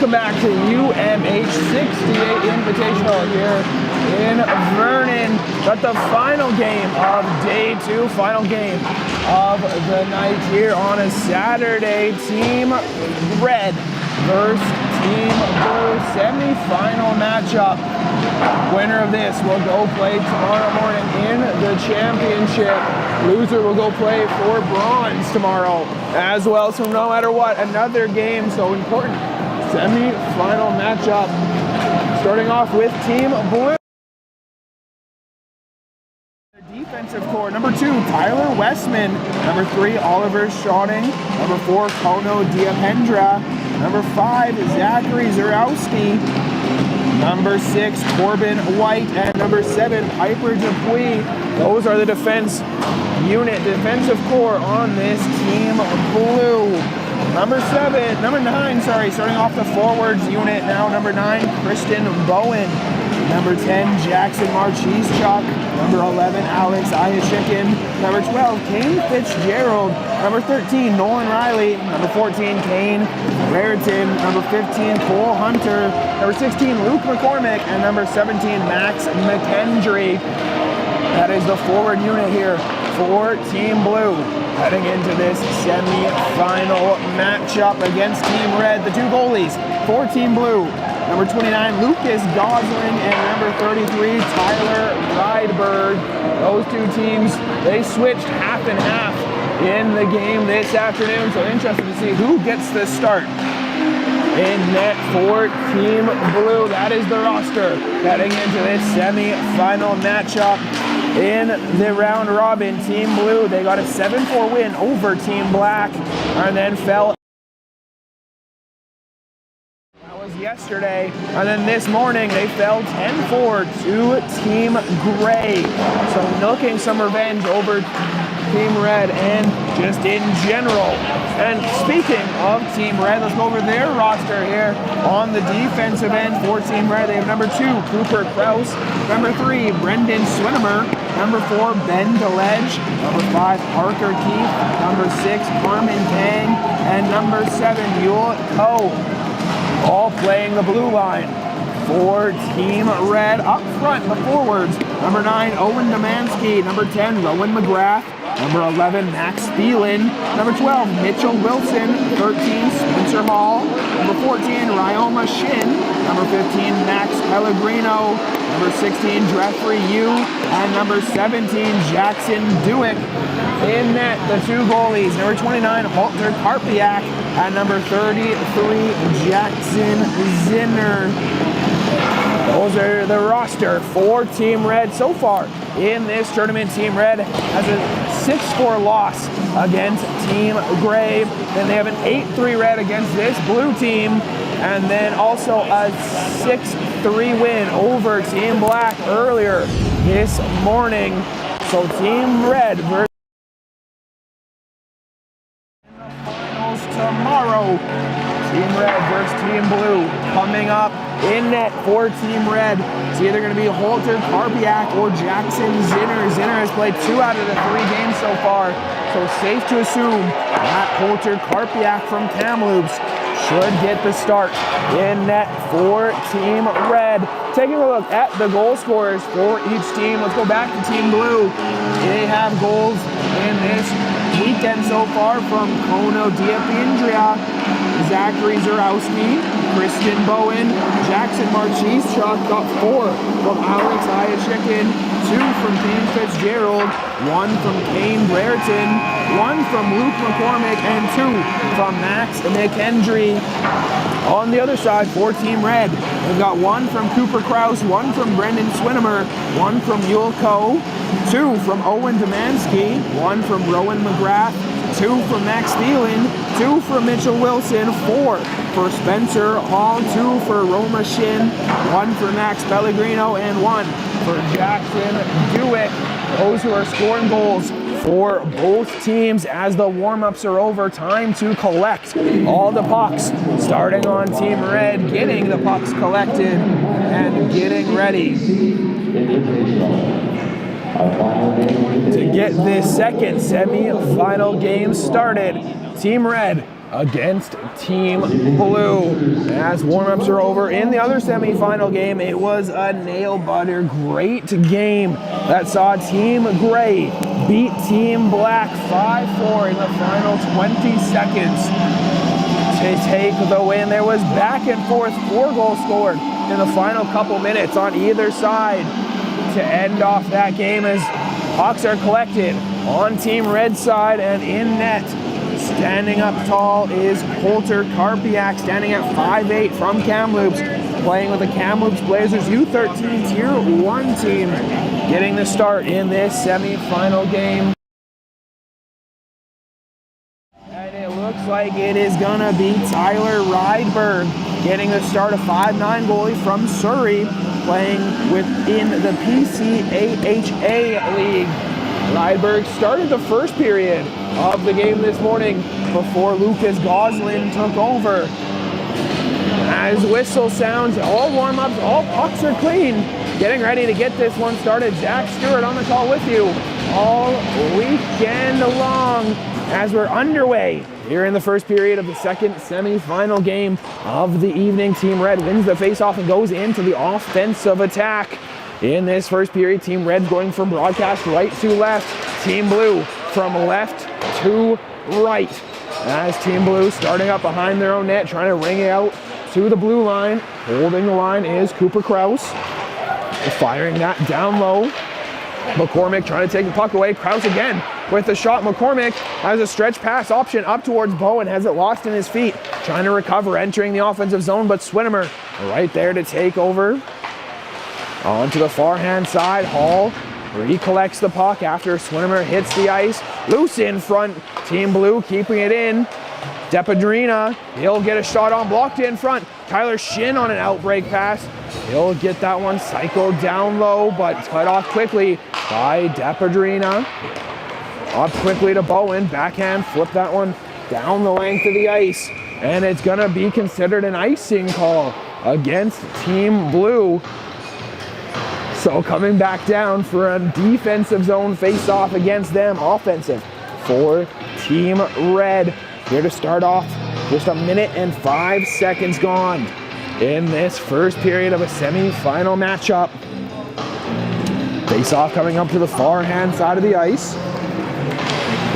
Welcome back to UMH-68 Invitational here in Vernon. Got the final game of day 2, final game of the night here on a Saturday. Team Red versus Team Blue semi-final matchup. Winner of this will go play tomorrow morning in the championship. Loser will go play for bronze tomorrow as well. So no matter what, another game so important. Semi-final matchup. Starting off with Team Blue. Defensive core, number 2, Tyler Westman. Number 3, Oliver Schotting. Number 4, Kono Diapendra. Number 5, Zachary Zurowski. Number 6, Corbin White. And number 7, Piper Dupuis. Those are the defensive core on this Team Blue. Number 9, starting off the forwards unit now. Number 9, Kristen Bowen. Number 10, Jackson Marcheeschuk. Number 11, Alex Ayashikin. Number 12, Kane Fitzgerald. Number 13, Nolan Riley. Number 14, Kane Raritan. Number 15, Cole Hunter. Number 16, Luke McCormick. And number 17, Max McKendry. That is the forward unit here for Team Blue. Heading into this semi-final matchup against Team Red. The 2 goalies for Team Blue. Number 29, Lucas Gosling, and number 33, Tyler Rydberg. Those 2 teams, they switched half and half in the game this afternoon, so interested to see who gets the start. In net for Team Blue, that is the roster heading into this semi-final matchup. In the round robin, Team Blue, they got a 7-4 win over Team Black, and then fell yesterday, and then this morning they fell 10-4 to Team Gray. So milking some revenge over Team Red and just in general. And speaking of Team Red, let's go over their roster here. On the defensive end for Team Red, they have number 2, Cooper Kraus. Number 3, Brendan Swinimer. Number 4, Ben DeLedge. Number 5, Parker Keith. Number 6, Carmen Kang. And number 7, Yul Ko. All playing the blue line for Team Red. Up front, the forwards, number 9, Owen Demansky. Number 10, Rowan McGrath. Number 11, Max Phelan. Number 12, Mitchell Wilson. 13, Spencer Hall. Number 14, Ryoma Shin. Number 15, Max Pellegrino. Number 16, Jeffrey Yu. And number 17, Jackson Dewick. In net, the 2 goalies, number 29, Halter Karpiak, and number 33, Jackson Zinner. Those are the roster for Team Red so far in this tournament. Team Red has a 6-4 loss against Team Gray. Then they have an 8-3 red against this blue team. And then also a 6-3 win over Team Black earlier this morning. So Team Red versus tomorrow. Team Red versus Team Blue coming up in net for Team Red. It's either going to be Halter Karpiak or Jackson Zinner. Zinner has played 2 out of the 3 games so far, so safe to assume that Halter Karpiak from Kamloops should get the start in net for Team Red. Taking a look at the goal scorers for each team. Let's go back to Team Blue. They have goals in this weekend so far from Kono Diapendra, Zachary Zurowski, Kristen Bowen, Jackson Marcheeschuk got 4 from Alex Ayashikin, 2 from Kane Fitzgerald, 1 from Kane Raritan, 1 from Luke McCormick, and 2 from Max McKendry. On the other side for Team Red, they've got 1 from Cooper Kraus, 1 from Brendan Swinimer, 1 from Yul Ko, 2 from Owen Demansky, 1 from Rowan McGrath, 2 from Max Phelan, 2 from Mitchell Wilson, 4 for Spencer Hall, 2 for Roma Shin, 1 for Max Pellegrino, and 1 for Jackson Dewick. Those who are scoring goals for both teams as the warm-ups are over. Time to collect all the pucks. Starting on Team Red, getting the pucks collected and getting ready to get this second semi-final game started. Team Red against Team Blue. As warm-ups are over in the other semifinal game, it was a nail-biter great game that saw Team Gray beat Team Black 5-4 in the final 20 seconds to take the win. There was back and forth, 4 goals scored in the final couple minutes on either side to end off that game as pucks are collected on Team Red side, and in net, standing up tall is Coulter Karpiak, standing at 5'8" from Kamloops, playing with the Kamloops Blazers U13 Tier 1 team, getting the start in this semifinal game. And it looks like it is gonna be Tyler Rydberg getting the start, a 5'9" goalie from Surrey, playing within the PCAHA League. Rydberg started the first period of the game this morning before Lucas Goslin took over. As whistle sounds, all warm-ups, all pucks are clean. Getting ready to get this one started. Zach Stewart on the call with you all weekend long as we're underway here in the first period of the second semifinal game of the evening. Team Red wins the face-off and goes into the offensive attack. In this first period, Team Red going from broadcast right to left. Team Blue from left to right. As Team Blue starting up behind their own net, trying to ring it out to the blue line. Holding the line is Cooper Krause. Firing that down low. McCormick trying to take the puck away. Krause again with the shot. McCormick has a stretch pass option up towards Bowen, has it lost in his feet. Trying to recover, entering the offensive zone, but Swinimer right there to take over. On to the far hand side, Hall recollects the puck after Swinimer hits the ice. Loose in front, Team Blue keeping it in. Depadrina, he'll get a shot on, blocked in front. Tyler Shin on an outbreak pass. He'll get that one cycled down low, but cut off quickly by Depadrina. Up quickly to Bowen, backhand, flip that one down the length of the ice. And it's gonna be considered an icing call against Team Blue. So coming back down for a defensive zone face-off against them, offensive for Team Red. Here to start off, just a minute and 5 seconds gone in this first period of a semi-final matchup. Face-off coming up to the far hand side of the ice.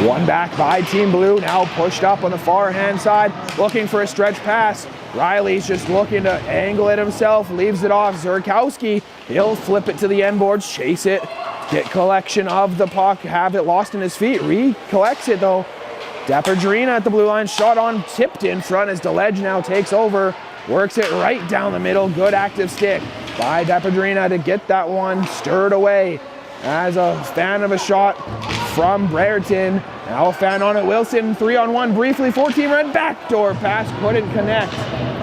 One back by Team Blue, now pushed up on the far hand side, looking for a stretch pass. Riley's just looking to angle it himself, leaves it off. Zurkowski, he'll flip it to the end boards, chase it, get collection of the puck, have it lost in his feet, recollects it though. Depadrina at the blue line, shot on, tipped in front as DeLedge now takes over, works it right down the middle, good active stick by Depadrina to get that one stirred away. As a fan of a shot from Brereton, now a fan on it, Wilson, 3-on-1 briefly for Team Red, backdoor pass, couldn't connect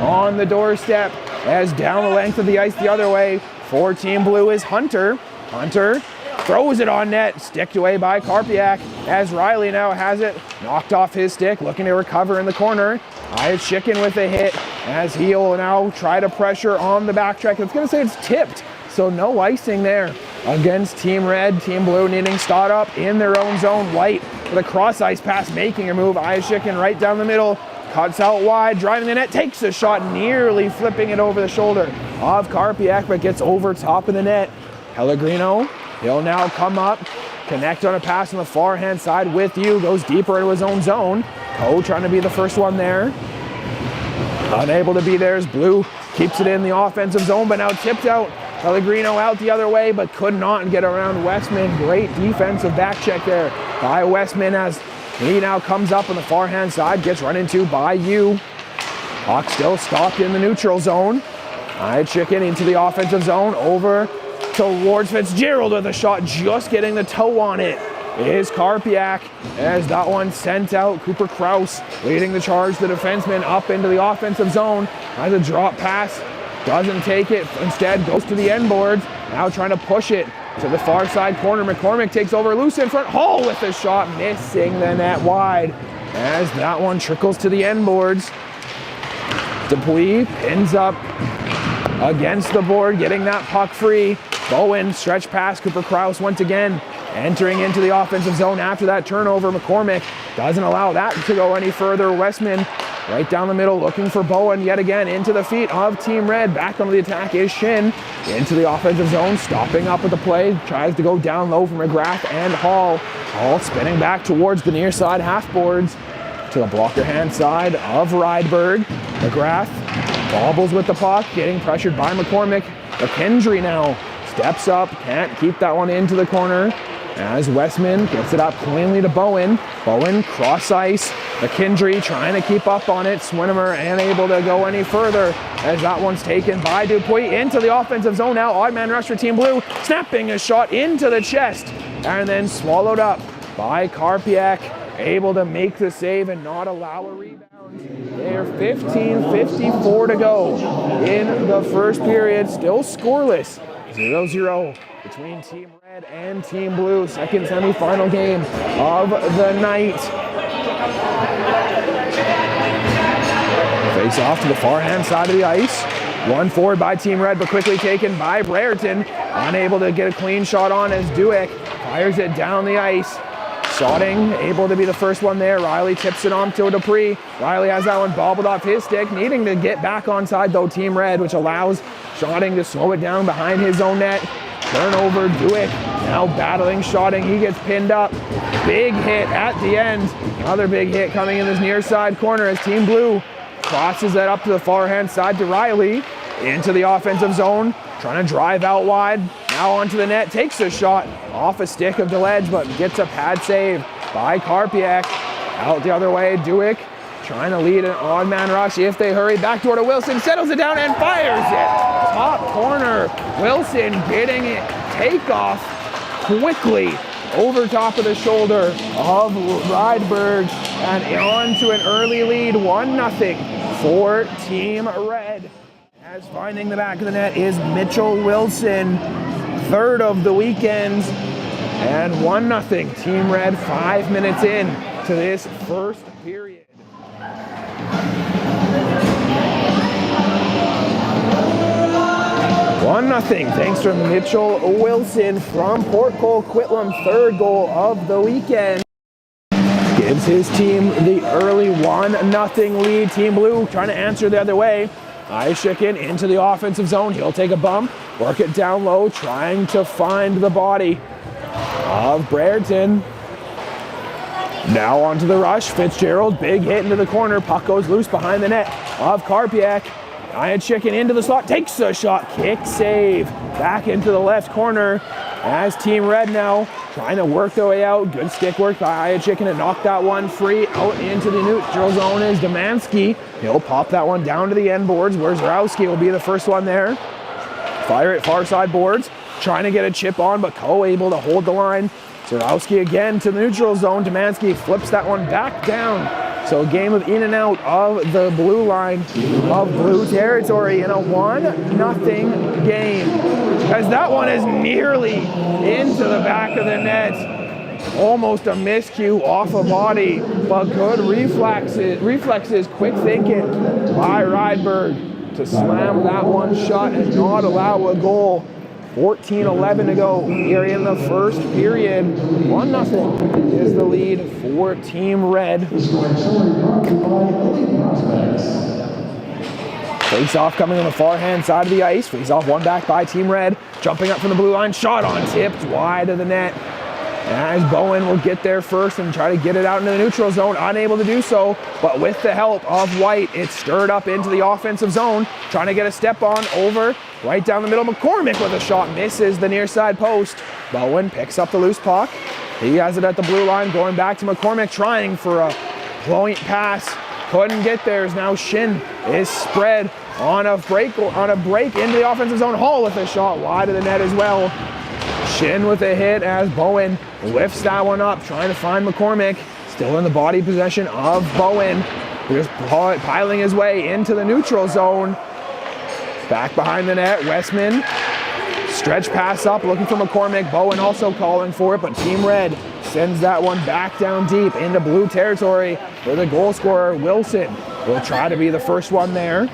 on the doorstep as down the length of the ice the other way for Team Blue is Hunter. Hunter throws it on net, sticked away by Karpiak as Riley now has it, knocked off his stick, looking to recover in the corner. It's Chicken with a hit as he'll now try to pressure on the backtrack. It's gonna say it's tipped, so no icing there against Team Red. Team Blue needing start up in their own zone. White with a cross ice pass, making a move. Chicken right down the middle, cuts out wide, driving the net, takes a shot, nearly flipping it over the shoulder of Karpiak, but gets over top of the net. Pellegrino, he'll now come up, connect on a pass on the far hand side with you, goes deeper into his own zone. Coe trying to be the first one there. Unable to be there as Blue keeps it in the offensive zone, but now tipped out. Pellegrino out the other way, but could not get around Westman. Great defensive back check there by Westman as he now comes up on the far hand side, gets run into by you. Puck still stopped in the neutral zone. Chicken into the offensive zone, over towards Fitzgerald with a shot, just getting the toe on it is Karpiak as that one sent out. Cooper Krause leading the charge, the defenseman up into the offensive zone, has a drop pass, doesn't take it, instead goes to the end boards, now trying to push it to the far side corner. McCormick takes over, loose in front, Hall with the shot, missing the net wide as that one trickles to the end boards. Dupuis pins up against the board, getting that puck free. Bowen, stretch pass, Cooper Krause once again entering into the offensive zone after that turnover. McCormick doesn't allow that to go any further. Westman right down the middle looking for Bowen yet again into the feet of Team Red. Back onto the attack is Shin into the offensive zone, stopping up with the play. Tries to go down low for McGrath and Hall. Hall spinning back towards the near side half boards to the blocker hand side of Rydberg. McGrath bobbles with the puck, getting pressured by McCormick. McKendry now steps up, can't keep that one into the corner as Westman gets it up cleanly to Bowen. Bowen cross ice. McKendry trying to keep up on it. Swinimer unable to go any further as that one's taken by Dupuis into the offensive zone now. Odd man rush for Team Blue, snapping a shot into the chest and then swallowed up by Karpiak, able to make the save and not allow a rebound. They're 15:54 to go in the first period, still scoreless, 0-0 between Team Red and Team Blue. Second semifinal game of the night. Face off to the far hand side of the ice. One forward by Team Red, but quickly taken by Brereton. Unable to get a clean shot on as Dueck fires it down the ice. Shotting, able to be the first one there. Riley tips it on to Dupree. Riley has that one bobbled off his stick, needing to get back onside though, Team Red, which allows Shotting to slow it down behind his own net. Turnover, Dueck now battling Shotting. He gets pinned up. Big hit at the end. Another big hit coming in this near side corner as Team Blue crosses that up to the far hand side to Riley. Into the offensive zone, trying to drive out wide. Now onto the net, takes a shot off a stick of DeLedge, but gets a pad save by Karpiak. Out the other way, Dueck trying to lead an odd man rush if they hurry. Backdoor to Wilson, settles it down and fires it. Top corner, Wilson getting it, takeoff quickly over top of the shoulder of Rydberg and on to an early lead, 1-0 for Team Red. As finding the back of the net is Mitchell Wilson, third of the weekend, and 1-0 Team Red 5 minutes in to this first period. One nothing thanks to Mitchell Wilson from Port Cole Quitlam, third goal of the weekend. Gives his team the early 1-0 lead. Team Blue trying to answer the other way. Ishikin into the offensive zone. He'll take a bump, work it down low, trying to find the body of Brereton. Now onto the rush. Fitzgerald, big hit into the corner. Puck goes loose behind the net of Karpiak. Ishikin into the slot, takes a shot, kick save. Back into the left corner as Team Red now trying to work their way out. Good stick work by Ishikin to knock that one free. Out into the neutral zone is Demansky. He'll pop that one down to the end boards where Zarowski will be the first one there. Fire it far side boards. Trying to get a chip on, but Coe able to hold the line. Zarowski again to the neutral zone. Demansky flips that one back down. So a game of in and out of the blue line of blue territory in a 1-0 game. As that one is nearly into the back of the net. Almost a miscue off a body, but good reflexes, quick thinking by Rydberg to slam that one shut and not allow a goal. 14-11 to go here in the first period. 1-0 is the lead for Team Red. Face-off coming on the far hand side of the ice. Face-off one back by Team Red. Jumping up from the blue line. Shot on, tipped wide of the net. As Bowen will get there first and try to get it out into the neutral zone. Unable to do so, but with the help of White, it's stirred up into the offensive zone. Trying to get a step on over. Right down the middle, McCormick with a shot, misses the near side post. Bowen picks up the loose puck. He has it at the blue line, going back to McCormick, trying for a point pass. Couldn't get there, as now Shin is spread on a break into the offensive zone. Hall with a shot wide of the net as well. Shin with a hit as Bowen lifts that one up, trying to find McCormick. Still in the body possession of Bowen. Just piling his way into the neutral zone. Back behind the net, Westman. Stretch pass up, looking for McCormick. Bowen also calling for it, but Team Red sends that one back down deep into blue territory where the goal scorer, Wilson, will try to be the first one there.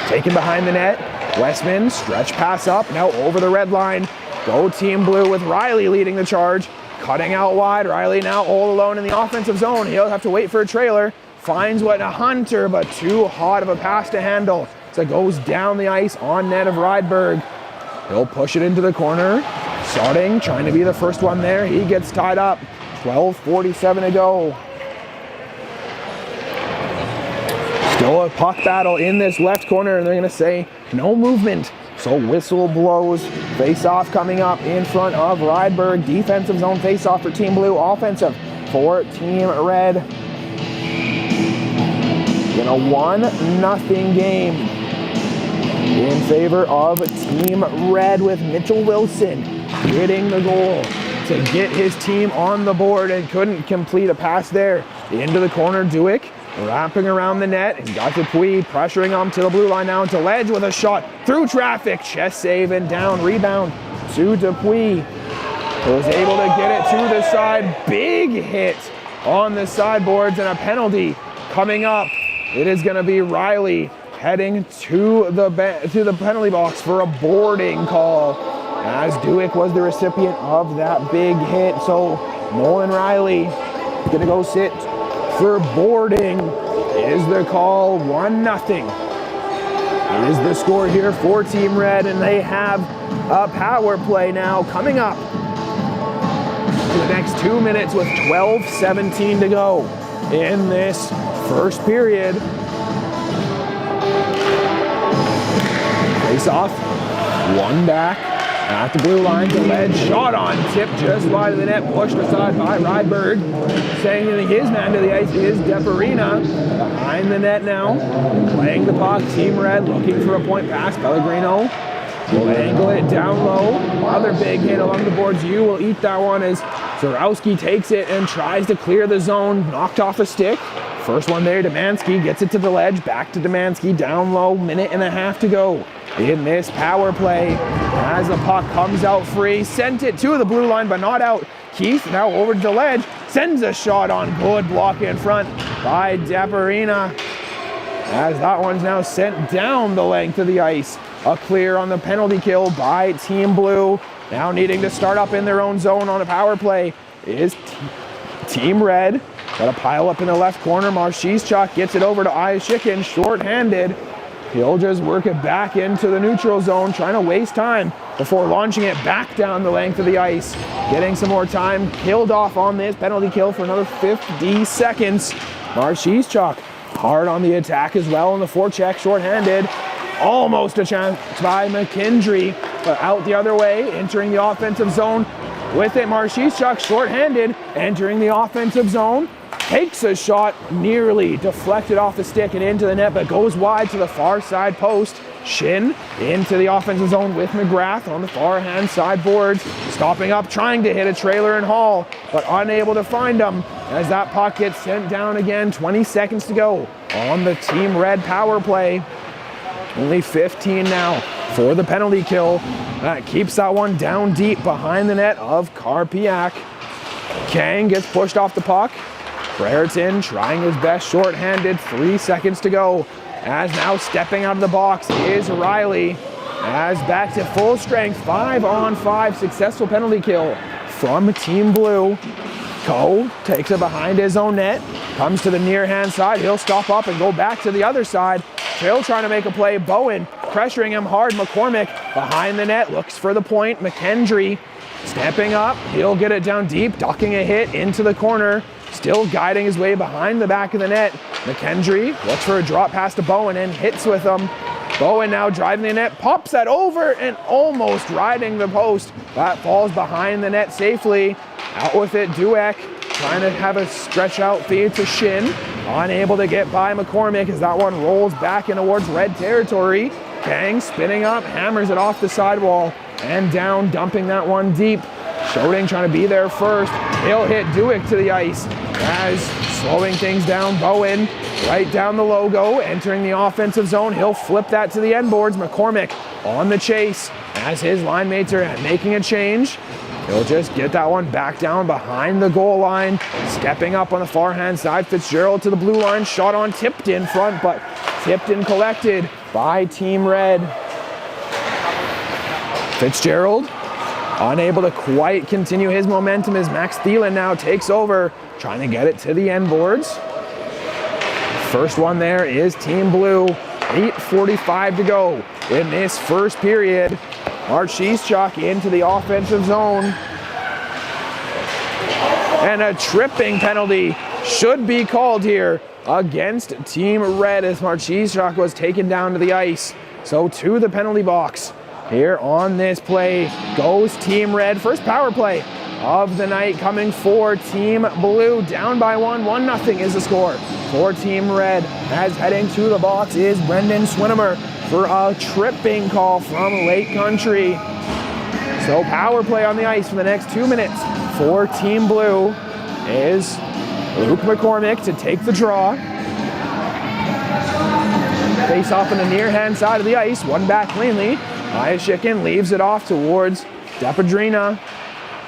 Taken behind the net. Westman, stretch pass up, now over the red line. Go Team Blue with Riley leading the charge. Cutting out wide. Riley now all alone in the offensive zone. He'll have to wait for a trailer. Finds what a Hunter, but too hot of a pass to handle. So it goes down the ice on net of Rydberg. He'll push it into the corner. Starting, trying to be the first one there. He gets tied up. 12:47 to go. Still a puck battle in this left corner, and they're going to say no movement. So whistle blows. Face-off coming up in front of Rydberg. Defensive zone face-off for Team Blue. Offensive for Team Red. In a 1-0 game in favor of Team Red, with Mitchell Wilson hitting the goal to get his team on the board and couldn't complete a pass there. Into the corner, Duick wrapping around the net. He's got Dupuis pressuring him to the blue line now to Ledge with a shot through traffic. Chest save and down. Rebound to Dupuis. Was able to get it to the side. Big hit on the sideboards and a penalty coming up. It is going to be Riley heading to the penalty box for a boarding call, as Duick was the recipient of that big hit. So Nolan Riley going to go sit for boarding. Is the call. 1-0 is the score here for Team Red, and they have a power play now coming up for the next 2 minutes with 12:17 to go in this first period. Face off, one back at the blue line to Ledge. Shot on tip just wide of the net, pushed aside by Rydberg. Sending his man to the ice is Deparina. Behind the net now, playing the puck. Team Red looking for a point pass. Pellegrino will angle it down low. Another big hit along the boards. You will eat that one as Zarowski takes it and tries to clear the zone. Knocked off a stick. First one there, Demansky gets it to the Ledge. Back to Demansky, down low, 1.5 to go in this power play. As the puck comes out free, sent it to the blue line, but not out. Keith now over to the Ledge, sends a shot on. Good block in front by Deparina. As that one's now sent down the length of the ice. A clear on the penalty kill by Team Blue. Now needing to start up in their own zone on a power play is Team Red. Got a pile up in the left corner. Marshishchuk gets it over to Ayashikin, short-handed. He'll just work it back into the neutral zone, trying to waste time before launching it back down the length of the ice. Getting some more time, killed off on this penalty kill for another 50 seconds. Marshishchuk hard on the attack as well in the forecheck, short-handed. Almost a chance by McKendry, but out the other way, entering the offensive zone. With it, Marshishchuk short-handed, entering the offensive zone. Takes a shot, nearly deflected off the stick and into the net, but goes wide to the far side post. Shin into the offensive zone with McGrath on the far hand side boards. Stopping up, trying to hit a trailer and Hall, but unable to find him as that puck gets sent down again. 20 seconds to go on the Team Red power play. Only 15 now for the penalty kill. That keeps that one down deep behind the net of Karpiak. Kang gets pushed off the puck. Brereton trying his best short-handed. 3 seconds to go. As now stepping out of the box is Riley. As back to full strength. 5-on-5 successful penalty kill from Team Blue. Cole takes it behind his own net. Comes to the near hand side. He'll stop up and go back to the other side. Still trying to make a play. Bowen pressuring him hard. McCormick behind the net. Looks for the point. McKendry stepping up. He'll get it down deep. Ducking a hit into the corner. Still guiding his way behind the back of the net. McKendry looks for a drop pass to Bowen and hits with him. Bowen now driving the net. Pops that over and almost riding the post. That falls behind the net safely. Out with it, Dueck. Trying to have a stretch out feed to Shin. Unable to get by McCormick as that one rolls back in towards red territory. Kang spinning up, hammers it off the sidewall and down, dumping that one deep. Shoding trying to be there first. He'll hit Dueck to the ice as slowing things down. Bowen right down the logo, entering the offensive zone. He'll flip that to the end boards. McCormick on the chase as his line mates are making a change. He'll just get that one back down behind the goal line. Stepping up on the far hand side, Fitzgerald to the blue line. Shot on tipped in front, but tipped and collected by Team Red. Fitzgerald Unable to quite continue his momentum as Max Thielen now takes over, trying to get it to the end boards. First one there is Team Blue. 8:45 to go in this first period. Marciszczuk into the offensive zone. And a tripping penalty should be called here against Team Red as Marciszczuk was taken down to the ice. So to the penalty box. Here on this play goes Team Red. First power play of the night coming for Team Blue. Down by 1-0 is the score for Team Red. As heading to the box is Brendan Swinimer for a tripping call from Lake Country. So power play on the ice for the next 2 minutes for Team Blue is Luke McCormick to take the draw. Face off on the near hand side of the ice, one back cleanly. Myashikin leaves it off towards Depedrina.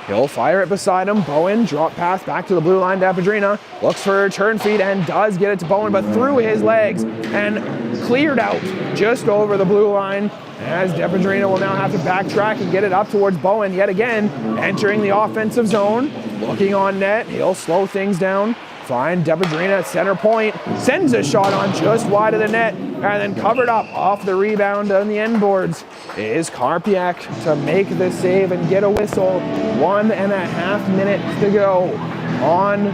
He'll fire it beside him. Bowen, drop pass back to the blue line. Depedrina looks for a turn feed and does get it to Bowen, but through his legs and cleared out just over the blue line. As Depedrina will now have to backtrack and get it up towards Bowen yet again, entering the offensive zone. Looking on net, he'll slow things down. Find Depedrina at center point, sends a shot on just wide of the net, and then covered up off the rebound on the end boards is Karpiak to make the save and get a whistle. 1.5 minutes to go on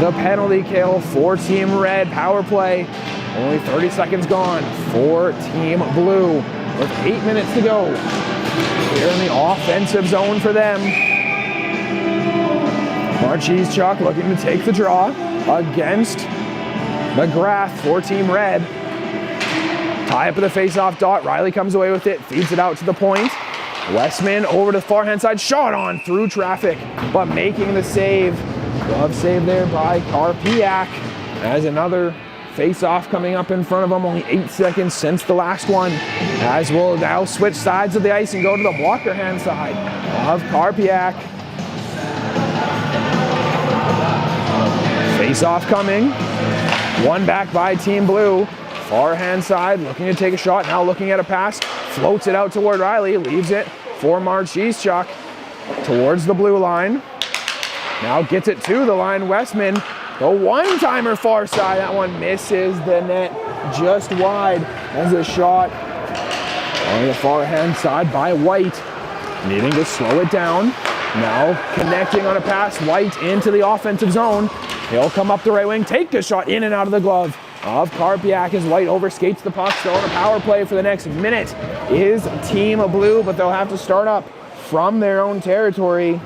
the penalty kill for Team Red. Power play, only 30 seconds gone for Team Blue with 8 minutes to go. Here in the offensive zone for them. Marciszczuk looking to take the draw against McGrath for Team Red. Tie up at the face-off dot. Riley comes away with it, feeds it out to the point. Westman over to the far hand side, shot on through traffic, but making the save. Glove save there by Karpiak. As another face-off coming up in front of him, only 8 seconds since the last one. As we'll now switch sides of the ice and go to the blocker hand side of Karpiak. Face-off coming. One back by Team Blue. Far hand side, looking to take a shot. Now looking at a pass. Floats it out toward Riley. Leaves it for Marciszczuk towards the blue line. Now gets it to the line. Westman, the one-timer far side. That one misses the net just wide as a shot on the far hand side by White. Needing to slow it down. Now connecting on a pass. White into the offensive zone. He'll come up the right wing, take a shot in and out of the glove of Karpiak as White overskates the puck. So on a power play for the next minute is Team Blue, but they'll have to start up from their own territory.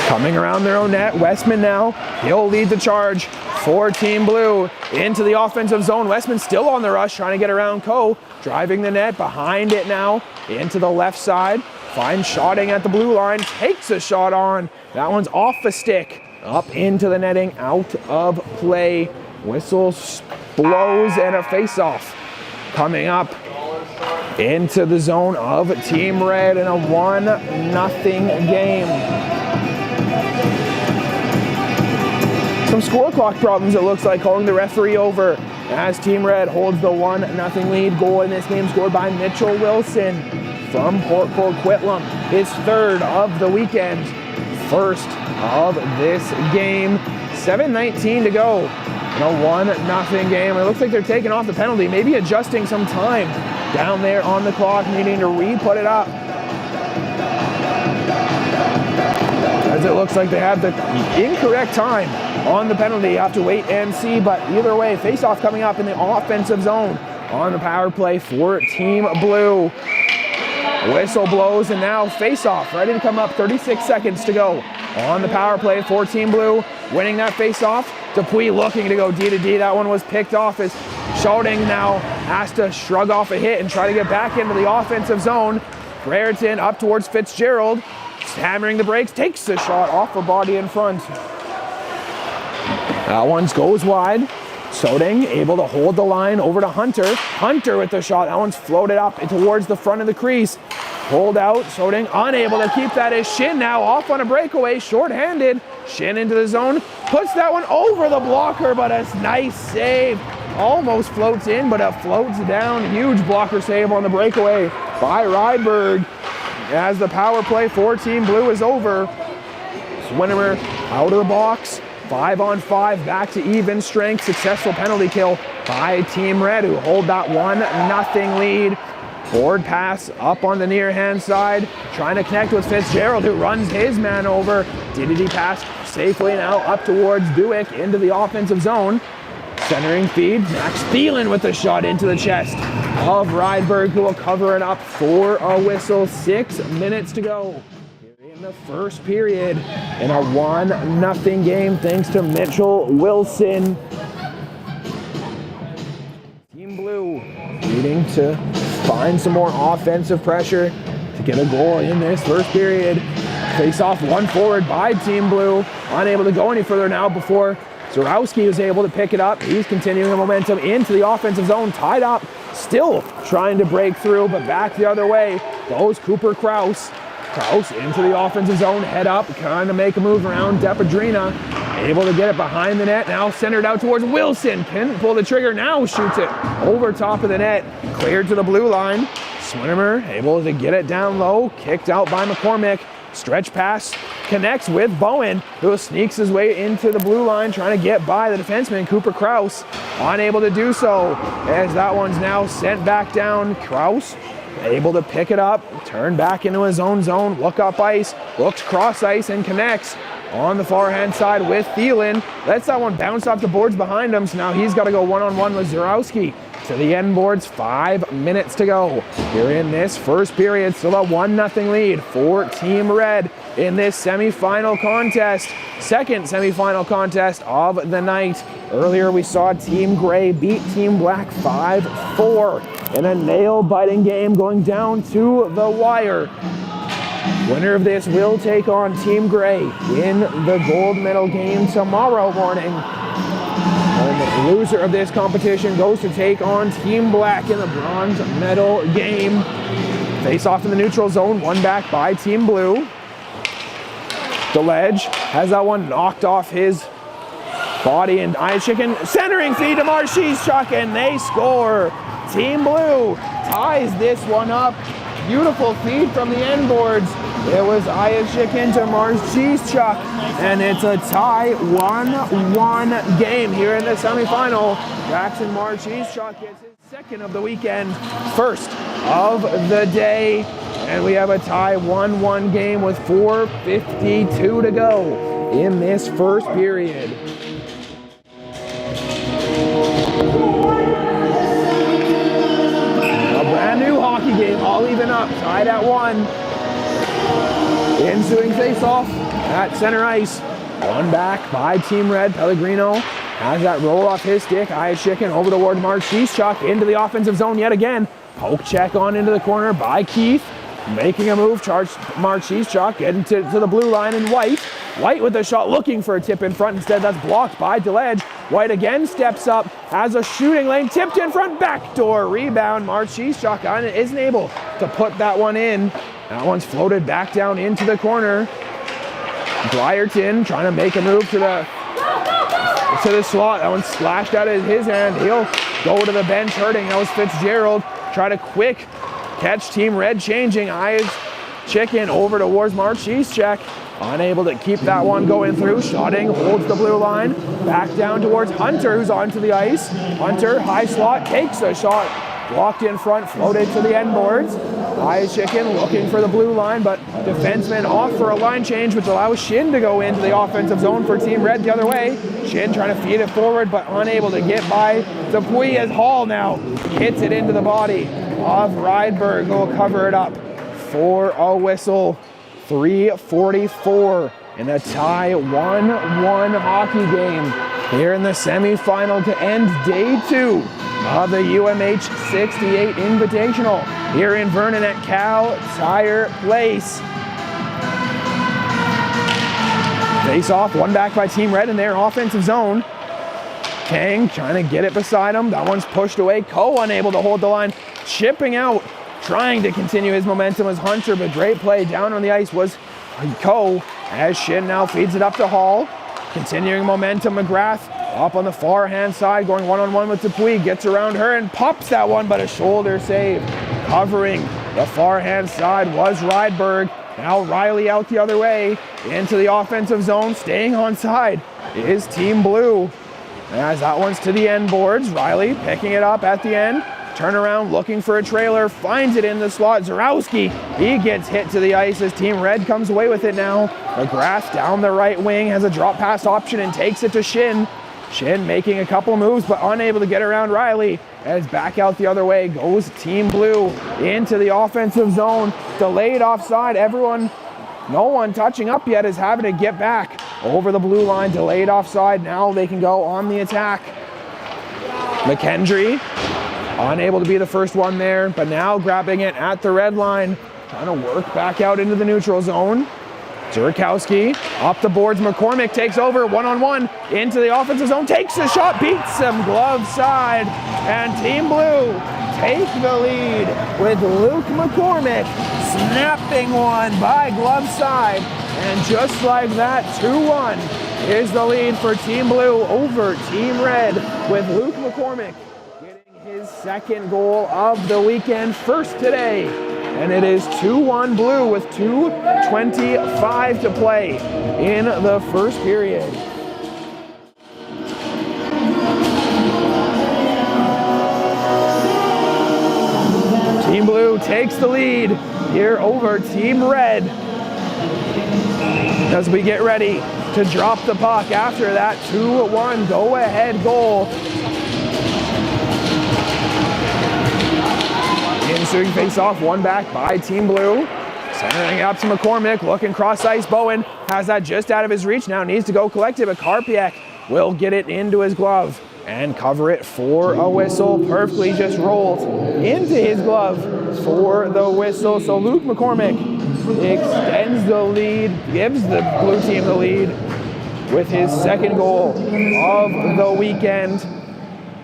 Coming around their own net, Westman now, he'll lead the charge for Team Blue into the offensive zone. Westman still on the rush, trying to get around Coe, driving the net behind it now into the left side. Finds shotting at the blue line, takes a shot on. That one's off the stick, up into the netting, out of play. Whistle blows and a face-off coming up into the zone of Team Red in a 1-0 game. Some score clock problems, it looks like, calling the referee over as Team Red holds the 1-0 lead. Goal in this game scored by Mitchell Wilson from Port Coquitlam, his third of the weekend, first of this game. 7:19 to go in a 1-0 game. It looks like they're taking off the penalty, maybe adjusting some time down there on the clock, needing to re-put it up. As it looks like they had the incorrect time on the penalty. Have to wait and see, but either way, face-off coming up in the offensive zone on the power play for Team Blue. Whistle blows and now face-off ready to come up. 36 seconds to go on the power play for Team Blue. Winning that face-off. Dupuis looking to go D to D. That one was picked off as Shouting now has to shrug off a hit and try to get back into the offensive zone. Brereton up towards Fitzgerald. Hammering the brakes. Takes the shot off a body in front. That one goes wide. Soding able to hold the line over to Hunter. Hunter with the shot. That one's floated up towards the front of the crease. Pulled out. Soding unable to keep that as Shin now off on a breakaway. Short-handed. Shin into the zone. Puts that one over the blocker, but a nice save almost floats in, but it floats down. Huge blocker save on the breakaway by Rydberg. As the power play for Team Blue is over. Swinnemer out of the box. 5-on-5, back to even strength. Successful penalty kill by Team Red, who hold that 1-0 lead. Forward pass up on the near hand side, trying to connect with Fitzgerald, who runs his man over. DDD pass safely now up towards Duick into the offensive zone. Centering feed, Max Thielen with the shot into the chest of Rydberg, who will cover it up for a whistle. 6 minutes to go in the first period in a 1-0 game thanks to Mitchell Wilson. Team Blue needing to find some more offensive pressure to get a goal in this first period. Face off one forward by Team Blue. Unable to go any further now before Zarowski was able to pick it up. He's continuing the momentum into the offensive zone, tied up, still trying to break through, but back the other way goes Cooper Kraus. Kraus into the offensive zone, head up, trying to make a move around Depadrina. Able to get it behind the net, now centered out towards Wilson. Couldn't pull the trigger, now shoots it over top of the net. Cleared to the blue line. Swinnemer able to get it down low, kicked out by McCormick. Stretch pass connects with Bowen, who sneaks his way into the blue line, trying to get by the defenseman, Cooper Kraus. Unable to do so, as that one's now sent back down. Kraus able to pick it up, turn back into his own zone, look up ice, looks cross ice and connects on the far hand side with Thielen. Lets that one bounce off the boards behind him, so now he's got to go one-on-one with Zarowski. To the end boards, 5 minutes to go here in this first period. Still a 1-0 lead for Team Red in this semifinal contest. Second semifinal contest of the night. Earlier we saw Team Gray beat Team Black 5-4 in a nail-biting game going down to the wire. Winner of this will take on Team Gray in the gold medal game tomorrow morning. And the loser of this competition goes to take on Team Black in the bronze medal game. Face off in the neutral zone, one back by Team Blue. DeLedge has that one knocked off his body, and Ice Chicken centering feed to Marchishchuk, and they score. Team Blue ties this one up. Beautiful feed from the end boards. It was Ayachikin to Marchishchuk, and it's a tie 1-1 game here in the semifinal. Jackson Marchishchuk gets his second of the weekend, first of the day, and we have a tie 1-1 game with 4:52 to go in this first period. A brand new hockey game, all even up, tied at 1. Ensuing face-off at center ice. One back by Team Red. Pellegrino has that roll off his stick. Ayachikin over toward Marchishchuk into the offensive zone yet again. Poke check on into the corner by Keith. Making a move, charged Marchishchuk, getting to the blue line, and White. White with the shot, looking for a tip in front. Instead, that's blocked by DeLedge. White again steps up, has a shooting lane, tipped in front, backdoor rebound. Marchishchuk isn't able to put that one in. That one's floated back down into the corner. Blyerton trying to make a move to the slot. That one splashed out of his hand. He'll go to the bench hurting. That was Fitzgerald. Try to quick catch Team Red changing. Ayachikin over towards Marchishchuk. Unable to keep that one going through. Shotting, holds the blue line. Back down towards Hunter, who's onto the ice. Hunter, high slot, takes a shot. Blocked in front, floated to the end boards. Ayachikin looking for the blue line, but defenseman off for a line change, which allows Shin to go into the offensive zone for Team Red the other way. Shin trying to feed it forward, but unable to get by Dupuy, as Hall now hits it into the body of Rydberg, who will cover it up for a whistle. 3:44 in a tie 1-1 hockey game here in the semifinal to end day 2 of the UMH-68 Invitational here in Vernon at Cal Tire Place. Face off, one back by Team Red in their offensive zone. Kang trying to get it beside him. That one's pushed away. Ko unable to hold the line. Chipping out, trying to continue his momentum as Hunter, but great play down on the ice was Ko, as Shin now feeds it up to Hall. Continuing momentum, McGrath Up on the far hand side, going one-on-one with Dupuis, gets around her and pops that one, but a shoulder save. Covering the far hand side was Rydberg. Now Riley out the other way into the offensive zone, staying on side is Team Blue. As that one's to the end boards, Riley picking it up at the end. Turn around, looking for a trailer, finds it in the slot. Zarowski, he gets hit to the ice as Team Red comes away with it now. McGrath down the right wing, has a drop pass option and takes it to Shin. Shin making a couple moves, but unable to get around Riley. As back out the other way goes Team Blue into the offensive zone. Delayed offside, no one touching up yet is having to get back over the blue line. Delayed offside, now they can go on the attack. McKendry, unable to be the first one there, but now grabbing it at the red line. Trying to work back out into the neutral zone. Zurkowski up the boards. McCormick takes over one-on-one into the offensive zone. Takes a shot, beats him glove side. And Team Blue take the lead with Luke McCormick snapping one by glove side. And just like that, 2-1 is the lead for Team Blue over Team Red with Luke McCormick getting his second goal of the weekend, first today. And it is 2-1 Blue with 2:25 to play in the first period. Team Blue takes the lead here over Team Red as we get ready to drop the puck after that 2-1 go-ahead goal. Ensuing face-off, one back by Team Blue. Centering up to McCormick, looking cross-ice. Bowen has that just out of his reach, now needs to go collect it, but Karpiak will get it into his glove and cover it for a whistle. Perfectly just rolled into his glove for the whistle. So Luke McCormick extends the lead, gives the blue team the lead with his second goal of the weekend.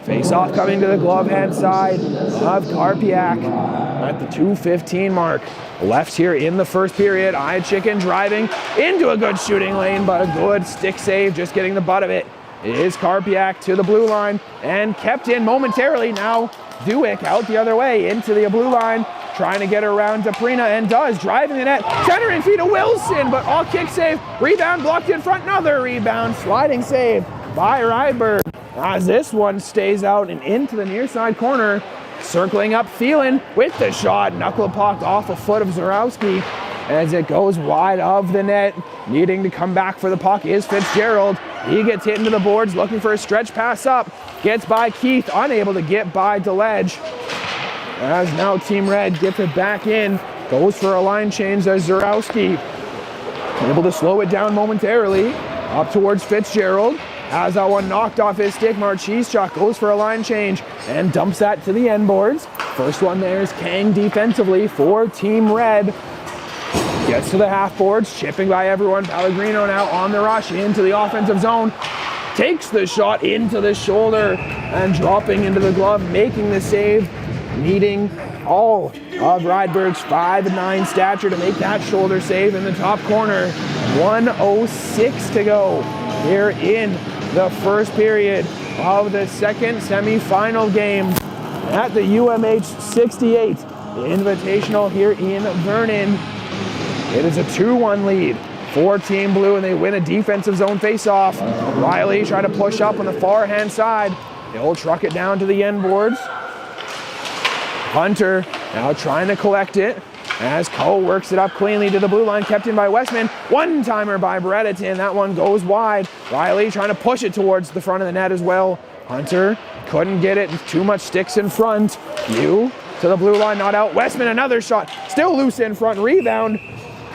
Face-off coming to the glove hand side of Karpiak at the 2:15 mark. Left here in the first period. Chicken driving into a good shooting lane, but a good stick save, just getting the butt of it. It is Karpiak to the blue line and kept in momentarily. Now Duick out the other way into the blue line, trying to get around to Prina and does, driving the net, centering feet to Wilson, but all kick save, rebound blocked in front, another rebound, sliding save by Rydberg. As this one stays out and into the near side corner, circling up Thielen with the shot, knuckle puck off a foot of Zarowski as it goes wide of the net. Needing to come back for the puck is Fitzgerald. He gets hit into the boards, looking for a stretch pass up, gets by Keith, unable to get by DeLedge. As now Team Red gets it back in, goes for a line change as Zarowski able to slow it down momentarily, up towards Fitzgerald. Has that one knocked off his stick. Marchischuk goes for a line change and dumps that to the end boards. First one there is Kang defensively for Team Red. Gets to the half boards, chipping by everyone. Pellegrino now on the rush into the offensive zone. Takes the shot into the shoulder and dropping into the glove, making the save. Needing all of Rydberg's 5'9" stature to make that shoulder save in the top corner. 1:06 to go here in the first period of the second semifinal game at the UMH-68 Invitational here in Vernon. It is a 2-1 lead for Team Blue, and they win a defensive zone face-off. Riley trying to push up on the far-hand side. He'll truck it down to the end boards. Hunter now trying to collect it as Cole works it up cleanly to the blue line, kept in by Westman. One-timer by Bredeton. That one goes wide. Riley trying to push it towards the front of the net as well. Hunter couldn't get it. Too much sticks in front. Yu to the blue line, not out. Westman, another shot. Still loose in front. Rebound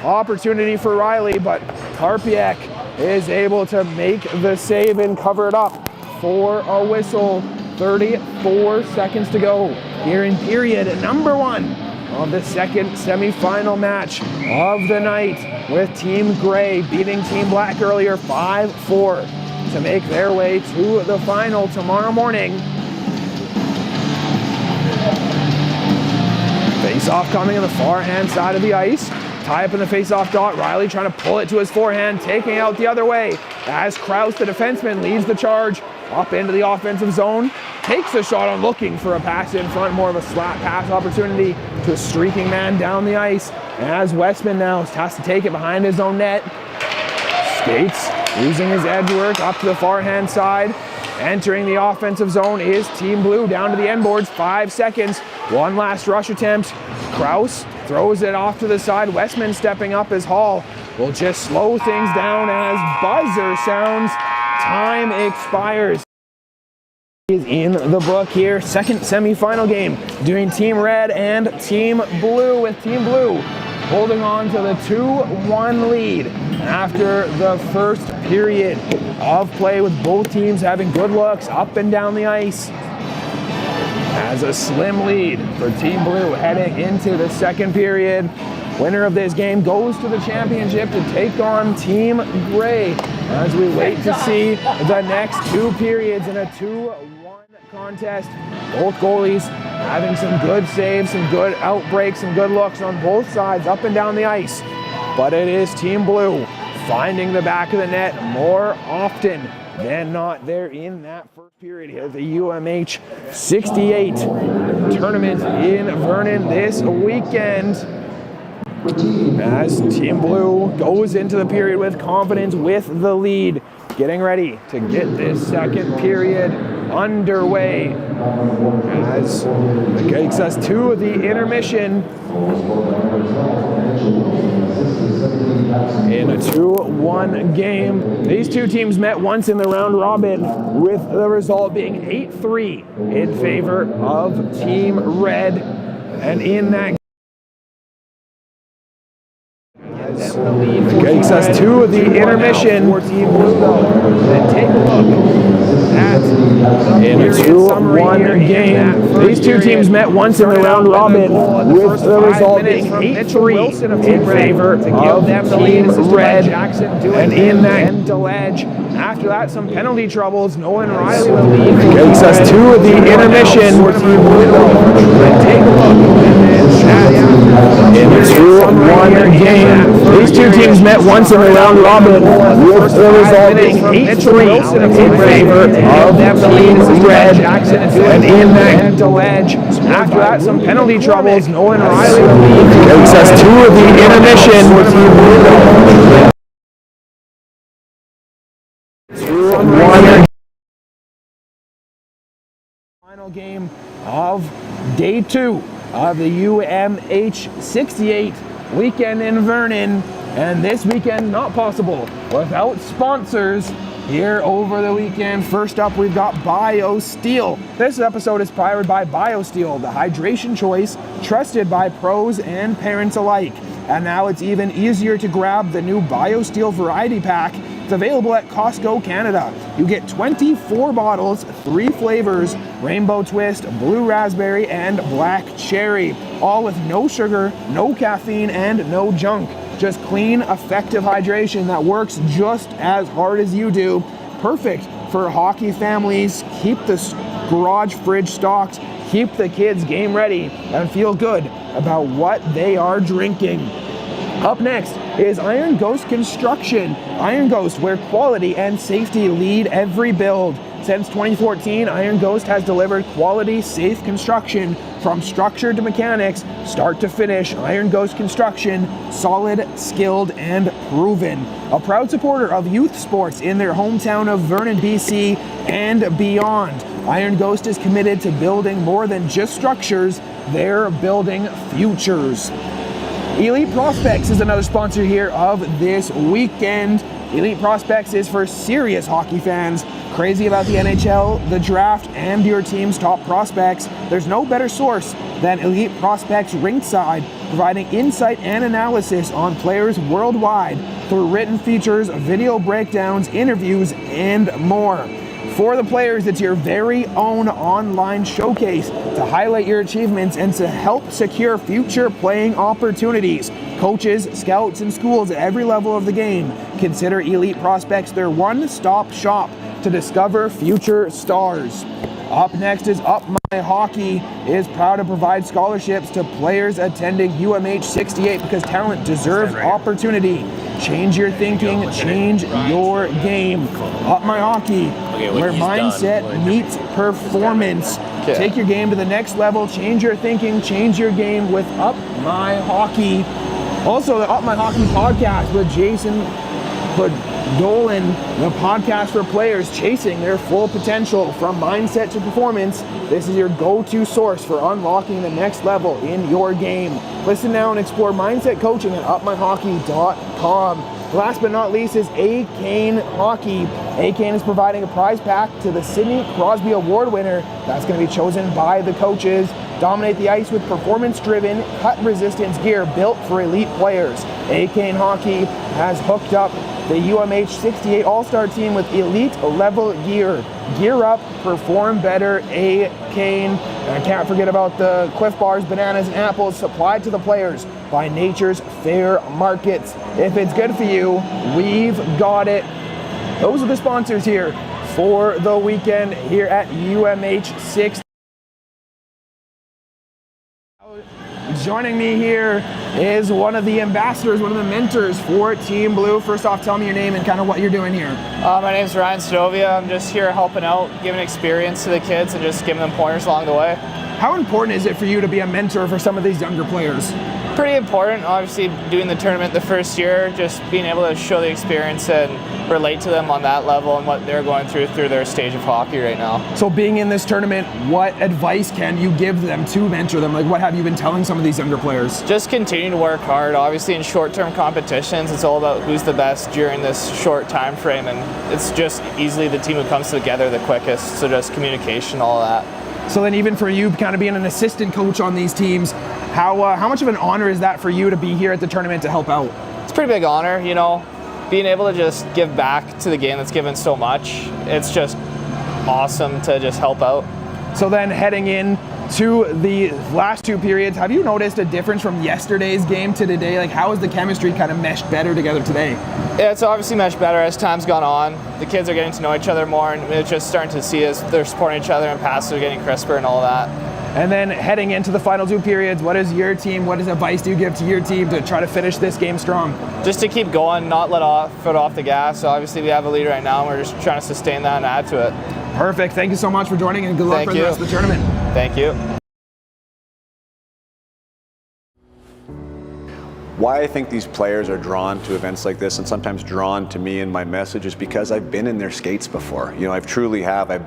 opportunity for Riley, but Karpiak is able to make the save and cover it up for a whistle. 34 seconds to go here in period number 1 of the second semifinal match of the night, with Team Gray beating Team Black earlier 5-4 to make their way to the final tomorrow morning. Face-off coming on the far hand side of the ice. Tie up in the face-off dot. Riley trying to pull it to his forehand, taking out the other way. As Kraus, the defenseman, leads the charge up into the offensive zone. Takes a shot on looking for a pass in front, more of a slap pass opportunity to a streaking man down the ice. As Westman now has to take it behind his own net. Skates, using his edge work up to the far-hand side. Entering the offensive zone is Team Blue down to the end boards. 5 seconds. One last rush attempt. Kraus throws it off to the side. Westman stepping up as Hall will just slow things down as buzzer sounds. Time expires. Is in the book here. Second semifinal game between Team Red and Team Blue, with Team Blue holding on to the 2-1 lead after the first period of play, with both teams having good looks up and down the ice. As a slim lead for Team Blue heading into the second period. Winner of this game goes to the championship to take on Team Gray as we wait to see the next 2 periods in a 2-1 contest. Both goalies having some good saves, some good outbreaks, some good looks on both sides up and down the ice. But it is Team Blue finding the back of the net more often than not there in that first period here. The UMH-68 tournament in Vernon this weekend. As Team Blue goes into the period with confidence, with the lead, getting ready to get this second period underway as it takes us to the intermission in a 2-1 game. These two teams met once in the round robin, with the result being 8-3 in favor of Team Red. And in that takes us to the intermission. Then take a look at in a 2-1 game. These two teams met once in the round robin, with the result being 8-3 in favor of Team Red. And in that ledge. After that, some penalty troubles. Nolan Riley will lead. Takes us to the intermission. Then take a look in a 2-1 game. These two teams met once in the round robin, with the result being 8-3 in favor of Team Red. And in that ledge, after that, some penalty troubles. Nolan Riley will lead. Takes us to the intermission. Final game of day 2 of the UMH-68 weekend in Vernon, and this weekend not possible without sponsors here over the weekend. First up, we've got BioSteel. This episode is powered by BioSteel, the hydration choice trusted by pros and parents alike. And now it's even easier to grab the new BioSteel variety pack. It's available at Costco Canada. You get 24 bottles, 3 flavors: Rainbow Twist, Blue Raspberry, and Black Cherry. All with no sugar, no caffeine, and no junk. Just clean, effective hydration that works just as hard as you do. Perfect for hockey families. Keep the garage fridge stocked. Keep the kids game ready and feel good about what they are drinking. Up next is Iron Ghost Construction. Iron Ghost, where quality and safety lead every build. Since 2014, Iron Ghost has delivered quality, safe construction from structure to mechanics, start to finish. Iron Ghost Construction, solid, skilled, and proven. A proud supporter of youth sports in their hometown of Vernon, BC, and beyond. Iron Ghost is committed to building more than just structures, they're building futures. Elite Prospects is another sponsor here of this weekend. Elite Prospects is for serious hockey fans, crazy about the NHL, the draft, and your team's top prospects. There's no better source than Elite Prospects Ringside, providing insight and analysis on players worldwide through written features, video breakdowns, interviews, and more. For the players, it's your very own online showcase to highlight your achievements and to help secure future playing opportunities. Coaches, scouts, and schools at every level of the game consider Elite Prospects their one-stop shop to discover future stars. Up next is Up My Hockey is proud to provide scholarships to players attending UMH-68 because talent deserves opportunity. Change your thinking, change your game. Up My Hockey, where mindset meets performance. Take your game to the next level, change your thinking, change your game with Up My Hockey. Also, the Up My Hockey podcast with Jason Dolan, the podcast for players chasing their full potential from mindset to performance. This is your go-to source for unlocking the next level in your game. Listen now and explore mindset coaching at upmyhockey.com. Last but not least is A-Cane Hockey. A-Cane is providing a prize pack to the Sidney Crosby Award winner. That's going to be chosen by the coaches. Dominate the ice with performance-driven, cut-resistance gear built for elite players. A-Cane Hockey has hooked up the UMH-68 All-Star team with elite-level gear. Gear up, perform better, A-Cane. And I can't forget about the Cliff Bars, bananas, and apples supplied to the players by Nature's Fair Markets. If it's good for you, we've got it. Those are the sponsors here for the weekend here at UMH-68. Joining me here is one of the ambassadors, one of the mentors for Team Blue. First off, tell me your name and kind of what you're doing here. My name's Ryan Stovia. I'm just here helping out, giving experience to the kids and just giving them pointers along the way. How important is it for you to be a mentor for some of these younger players? Pretty important. Obviously, doing the tournament the first year, just being able to show the experience and relate to them on that level and what they're going through their stage of hockey right now. So being in this tournament, what advice can you give them to mentor them? Like, what have you been telling some of these younger players? Just continue to work hard. Obviously, in short-term competitions, it's all about who's the best during this short time frame, and it's just easily the team who comes together the quickest. So just communication, all of that. So then even for you kind of being an assistant coach on these teams, how much of an honor is that for you to be here at the tournament to help out? It's a pretty big honor, you know, being able to just give back to the game that's given so much. It's just awesome to just help out. So then heading in to the last two periods, have you noticed a difference from yesterday's game to today? Like, how has the chemistry kind of meshed better together today? Yeah, it's obviously meshed better as time's gone on. The kids are getting to know each other more, and it's just starting to see as they're supporting each other and passes are getting crisper and all that. And then heading into the final two periods, what is your team, what advice do you give to your team to try to finish this game strong? Just to keep going, not let foot off the gas. Obviously we have a lead right now and we're just trying to sustain that and add to it. Perfect. Thank you so much for joining and good luck for the rest of the tournament. Thank you. Why I think these players are drawn to events like this and sometimes drawn to me and my message is because I've been in their skates before. You know, I've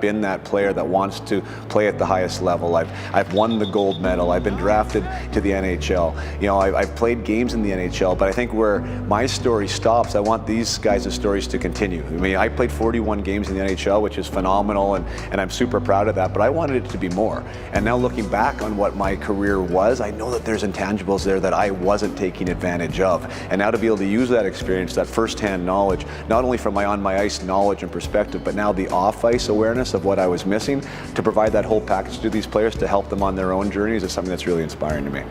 been that player that wants to play at the highest level. I've won the gold medal. I've been drafted to the NHL. You know, I've played games in the NHL, but I think where my story stops, I want these guys' stories to continue. I mean, I played 41 games in the NHL, which is phenomenal, and I'm super proud of that, but I wanted it to be more. And now looking back on what my career was, I know that there's intangibles there that I wasn't taking advantage of. And now to be able to use that experience, that first-hand knowledge, not only from my on-my-ice knowledge and perspective, but now the off-ice awareness of what I was missing, to provide that whole package to these players to help them on their own journeys is something that's really inspiring to me.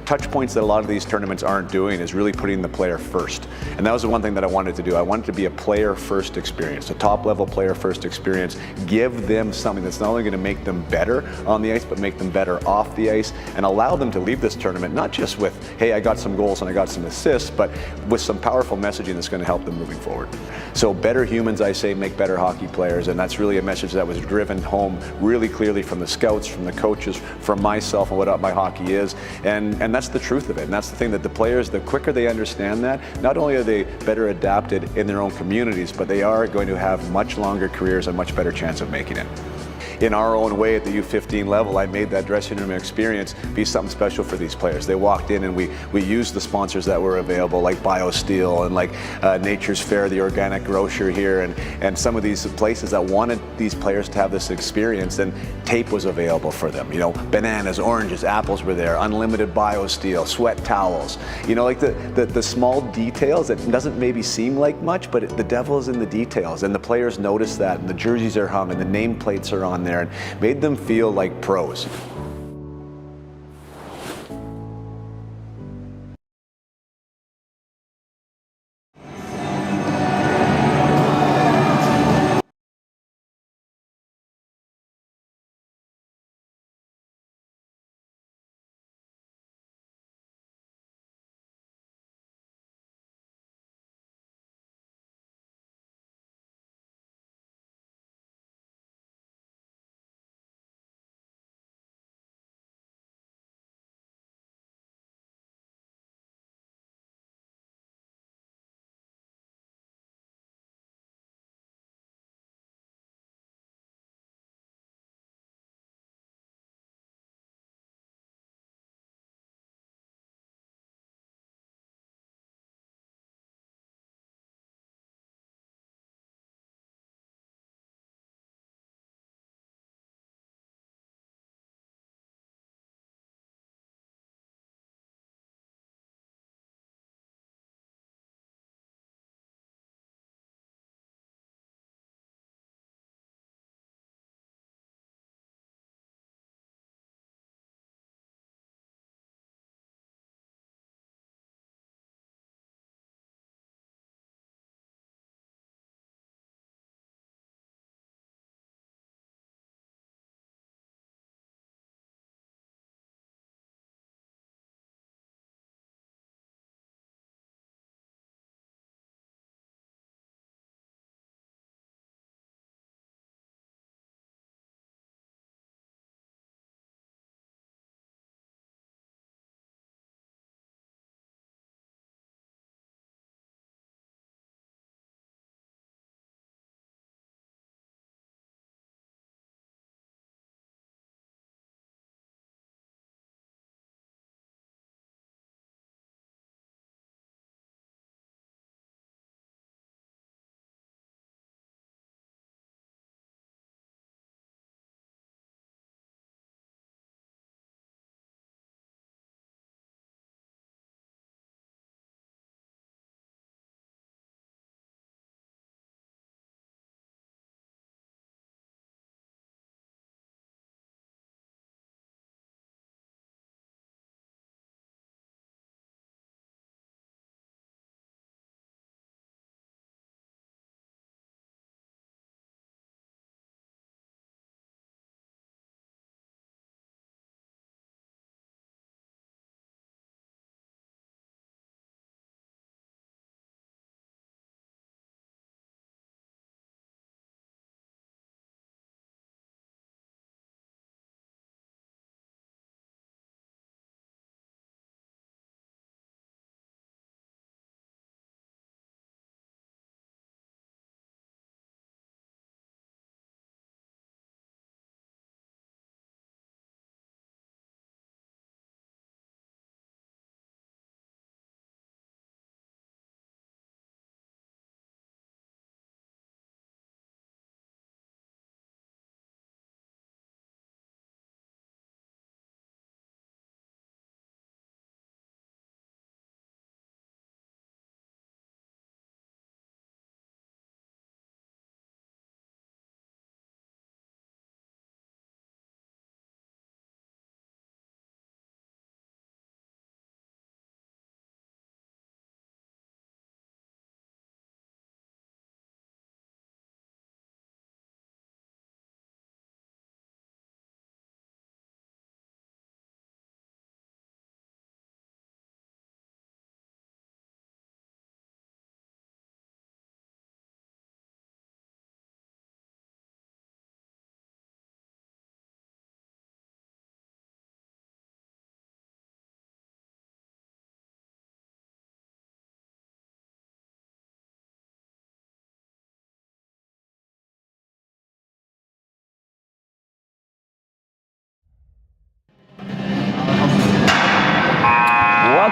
Touch points that a lot of these tournaments aren't doing is really putting the player first. And that was the one thing that I wanted to do. I wanted to be a player-first experience, a top-level player-first experience. Give them something that's not only going to make them better on the ice, but make them better off the ice, and allow them to leave this tournament not just with, hey, I got some goals and I got some assists, but with some powerful messaging that's going to help them moving forward. So better humans, I say, make better hockey players, and that's really a message that was driven home really clearly from the scouts, from the coaches, from myself, and what Up My Hockey is. And that's the truth of it, and that's the thing, that the players, the quicker they understand that, not only are they better adapted in their own communities, but they are going to have much longer careers and much better chance of making it. In our own way at the U15 level, I made that dressing room experience be something special for these players. They walked in and we used the sponsors that were available, like BioSteel and like Nature's Fair, the organic grocer here, and some of these places that wanted these players to have this experience, and tape was available for them. You know, bananas, oranges, apples were there, unlimited BioSteel, sweat towels. You know, like the small details that doesn't maybe seem like much, but the devil is in the details, and the players notice that, and the jerseys are hung and the nameplates are on there, and made them feel like pros.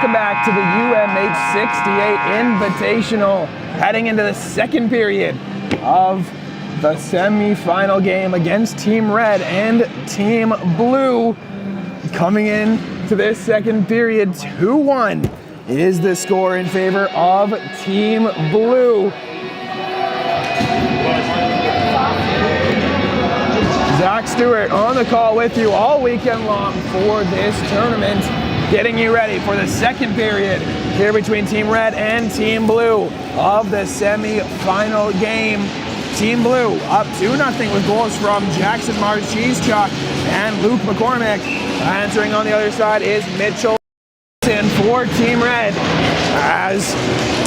Welcome back to the UMH-68 Invitational, heading into the second period of the semi-final game against Team Red and Team Blue. Coming in to this second period, 2-1 is the score in favor of Team Blue. Zach Stewart on the call with you all weekend long for this tournament, getting you ready for the second period here between Team Red and Team Blue of the semi-final game. Team Blue up 2-0 with goals from Jackson Mars Cheesechuck and Luke McCormick. Answering on the other side is Mitchell for Team Red. As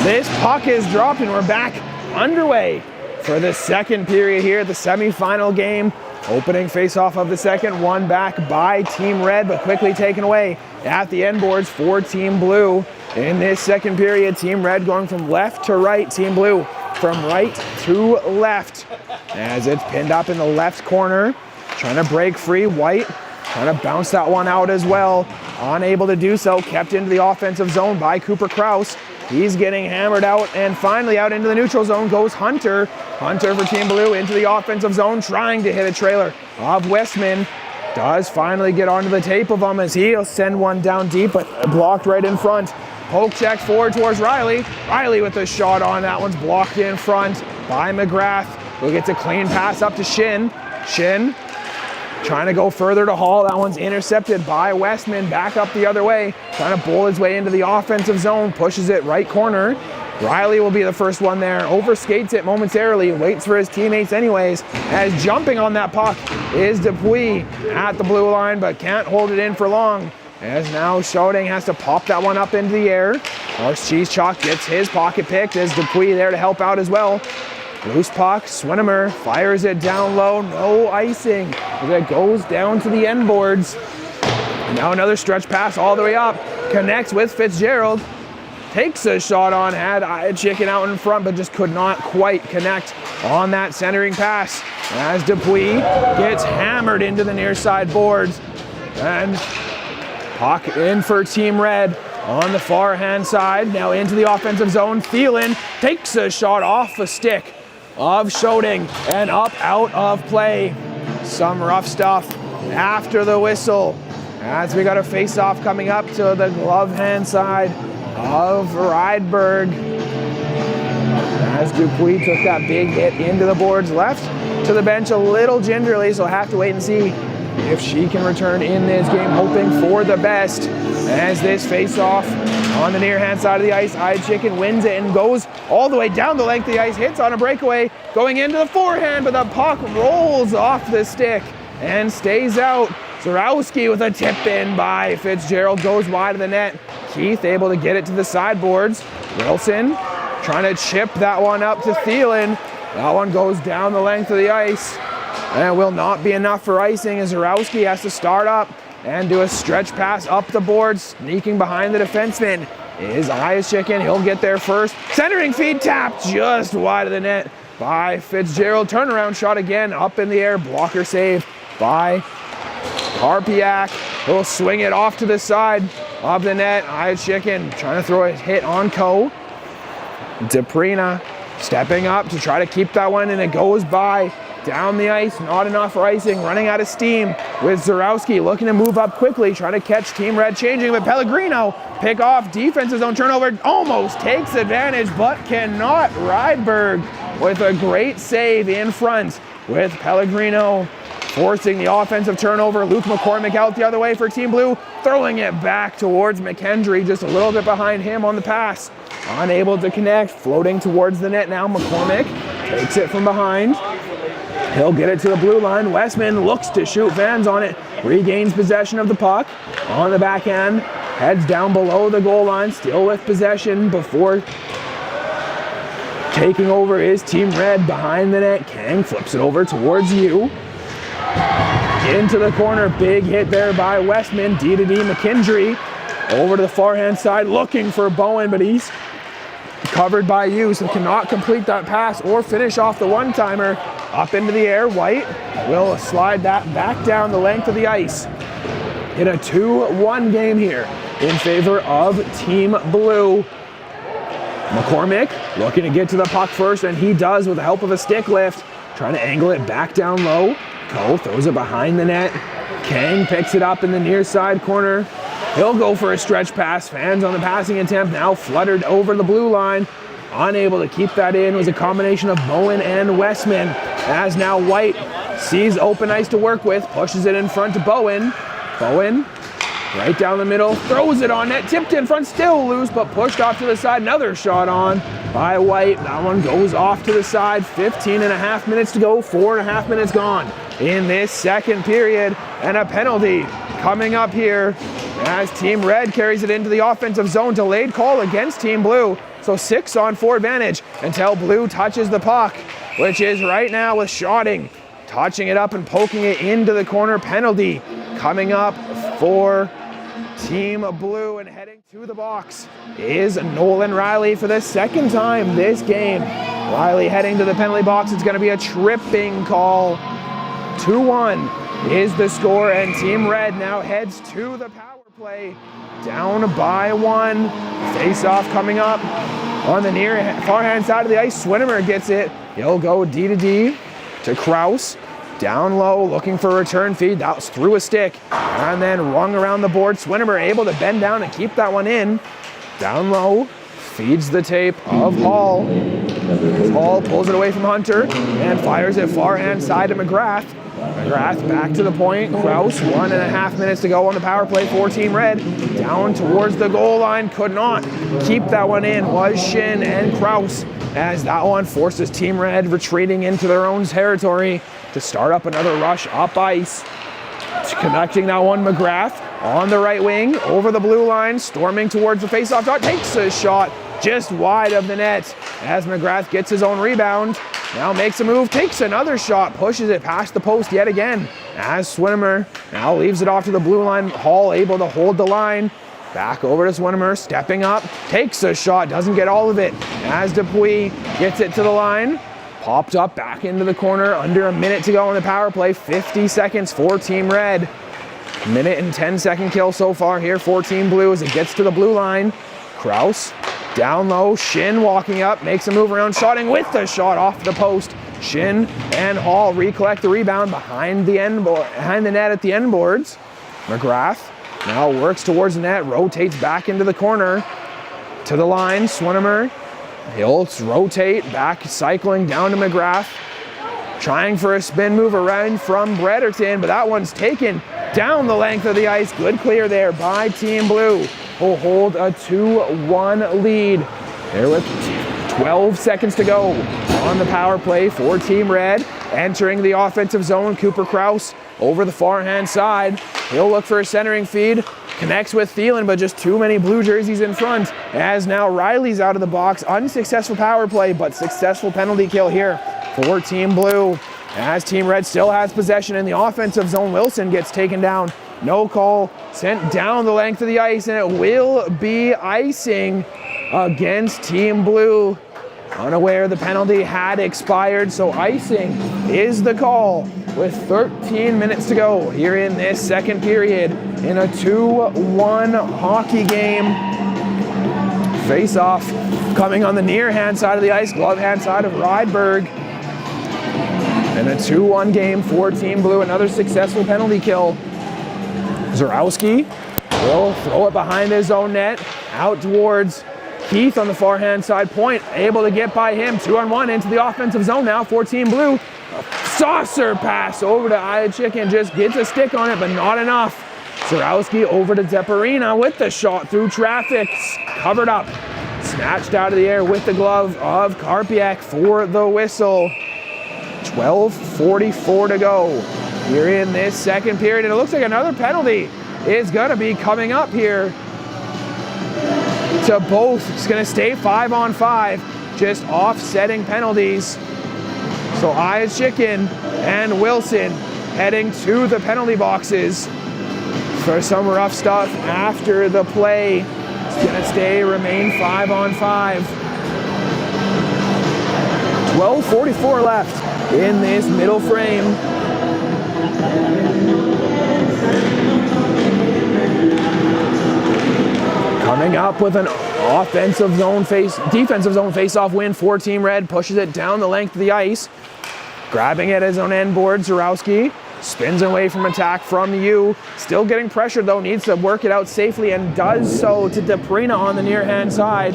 this puck is dropped and we're back underway for the second period here, the semi-final game. Opening face-off of the second, won back by Team Red, but quickly taken away at the end boards for Team Blue. In this second period, Team Red going from left to right, Team Blue from right to left. As it's pinned up in the left corner, trying to break free. White trying to bounce that one out as well. Unable to do so, kept into the offensive zone by Cooper Kraus. He's getting hammered out, and finally out into the neutral zone goes Hunter. Hunter for Team Blue into the offensive zone, trying to hit a trailer of Westman. Does finally get onto the tape of him as he'll send one down deep, but blocked right in front. Poke check forward towards Riley. Riley with a shot on, that one's blocked in front by McGrath. We'll get a clean pass up to Shin. Shin trying to go further to Hall. That one's intercepted by Westman. Back up the other way. Trying to bowl his way into the offensive zone. Pushes it right corner. Riley will be the first one there. Overskates it momentarily. Waits for his teammates anyways. As jumping on that puck is Dupuis at the blue line, but can't hold it in for long. As now Shoding has to pop that one up into the air. Horse Cheesechuck gets his pocket picked as Dupuis there to help out as well. Loose puck, Swinimer fires it down low, no icing. It goes down to the end boards. Now another stretch pass all the way up, connects with Fitzgerald. Takes a shot on, had Chicken out in front, but just could not quite connect on that centering pass. As Dupuis gets hammered into the near side boards. And puck in for Team Red on the far hand side. Now into the offensive zone, Thielen takes a shot off a stick of Shoding and up out of play. Some rough stuff after the whistle as we got a face-off coming up to the glove hand side of Rydberg. As Dupuis took that big hit into the boards, left to the bench a little gingerly, so have to wait and see if she can return in this game, hoping for the best. As this face-off on the near hand side of the ice, Chicken wins it and goes all the way down the length of the ice, hits on a breakaway, going into the forehand, but the puck rolls off the stick and stays out. Zarowski with a tip in by Fitzgerald, goes wide of the net. Keith able to get it to the sideboards. Wilson trying to chip that one up to Thielen. That one goes down the length of the ice and will not be enough for icing as Zarowski has to start up and do a stretch pass up the board, sneaking behind the defenseman is Chicken. He'll get there first. Centering feed tapped just wide of the net by Fitzgerald. Turnaround shot again up in the air. Blocker save by Karpiak. He'll swing it off to the side of the net. Chicken trying to throw a hit on Coe. Deprina stepping up to try to keep that one, and it goes by. Down the ice, not enough for icing, running out of steam with Zarowski looking to move up quickly, trying to catch Team Red changing, but Pellegrino pick off defensive zone turnover, almost takes advantage, but cannot. Rydberg with a great save in front with Pellegrino forcing the offensive turnover. Luke McCormick out the other way for Team Blue, throwing it back towards McKendry, just a little bit behind him on the pass. Unable to connect, floating towards the net now. McCormick takes it from behind. He'll get it to the blue line. Westman looks to shoot. Vans on it. Regains possession of the puck. On the backhand. Heads down below the goal line. Still with possession before taking over is Team Red behind the net. Kang flips it over towards you. Into the corner. Big hit there by Westman. D to D McKendry. Over to the far hand side. Looking for Bowen, but he's covered by you, so cannot complete that pass or finish off the one-timer. Up into the air, White will slide that back down the length of the ice. In a 2-1 game here in favor of Team Blue. McCormick looking to get to the puck first, and he does with the help of a stick lift. Trying to angle it back down low. Cole throws it behind the net. Kang picks it up in the near side corner. He'll go for a stretch pass. Fans on the passing attempt, now fluttered over the blue line. Unable to keep that in was a combination of Bowen and Westman. As now White sees open ice to work with, pushes it in front to Bowen. Bowen, right down the middle, throws it on net, tipped in front, still loose, but pushed off to the side. Another shot on by White. That one goes off to the side. 15.5 minutes to go, 4.5 minutes gone in this second period. And a penalty coming up here as Team Red carries it into the offensive zone. Delayed call against Team Blue. So 6-on-4 advantage until Blue touches the puck, which is right now with Schotting. Touching it up and poking it into the corner. Penalty coming up for Team Blue, and heading to the box is Nolan Riley for the second time this game. Riley heading to the penalty box. It's going to be a tripping call. 2-1 is the score, and Team Red now heads to the power play. Down by 1. Face-off coming up on the near far-hand side of the ice. Swinimer gets it. He'll go D to Kraus. Down low, looking for a return feed. That was through a stick. And then rung around the board. Swinimer able to bend down and keep that one in. Down low, feeds the tape of Hall. Hall pulls it away from Hunter and fires it far-hand side to McGrath. McGrath back to the point. Kraus, 1.5 minutes to go on the power play for Team Red. Down towards the goal line. Could not keep that one in. Was Shin and Kraus, as that one forces Team Red retreating into their own territory to start up another rush up ice. Connecting that one, McGrath on the right wing, over the blue line, storming towards the faceoff dot, takes a shot just wide of the net as McGrath gets his own rebound. Now makes a move, takes another shot, pushes it past the post yet again as Swinimer now leaves it off to the blue line. Hall able to hold the line. Back over to Swinimer, stepping up, takes a shot, doesn't get all of it as Dupuis gets it to the line. Popped up back into the corner, under a minute to go on the power play. 50 seconds for Team Red. Minute and 10-second kill so far here for Team Blue as it gets to the blue line. Kraus down low, Shin walking up, makes a move around, shotting with the shot off the post. Shin and Hall recollect the rebound behind the net at the end boards. McGrath now works towards the net, rotates back into the corner to the line. Swinimer, he'll rotate back, cycling down to McGrath, trying for a spin move around from Bretterton, but that one's taken down the length of the ice. Good clear there by Team Blue, who hold a 2-1 lead. There with 12 seconds to go on the power play for Team Red. Entering the offensive zone, Cooper Kraus over the far-hand side. He'll look for a centering feed. Connects with Thielen, but just too many blue jerseys in front. As now Riley's out of the box. Unsuccessful power play, but successful penalty kill here for Team Blue. As Team Red still has possession in the offensive zone, Wilson gets taken down. No call, sent down the length of the ice, and it will be icing against Team Blue. Unaware the penalty had expired, so icing is the call with 13 minutes to go here in this second period in a 2-1 hockey game. Face-off coming on the near hand side of the ice, glove hand side of Rydberg. And a 2-1 game for Team Blue, another successful penalty kill. Zarowski will throw it behind his own net, out towards Keith on the far-hand side point, able to get by him. 2-on-1 into the offensive zone now for Team Blue. A saucer pass over to Iachikin, just gets a stick on it, but not enough. Zarowski over to Deparina with the shot through traffic, covered up. Snatched out of the air with the glove of Karpiak for the whistle. 12:44 to go here in this second period, and it looks like another penalty is going to be coming up here to both. It's going to stay 5-on-5, just offsetting penalties. So Iachikin and Wilson heading to the penalty boxes for some rough stuff after the play. It's going to remain 5-on-5. 12:44 left in this middle frame. Coming up with an defensive zone face-off win for Team Red, pushes it down the length of the ice. Grabbing it as on end board, Zarowski spins away from attack from U. Still getting pressured though, needs to work it out safely and does so to Deprina on the near hand side.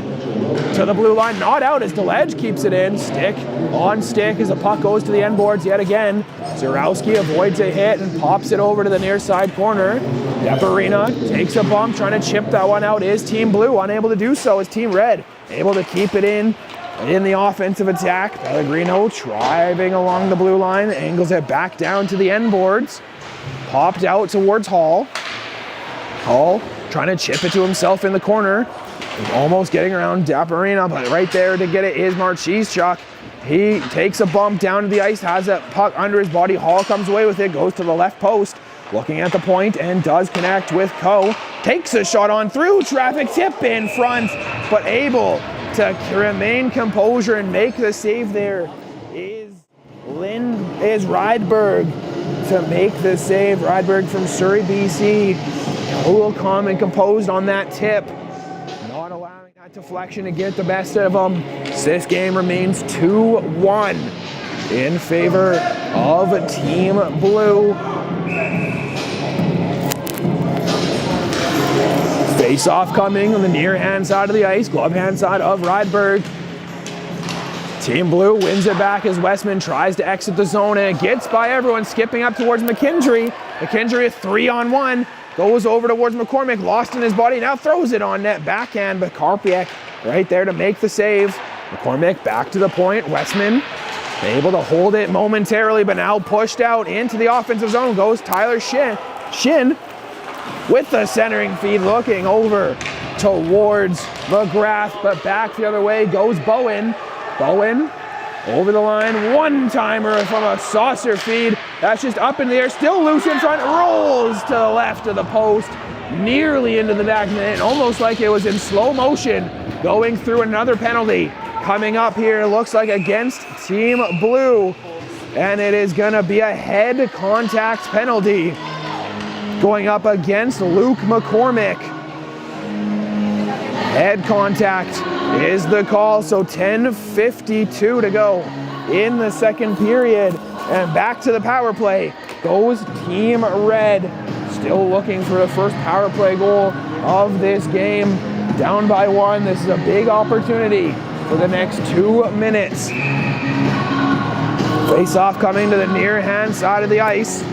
To the blue line, not out as DeLedge keeps it in. Stick on stick as the puck goes to the end boards yet again. Zarowski avoids a hit and pops it over to the near side corner. Deprina takes a bump, trying to chip that one out. Is Team Blue unable to do so? Is Team Red able to keep it in the offensive attack? Pellegrino driving along the blue line, angles it back down to the end boards. Popped out towards Hall. Hall trying to chip it to himself in the corner. Almost getting around Deprina, but right there to get it is Marchizchuk. He takes a bump down to the ice, has that puck under his body. Hall comes away with it, goes to the left post, looking at the point and does connect with Coe. Takes a shot on through, traffic tip in front, but able to remain composure and make the save there is Rydberg to make the save. Rydberg from Surrey, BC, cool, calm, and composed on that tip. Not allowing that deflection to get the best of them. This game remains 2-1 in favor of Team Blue. Face-off coming on the near hand side of the ice, glove hand side of Rydberg. Team Blue wins it back as Westman tries to exit the zone and it gets by everyone, skipping up towards McKendry. McKendry a 3-on-1, goes over towards McCormick, lost in his body, now throws it on net, backhand, but Karpiak right there to make the save. McCormick back to the point, Westman able to hold it momentarily, but now pushed out into the offensive zone goes Tyler Shin with the centering feed, looking over towards McGrath, but back the other way goes Bowen. Bowen over the line, one-timer from a saucer feed. That's just up in the air, still loose in front, rolls to the left of the post, nearly into the back of the net, almost like it was in slow motion, going through another penalty. Coming up here, looks like against Team Blue, and it is gonna be a head contact penalty going up against Luke McCormick. Head contact is the call, so 10:52 to go in the second period. And back to the power play goes Team Red. Still looking for the first power play goal of this game. Down by one, this is a big opportunity for the next 2 minutes. Face-off coming to the near hand side of the ice.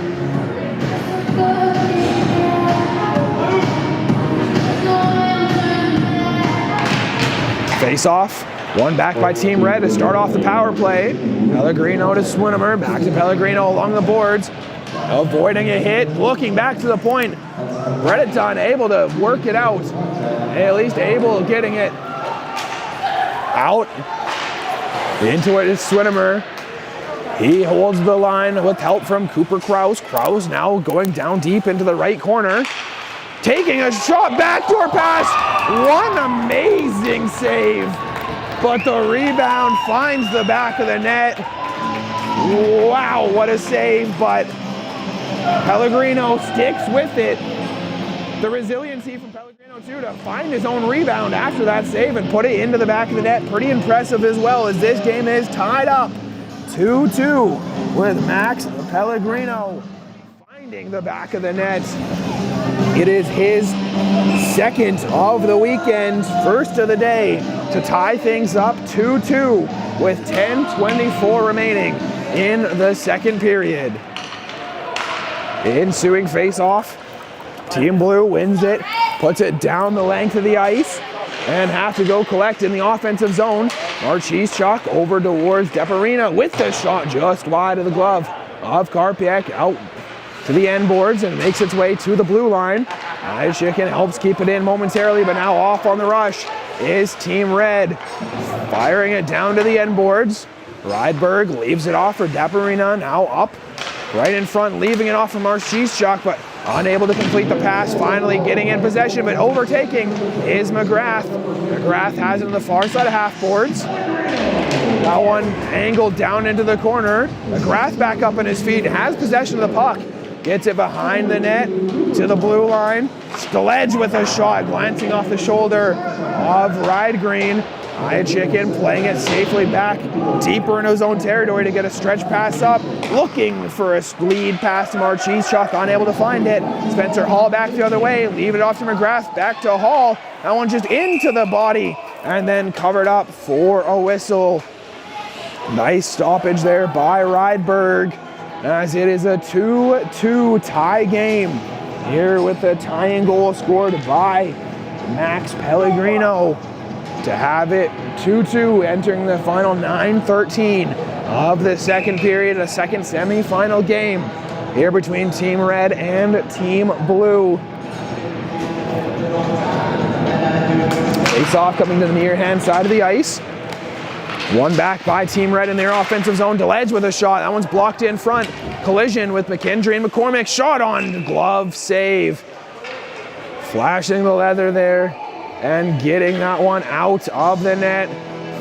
Face-off, one back by Team Red to start off the power play. Pellegrino to Swinimer, back to Pellegrino along the boards. Avoiding a hit, looking back to the point. Bredeton able to work it out. At least able of getting it out. Into it is Swinimer. He holds the line with help from Cooper Krause. Krause now going down deep into the right corner. Taking a shot, backdoor pass. One amazing save. But the rebound finds the back of the net. Wow, what a save, but Pellegrino sticks with it. The resiliency from Pellegrino too to find his own rebound after that save and put it into the back of the net. Pretty impressive as well, as this game is tied up 2-2 with Max Pellegrino finding the back of the net. It is his second of the weekend, first of the day, to tie things up 2-2 with 10:24 remaining in the second period. Ensuing face-off, Team Blue wins it, puts it down the length of the ice, and have to go collect in the offensive zone. Marchizchuk over towards Deprina with the shot just wide of the glove of Karpiak, out to the end boards and makes its way to the blue line. Chicken helps keep it in momentarily, but now off on the rush is Team Red. Firing it down to the end boards. Rydberg leaves it off for Deprina, now up right in front, leaving it off for Marchizchuk, but unable to complete the pass, finally getting in possession, but overtaking is McGrath. McGrath has it on the far side of half boards. That one angled down into the corner. McGrath back up on his feet, has possession of the puck. gets it behind the net to the blue line. Sledge with a shot, glancing off the shoulder of Ride Green. Aya Chicken playing it safely back deeper in his own territory to get a stretch pass up. Looking for a lead pass to Marchese. Chuck unable to find it. Spencer Hall back the other way. Leave it off to McGrath. Back to Hall. That one just into the body and then covered up for a whistle. Nice stoppage there by Rydberg as it is a 2-2 tie game here with the tying goal scored by Max Pellegrino to have it 2-2 entering the final 9:13 of the second period, a second semifinal game here between Team Red and Team Blue. Face off coming to the near hand side of the ice. One back by Team Red in their offensive zone. DeLedge with a shot. That one's blocked in front. Collision with McKendry and McCormick. Shot on, glove save. Flashing the leather there and getting that one out of the net.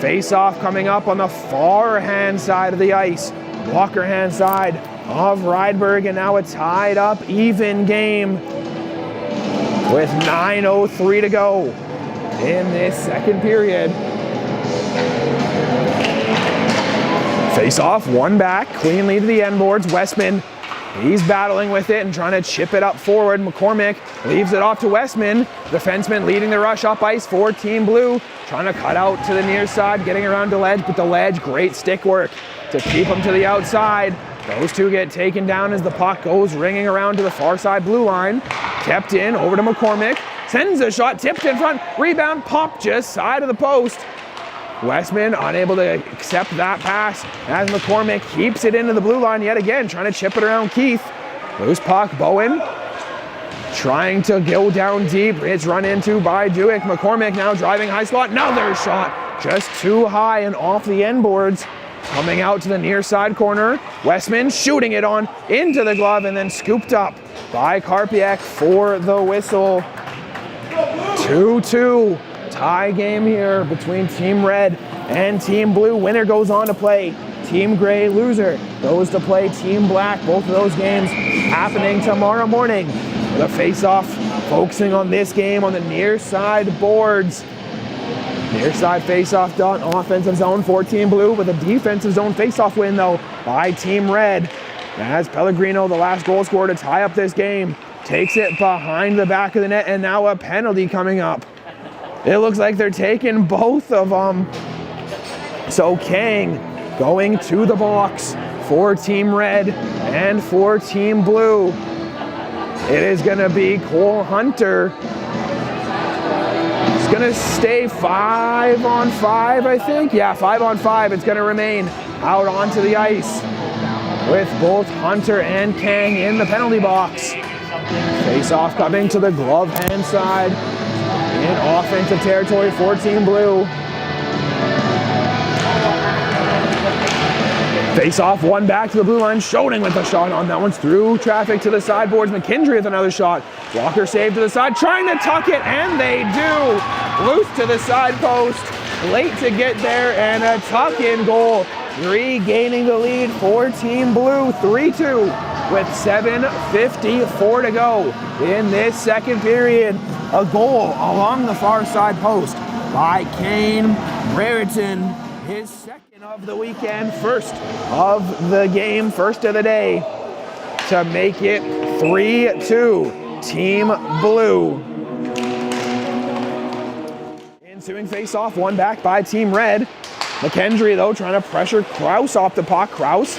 Face off coming up on the far hand side of the ice. Blocker hand side of Rydberg, and now a tied up even game with 9:03 to go in this second period. Face off, one back, cleanly to the end boards. Westman, he's battling with it and trying to chip it up forward. McCormick leaves it off to Westman. Defenseman leading the rush up ice for Team Blue. Trying to cut out to the near side, getting around DeLedge, but DeLedge, great stick work to keep him to the outside. Those two get taken down as the puck goes ringing around to the far side blue line. Kept in, over to McCormick. Sends a shot, tipped in front, rebound, pop just side of the post. Westman unable to accept that pass as McCormick keeps it into the blue line yet again, trying to chip it around Keith. Loose puck, Bowen trying to go down deep. It's run into by Dewick. McCormick now driving high slot. Another shot just too high and off the end boards. Coming out to the near side corner. Westman shooting it on into the glove and then scooped up by Karpiak for the whistle. 2-2. Tie game here between Team Red and Team Blue. Winner goes on to play Team Gray. Loser goes to play Team Black. Both of those games happening tomorrow morning. The face-off focusing on this game on the near side boards. Near side face-off done. Offensive zone for Team Blue with a defensive zone face-off win though by Team Red. As Pellegrino, the last goal scorer to tie up this game, takes it behind the back of the net, and now a penalty coming up. It looks like they're taking both of them. So Kang going to the box for Team Red and for Team Blue. It is going to be Cole Hunter. It's going to stay 5-on-5, I think. Yeah, 5-on-5. It's going to remain out onto the ice with both Hunter and Kang in the penalty box. Face off coming to the glove hand side. In offensive territory for Team Blue. Face off, one back to the blue line. Schoening with a shot on that one's through traffic to the sideboards. McKendry with another shot. Walker saved to the side, trying to tuck it, and they do. Loose to the side post. Late to get there, and a tuck-in goal. Regaining the lead for Team Blue, 3-2 with 7:54 to go in this second period. A goal along the far side post by Kane Brereton, his second of the weekend, first of the game, first of the day, to make it 3-2 Team Blue. Ensuing face-off, one back by Team Red. McKendry, though, trying to pressure Kraus off the puck. Kraus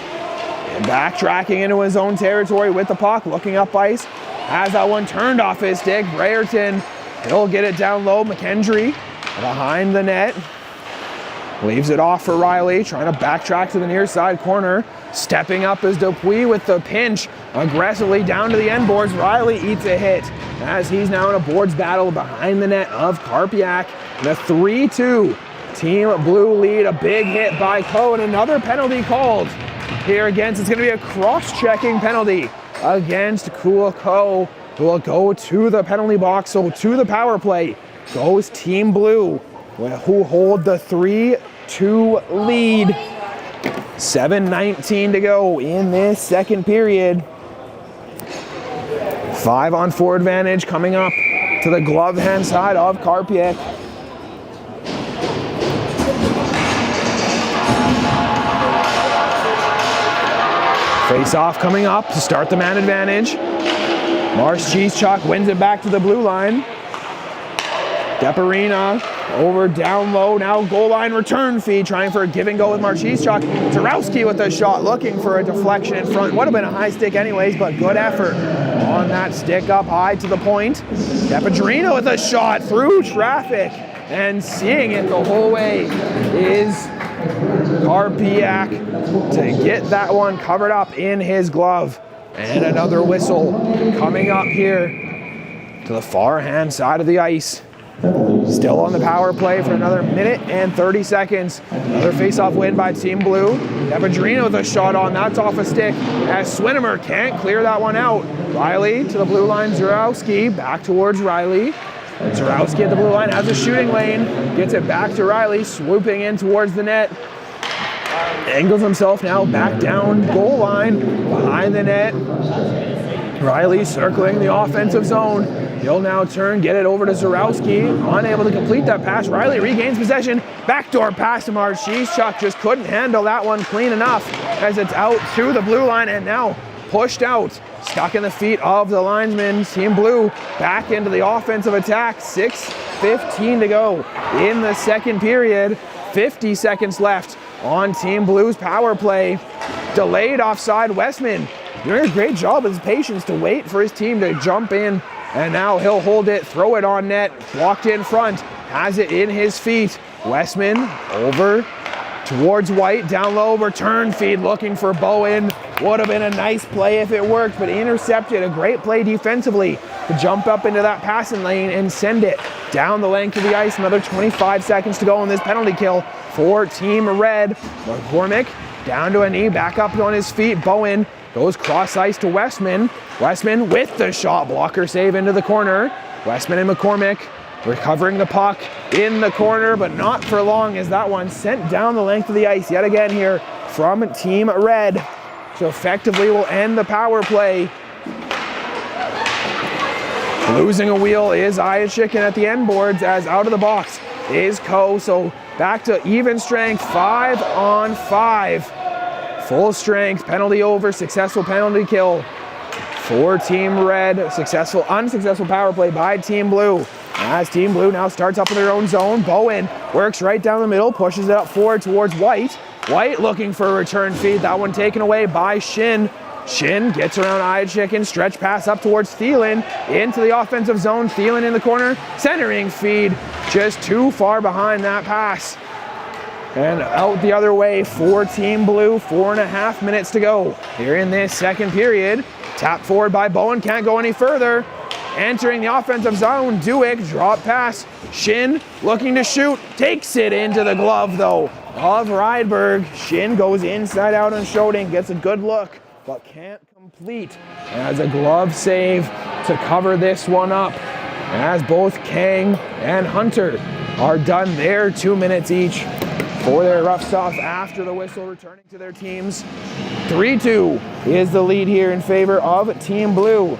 backtracking into his own territory with the puck, looking up ice. Has that one turned off his stick. Brereton, he'll get it down low. McKendry behind the net. Leaves it off for Riley, trying to backtrack to the near side corner. Stepping up is Dupuis with the pinch. Aggressively down to the end boards. Riley eats a hit as he's now in a boards battle behind the net of Karpiak. The 3-2 Team Blue lead. A big hit by Coe and another penalty called here against. It's going to be a cross-checking penalty against Kua Coe, who will go to the penalty box. So to the power play goes Team Blue, who hold the 3-2 lead. 7:19 to go in this second period. 5-on-4 advantage coming up to the glove hand side of Karpiak. Face off coming up to start the man advantage. Marchizchuk wins it back to the blue line. Deparina over down low, now goal line return feed, trying for a give and go with Marchizchuk. Zarowski with a shot, looking for a deflection in front. Would have been a high stick anyways, but good effort on that stick up high to the point. Deparina with a shot through traffic, and seeing it the whole way is Karpiak to get that one covered up in his glove. And another whistle coming up here to the far hand side of the ice. Still on the power play for another minute and 30 seconds. Another face-off win by Team Blue. Depadrino with a shot on, that's off a stick as Swinimer can't clear that one out. Riley to the blue line, Zarowski back towards Riley. Zarowski at the blue line has a shooting lane, gets it back to Riley, swooping in towards the net. Angles himself now back down goal line, behind the net. Riley circling the offensive zone. He'll now turn, get it over to Zarowski. Unable to complete that pass. Riley regains possession. Backdoor pass to Marchizchuk. Just couldn't handle that one clean enough as it's out to the blue line and now pushed out. Stuck in the feet of the linesman. Team Blue back into the offensive attack. 6:15 to go in the second period. 50 seconds left on Team Blue's power play. Delayed offside. Westman doing a great job of his patience to wait for his team to jump in. And now he'll hold it, throw it on net, blocked in front, has it in his feet. Westman over towards White, down low, return feed, looking for Bowen. Would have been a nice play if it worked, but intercepted. A great play defensively to jump up into that passing lane and send it down the length of the ice. Another 25 seconds to go in this penalty kill for Team Red. McCormick down to a knee, back up on his feet. Bowen goes cross ice to Westman. Westman with the shot blocker save into the corner. Westman and McCormick recovering the puck in the corner, but not for long as that one sent down the length of the ice yet again here from Team Red. So effectively will end the power play. Losing a wheel is Iachikin at the end boards as out of the box is Coe. So back to even strength, 5-on-5. Full strength, penalty over, successful penalty kill for Team Red. Unsuccessful power play by Team Blue. As Team Blue now starts up in their own zone, Bowen works right down the middle, pushes it up forward towards White. White looking for a return feed, that one taken away by Shin. Shin gets around Iachikin, stretch pass up towards Thielen, into the offensive zone, Thielen in the corner, centering feed, just too far behind that pass. And out the other way for Team Blue, 4.5 minutes to go here in this second period. Tap forward by Bowen, can't go any further. Entering the offensive zone, Duick, drop pass. Shin looking to shoot, takes it into the glove though of Rydberg. Shin goes inside out on Schoding, gets a good look, but can't complete. As a glove save to cover this one up, as both Kang and Hunter are done their 2 minutes each for their rough stuff after the whistle, returning to their teams. 3-2 is the lead here in favor of Team Blue.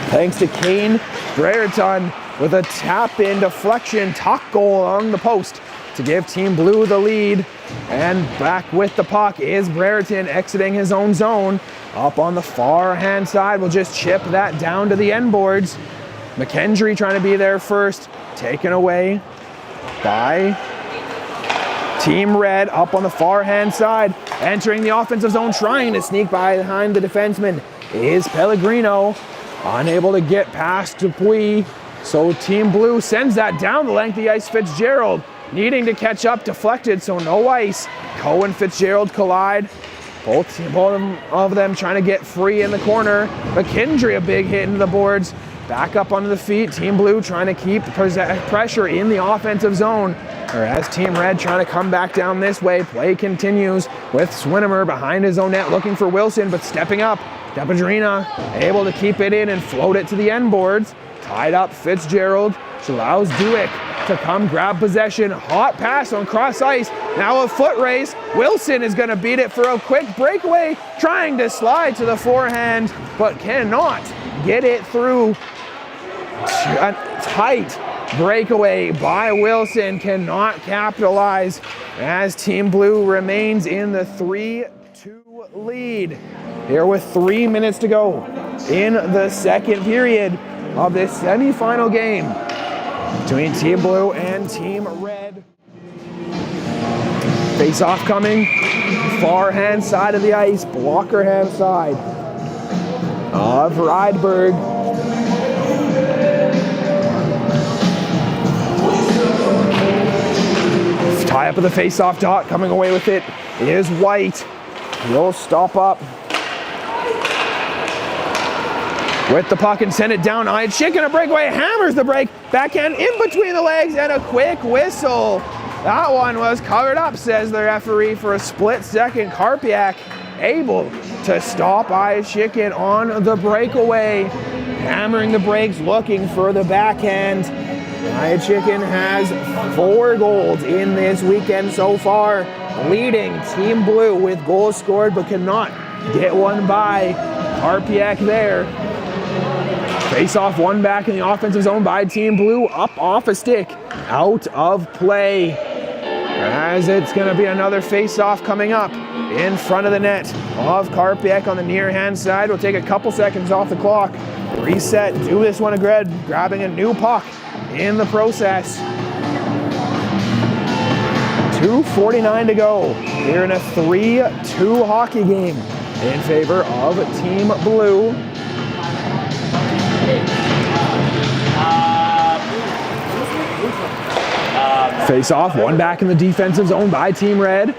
Thanks to Kane Brereton with a tap-in deflection tuck goal along the post to give Team Blue the lead. And back with the puck is Brereton exiting his own zone. Up on the far hand side, we'll just chip that down to the end boards. McKendry trying to be there first, taken away by Team Red. Up on the far hand side, entering the offensive zone, trying to sneak behind the defenseman is Pellegrino. Unable to get past Dupuis, so Team Blue sends that down the length of the ice. Fitzgerald needing to catch up, deflected, so no ice. Coe and Fitzgerald collide. Both of them trying to get free in the corner. McKendry a big hit into the boards. Back up onto the feet. Team Blue trying to keep pressure in the offensive zone. Whereas Team Red trying to come back down this way. Play continues with Swinimer behind his own net looking for Wilson, but stepping up. Depadrina able to keep it in and float it to the end boards. Tied up Fitzgerald, which allows Duick to come grab possession. Hot pass on cross ice. Now a foot race. Wilson is going to beat it for a quick breakaway, trying to slide to the forehand, but cannot get it through. A tight breakaway by Wilson, cannot capitalize as Team Blue remains in the 3-2 lead. Here with 3 minutes to go in the second period of this semifinal game between Team Blue and Team Red. Face off coming, far hand side of the ice, blocker hand side of Rydberg. Tie up at the face-off dot, coming away with it is White. He'll stop up with the puck and send it down. Chicken, a breakaway, hammers the break, backhand in between the legs, and a quick whistle. That one was covered up, says the referee, for a split second. Karpiak able to stop Chicken on the breakaway, hammering the brakes, looking for the backhand. Chicken has 4 goals in this weekend so far, leading Team Blue with goals scored, but cannot get one by Karpiak there. Face off, one back in the offensive zone by Team Blue, up off a stick, out of play. As it's going to be another face off coming up in front of the net of Karpiak on the near hand side. We'll take a couple seconds off the clock, reset, do this one again, grabbing a new puck in the process. 2:49 to go here in a 3-2 hockey game in favor of Team Blue. Face off, one back in the defensive zone by Team Red.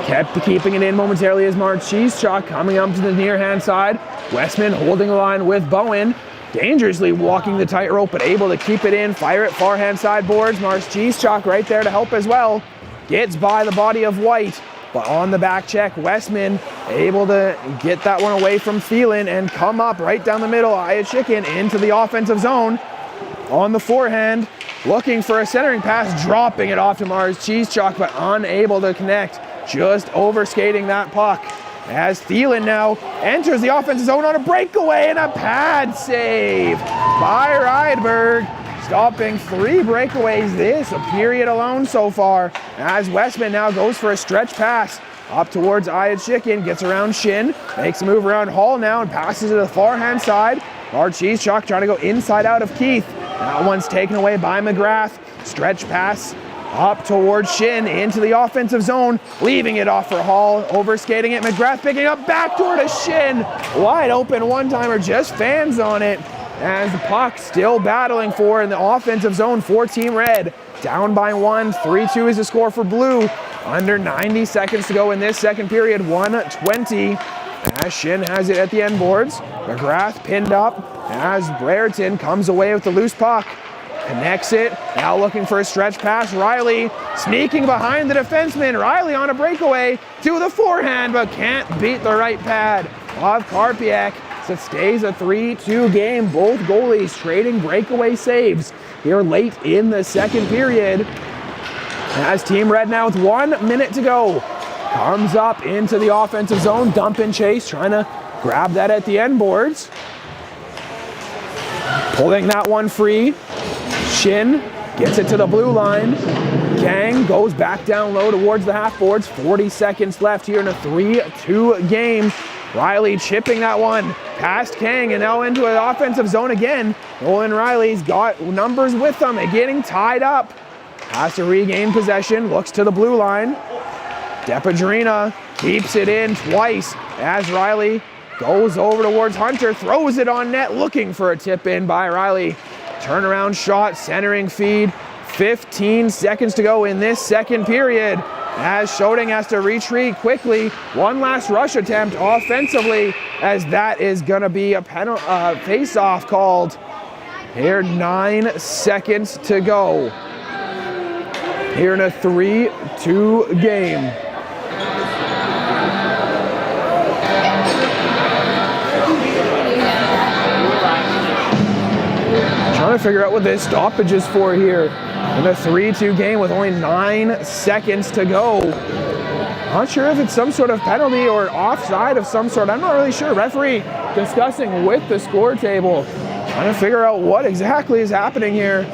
Kept keeping it in momentarily as Marchesechuk coming up to the near hand side. Westman holding the line with Bowen. Dangerously walking the tightrope, but able to keep it in, fire it far hand side boards. Marchesechuk right there to help as well. Gets by the body of White, but on the back check, Westman able to get that one away from Thielen and come up right down the middle. Chicken into the offensive zone on the forehand, looking for a centering pass, dropping it off to Marchesechuk, but unable to connect, just overskating that puck. As Thielen now enters the offensive zone on a breakaway and a pad save by Rydberg, stopping 3 breakaways this period alone so far. As Westman now goes for a stretch pass up towards Chicken, gets around Shin, makes a move around Hall now and passes to the far hand side. Marchesechuk trying to go inside out of Keith. That one's taken away by McGrath. Stretch pass up towards Shin into the offensive zone, leaving it off for Hall, overskating it. McGrath picking up backdoor to Shin. Wide open one-timer, just fans on it. As the puck still battling for in the offensive zone for Team Red. Down by 1, 3-2 is the score for Blue. Under 90 seconds to go in this second period, 1:20. As Shin has it at the end boards. McGrath pinned up as Brereton comes away with the loose puck. Connects it, now looking for a stretch pass. Riley sneaking behind the defenseman. Riley on a breakaway to the forehand, but can't beat the right pad of Karpiak. So it stays a 3-2 game. Both goalies trading breakaway saves here late in the second period. As Team Red now with 1 minute to go comes up into the offensive zone. Dump and chase, trying to grab that at the end boards. Pulling that one free. Shin gets it to the blue line. Kang goes back down low towards the half boards. 40 seconds left here in a 3-2 game. Riley chipping that one past Kang and now into an offensive zone again. Nolan Riley's got numbers with them. They're getting tied up. Has to regain possession. Looks to the blue line. Depadrina keeps it in twice as Riley goes over towards Hunter. Throws it on net, looking for a tip in by Riley. Turnaround shot, centering feed. 15 seconds to go in this second period as Schoding has to retreat quickly. One last rush attempt offensively as that is going to be a face-off called. Here, 9 seconds to go. Here in a 3-2 game. Trying to figure out what this stoppage is for here. in a 3-2 game with only 9 seconds to go. Not sure if it's some sort of penalty or offside of some sort. I'm not really sure. Referee discussing with the score table, trying to figure out what exactly is happening here.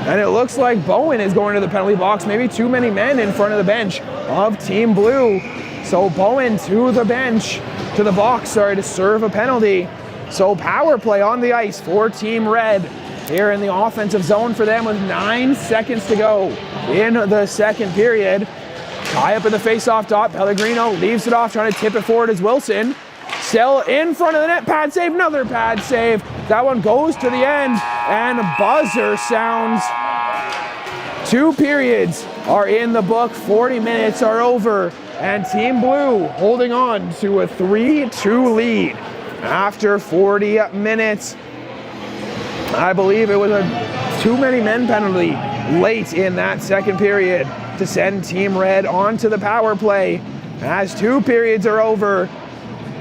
And it looks like Bowen is going to the penalty box. Maybe too many men in front of the bench of Team Blue. So Bowen to the bench, to the box, sorry, to serve a penalty. So power play on the ice for Team Red here in the offensive zone for them with 9 seconds to go in the second period. Tie up in the face-off dot. Pellegrino leaves it off, trying to tip it forward as Wilson. Still in front of the net. Pad save, another pad save. That one goes to the end, and buzzer sounds. 2 periods are in the book. 40 minutes are over, and Team Blue holding on to a 3-2 lead after 40 minutes. I believe it was a too many men penalty late in that second period to send Team Red onto the power play. As 2 periods are over,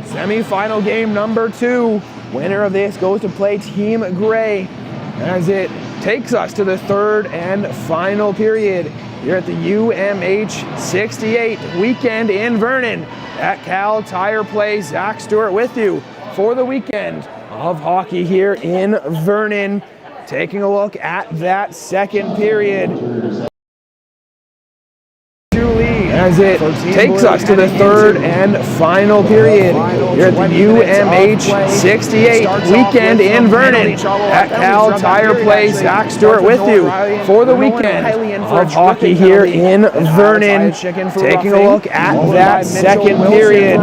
semi-final game number 2. Winner of this goes to play Team Gray as it takes us to the third and final period here at the UMH-68 weekend in Vernon at Cal Tire Place. Zach Stewart with you for the weekend of hockey here in Vernon. Taking a look at that second period as it takes us to the third and final period here at the UMH-68 weekend in Vernon at Cal Tire Place. Zach Stewart with you for the weekend of hockey here in Vernon. Taking a look at that second period.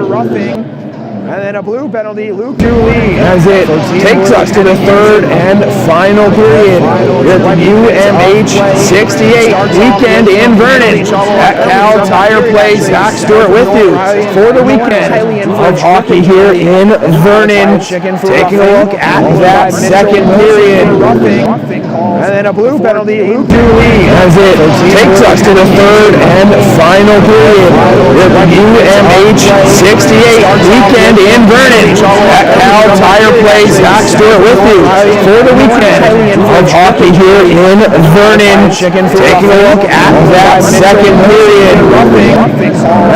And then a blue penalty, Luke Dooley, as it takes us to the third and final period here at the UMH-68 weekend in Vernon at Cal Tire Place. Zach Stewart with you for the weekend of hockey here in Vernon. Taking a look at that second period. And then a blue penalty, Luke Dooley, as it takes us to the third and final period here at the UMH-68 weekend in Vernon at Cal Tire Place. Zach Stewart with you for the weekend of hockey here in Vernon. Taking a look at that second period.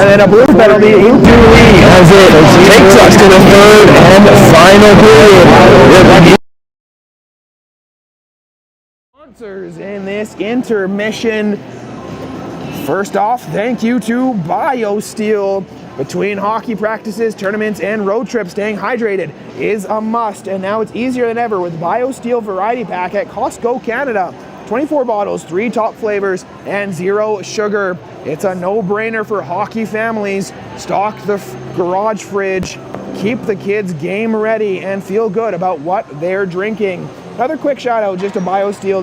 And then a blue penalty, Luke Dooley, as it takes us to the third and final period. Sponsors in this intermission. First off, thank you to BioSteel. Between hockey practices, tournaments, and road trips, staying hydrated is a must, and now it's easier than ever with BioSteel Variety Pack at Costco Canada. 24 bottles, 3 top flavors, and 0 sugar. It's a no-brainer for hockey families. Stock the garage fridge, keep the kids game ready, and feel good about what they're drinking. Another quick shout out just to BioSteel.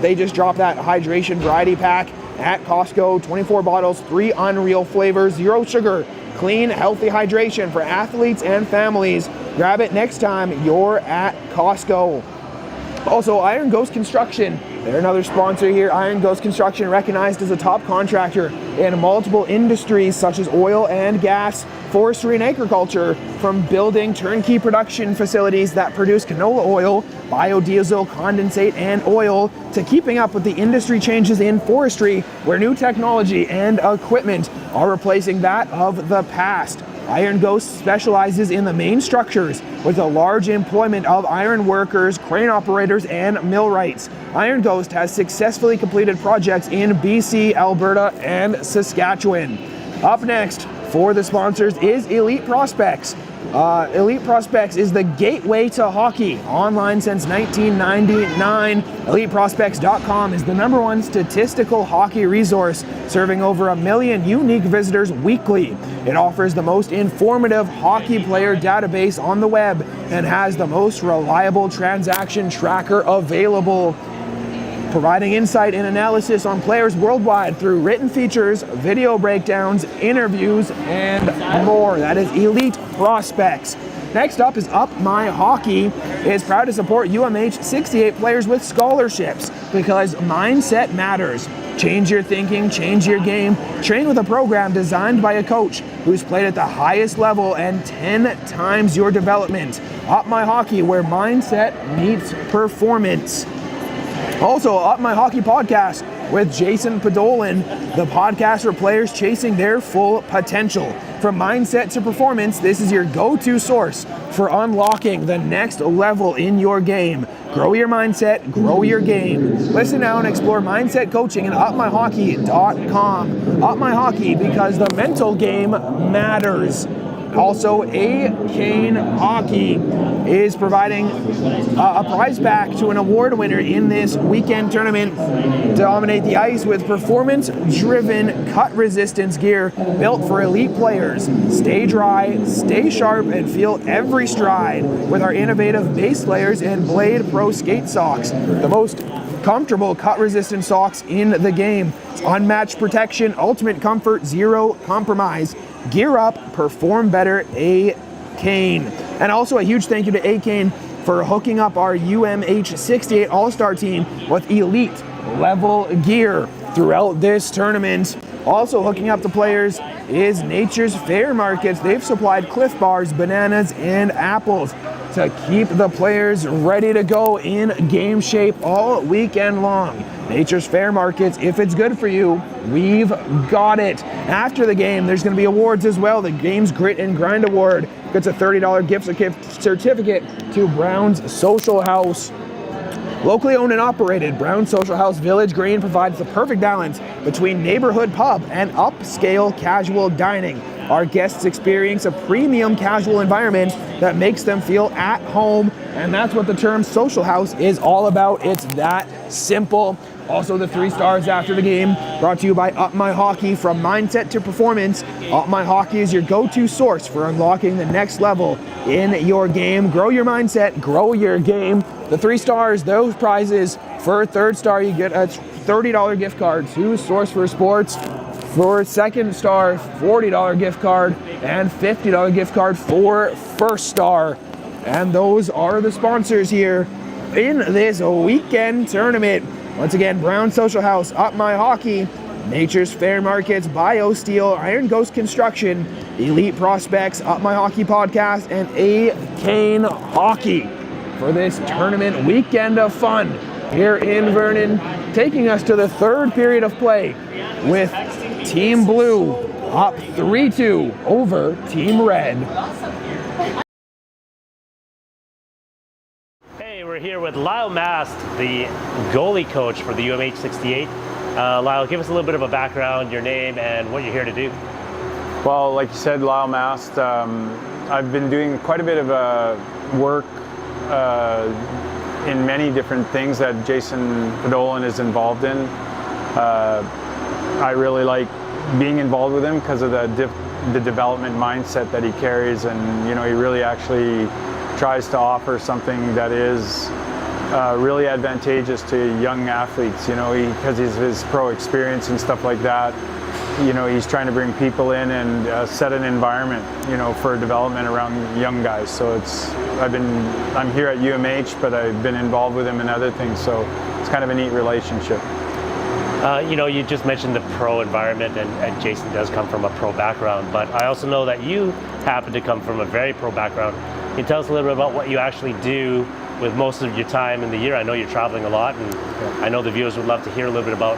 They just dropped that hydration variety pack at Costco. 24 bottles, 3 unreal flavors, 0 sugar. Clean, healthy hydration for athletes and families. Grab it next time you're at Costco. Also, Iron Ghost Construction. They're another sponsor here. Iron Ghost Construction, recognized as a top contractor in multiple industries such as oil and gas, forestry and agriculture, from building turnkey production facilities that produce canola oil, biodiesel, condensate, and oil, to keeping up with the industry changes in forestry where new technology and equipment are replacing that of the past. Iron Ghost specializes in the main structures with a large employment of iron workers, crane operators, and millwrights. Iron Ghost has successfully completed projects in BC, Alberta, and Saskatchewan. Up next for the sponsors is Elite Prospects. Elite Prospects is the gateway to hockey, online since 1999. EliteProspects.com is the #1 statistical hockey resource, serving over 1 million unique visitors weekly. It offers the most informative hockey player database on the web and has the most reliable transaction tracker available, providing insight and analysis on players worldwide through written features, video breakdowns, interviews, and more. That is Elite Prospects. Next up is Up My Hockey. It is proud to support UMH-68 players with scholarships because mindset matters. Change your thinking, change your game. Train with a program designed by a coach who's played at the highest level and 10 times your development. Up My Hockey, where mindset meets performance. Also, Up My Hockey podcast with Jason Podolin, the podcast for players chasing their full potential. From mindset to performance, this is your go-to source for unlocking the next level in your game. Grow your mindset, grow your game. Listen now and explore mindset coaching at upmyhockey.com. Up My Hockey, because the mental game matters. Also, A-Kane Hockey is providing a prize pack to an award winner in this weekend tournament. Dominate the ice with performance-driven cut resistance gear built for elite players. Stay dry, stay sharp, and feel every stride with our innovative base layers and Blade Pro skate socks. The most comfortable cut-resistant socks in the game. Unmatched protection, ultimate comfort, zero compromise. Gear up, perform better, A-Kane. And also a huge thank you to A-Kane for hooking up our UMH-68 All-Star team with elite level gear throughout this tournament. Also hooking up the players is Nature's Fair Markets. They've supplied Cliff Bars, bananas, and apples to keep the players ready to go in game shape all weekend long. Nature's Fair Markets, if it's good for you, we've got it. After the game, there's going to be awards as well. The Game's Grit and Grind Award gets a $30 gift certificate to Brown's Social House. Locally owned and operated, Brown's Social House Village Green provides the perfect balance between neighborhood pub and upscale casual dining. Our guests experience a premium casual environment that makes them feel at home, and that's what the term social house is all about. It's that simple. Also, the 3 stars after the game, brought to you by Up My Hockey. From mindset to performance, Up My Hockey is your go-to source for unlocking the next level in your game. Grow your mindset, grow your game. The 3 stars, those prizes. For a 3rd star, you get a $30 gift card to Source for Sports. For 2nd star, $40 gift card, and $50 gift card for 1st star. And those are the sponsors here in this weekend tournament. Once again, Brown Social House, Up My Hockey, Nature's Fair Markets, BioSteel, Iron Ghost Construction, Elite Prospects, Up My Hockey Podcast, and A-Kane Hockey for this tournament weekend of fun here in Vernon, taking us to the 3rd period of play with Team Blue up 3-2 over Team Red. We're here with Lyle Mast, the goalie coach for the UMH-68. Lyle, give us a little bit of a background, your name, and what you're here to do. Well, like you said, Lyle Mast, I've been doing quite a bit of work in many different things that Jason Podolin is involved in. I really like being involved with him because of the development mindset that he carries, and he really actually tries to offer something that is really advantageous to young athletes, because his pro experience and stuff like that. He's trying to bring people in and set an environment, for development around young guys. So I'm here at UMH, but I've been involved with him in other things, so it's kind of a neat relationship. You just mentioned the pro environment, and Jason does come from a pro background, but I also know that you happen to come from a very pro background. Can you tell us a little bit about what you actually do with most of your time in the year? I know you're traveling a lot, and I know the viewers would love to hear a little bit about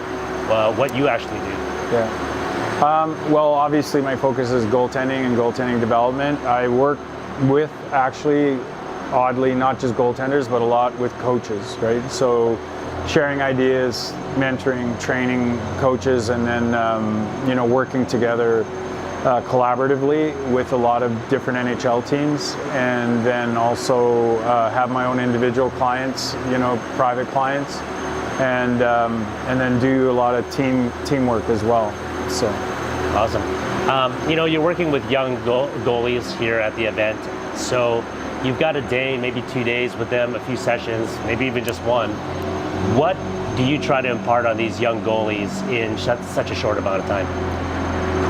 what you actually do. Yeah. Well, obviously my focus is goaltending and goaltending development. I work with, actually, oddly, not just goaltenders, but a lot with coaches, right? So sharing ideas, mentoring, training coaches, and then working together collaboratively with a lot of different NHL teams, and then also have my own individual clients, private clients, and then do a lot of teamwork as well. So awesome. You're working with young goalies here at the event, so you've got a day, maybe 2 days with them, a few sessions, maybe even just one. What do you try to impart on these young goalies in such a short amount of time?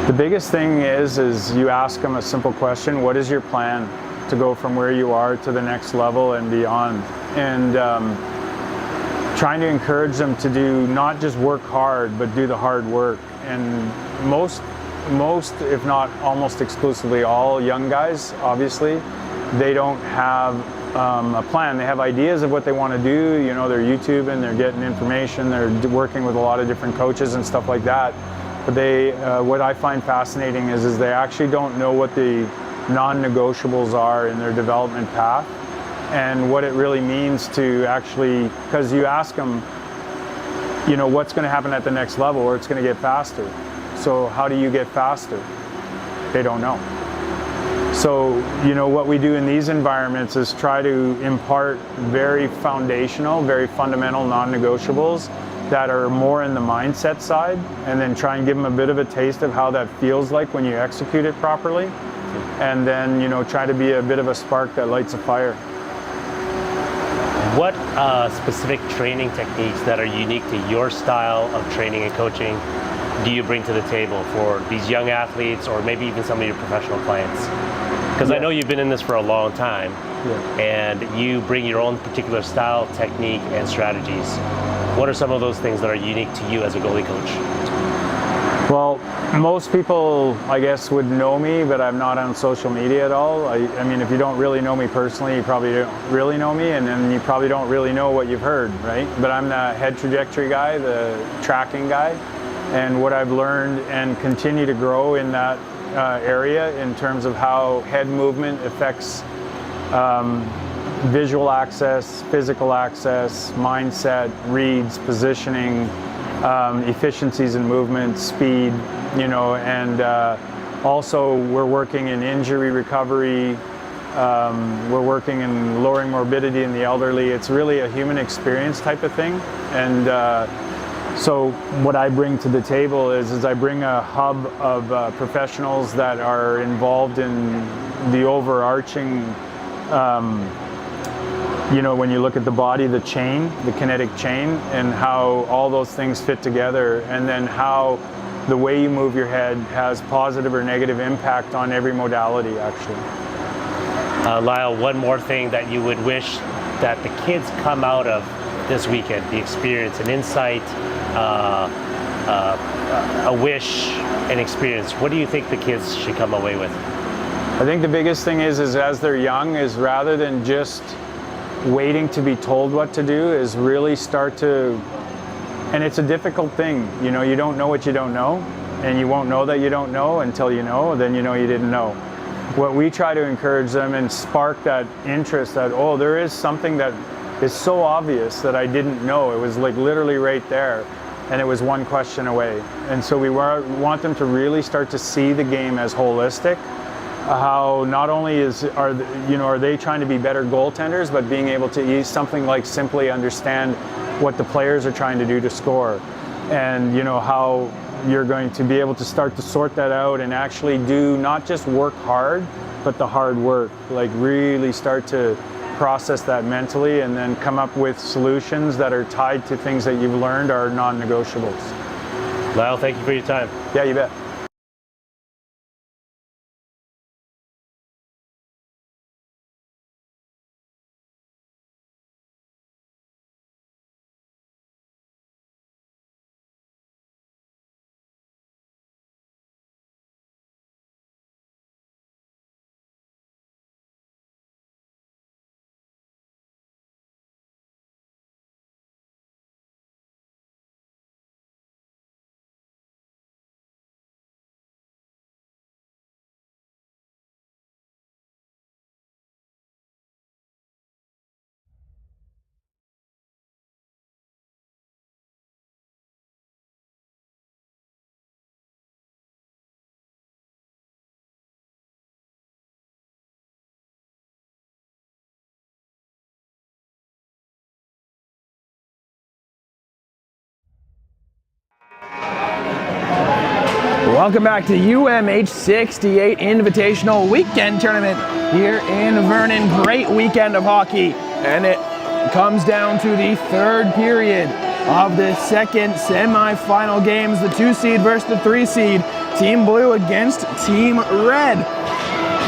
The biggest thing is you ask them a simple question: what is your plan to go from where you are to the next level and beyond? And trying to encourage them to do not just work hard, but do the hard work. And most, if not almost exclusively all young guys, obviously, they don't have a plan. They have ideas of what they want to do. You know, they're YouTubing, they're getting information, they're working with a lot of different coaches and stuff like that. But they, what I find fascinating is they actually don't know what the non-negotiables are in their development path and what it really means to actually, because you ask them, you know, what's going to happen at the next level, or it's going to get faster. So how do you get faster? They don't know. So, you know, what we do in these environments is try to impart very foundational, very fundamental non-negotiables that are more in the mindset side, and then try and give them a bit of a taste of how that feels like when you execute it properly. And then, you know, try to be a bit of a spark that lights a fire. What specific training techniques that are unique to your style of training and coaching do you bring to the table for these young athletes, or maybe even some of your professional clients? Because I know you've been in this for a long time, and you bring your own particular style, technique, and strategies. What are some of those things that are unique to you as a goalie coach? Well, most people, I guess, would know me, but I'm not on social media at all. I mean, if you don't really know me personally, you probably don't really know me, and then you probably don't really know what you've heard, right? But I'm the head trajectory guy, the tracking guy, and what I've learned and continue to grow in that area in terms of how head movement affects visual access, physical access, mindset, reads, positioning, efficiencies in movement, speed, you know, and also we're working in injury recovery, we're working in lowering morbidity in the elderly. It's really a human experience type of thing. And so what I bring to the table is I bring a hub of professionals that are involved in the overarching, you know, when you look at the body, the chain, the kinetic chain, and how all those things fit together, and then how the way you move your head has positive or negative impact on every modality, actually. Lyle, one more thing that you would wish that the kids come out of this weekend, the experience, an insight, a wish, an experience. What do you think the kids should come away with? I think the biggest thing is as they're young, is rather than just waiting to be told what to do, is really start to, and it's a difficult thing, you know, you don't know what you don't know, and you won't know that you don't know until you know, then you know you didn't know. What we try to encourage them and spark that interest that, oh, there is something that is so obvious that I didn't know. It was like literally right there, and it was one question away. And so we want them to really start to see the game as holistic. How not only are they trying to be better goaltenders, but being able to use something like simply understand what the players are trying to do to score, and you know how you're going to be able to start to sort that out and actually do not just work hard, but the hard work. Like really start to process that mentally, and then come up with solutions that are tied to things that you've learned are non-negotiables. Lyle, thank you for your time. Yeah, you bet. Welcome back to UMH-68 Invitational Weekend Tournament here in Vernon. Great weekend of hockey, and it comes down to the third period of the second semifinal games, the 2-seed versus the 3-seed. Team Blue against Team Red.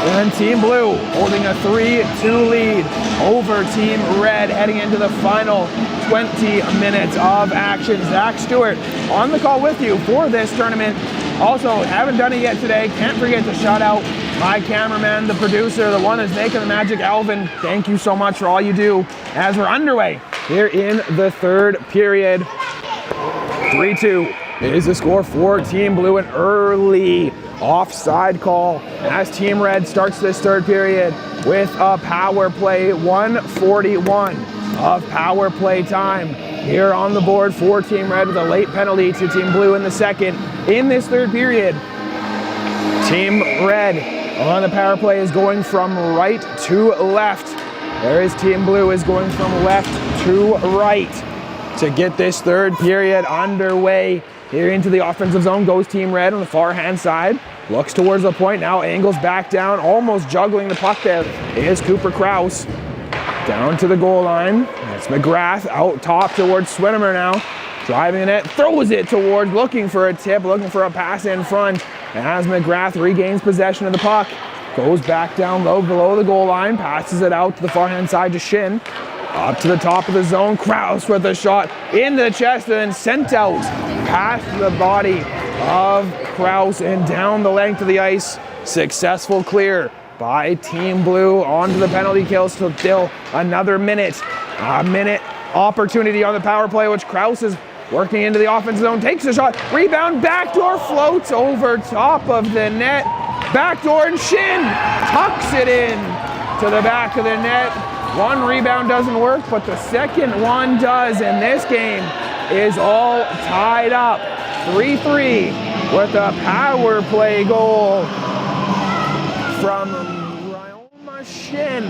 And Team Blue holding a 3-2 lead over Team Red heading into the final 20 minutes of action. Zach Stewart on the call with you for this tournament. Also, haven't done it yet today. Can't forget to shout out my cameraman, the producer, the one that's making the magic, Alvin. Thank you so much for all you do as we're underway here in the third period. 3-2 is the score for Team Blue. An early offside call as Team Red starts this third period with a power play. 1:41 of power play time here on the board for Team Red, with a late penalty to Team Blue in the second. In this third period, Team Red on the power play is going from right to left, whereas Team Blue is going from left to right. To get this third period underway, here into the offensive zone goes Team Red on the far hand side. Looks towards the point, now angles back down, almost juggling the puck there is Cooper Krause. Down to the goal line, that's McGrath out top towards Swinimer now. Driving the net, throws it towards, looking for a tip, looking for a pass in front. As McGrath regains possession of the puck, goes back down low below the goal line, passes it out to the far hand side to Shin. Up to the top of the zone, Krause with a shot in the chest and then sent out past the body of Krause and down the length of the ice. Successful clear by Team Blue onto the penalty kill. Still another minute. A minute opportunity on the power play, which Krause is working into the offensive zone, takes a shot, rebound, backdoor, floats over top of the net. Backdoor and Shin tucks it in to the back of the net. One rebound doesn't work, but the second one does, and this game is all tied up. 3-3 with a power play goal from Ryoma Shin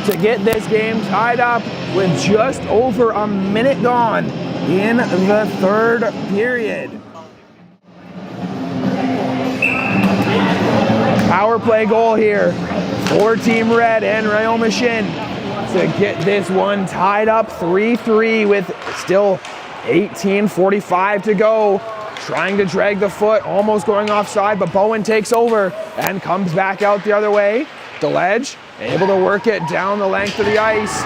to get this game tied up with just over a minute gone in the third period. Power play goal here for Team Red and Ryoma Shin to get this one tied up 3-3 with still 18:45 to go. Trying to drag the foot, almost going offside, but Bowen takes over and comes back out the other way. DeLedge able to work it down the length of the ice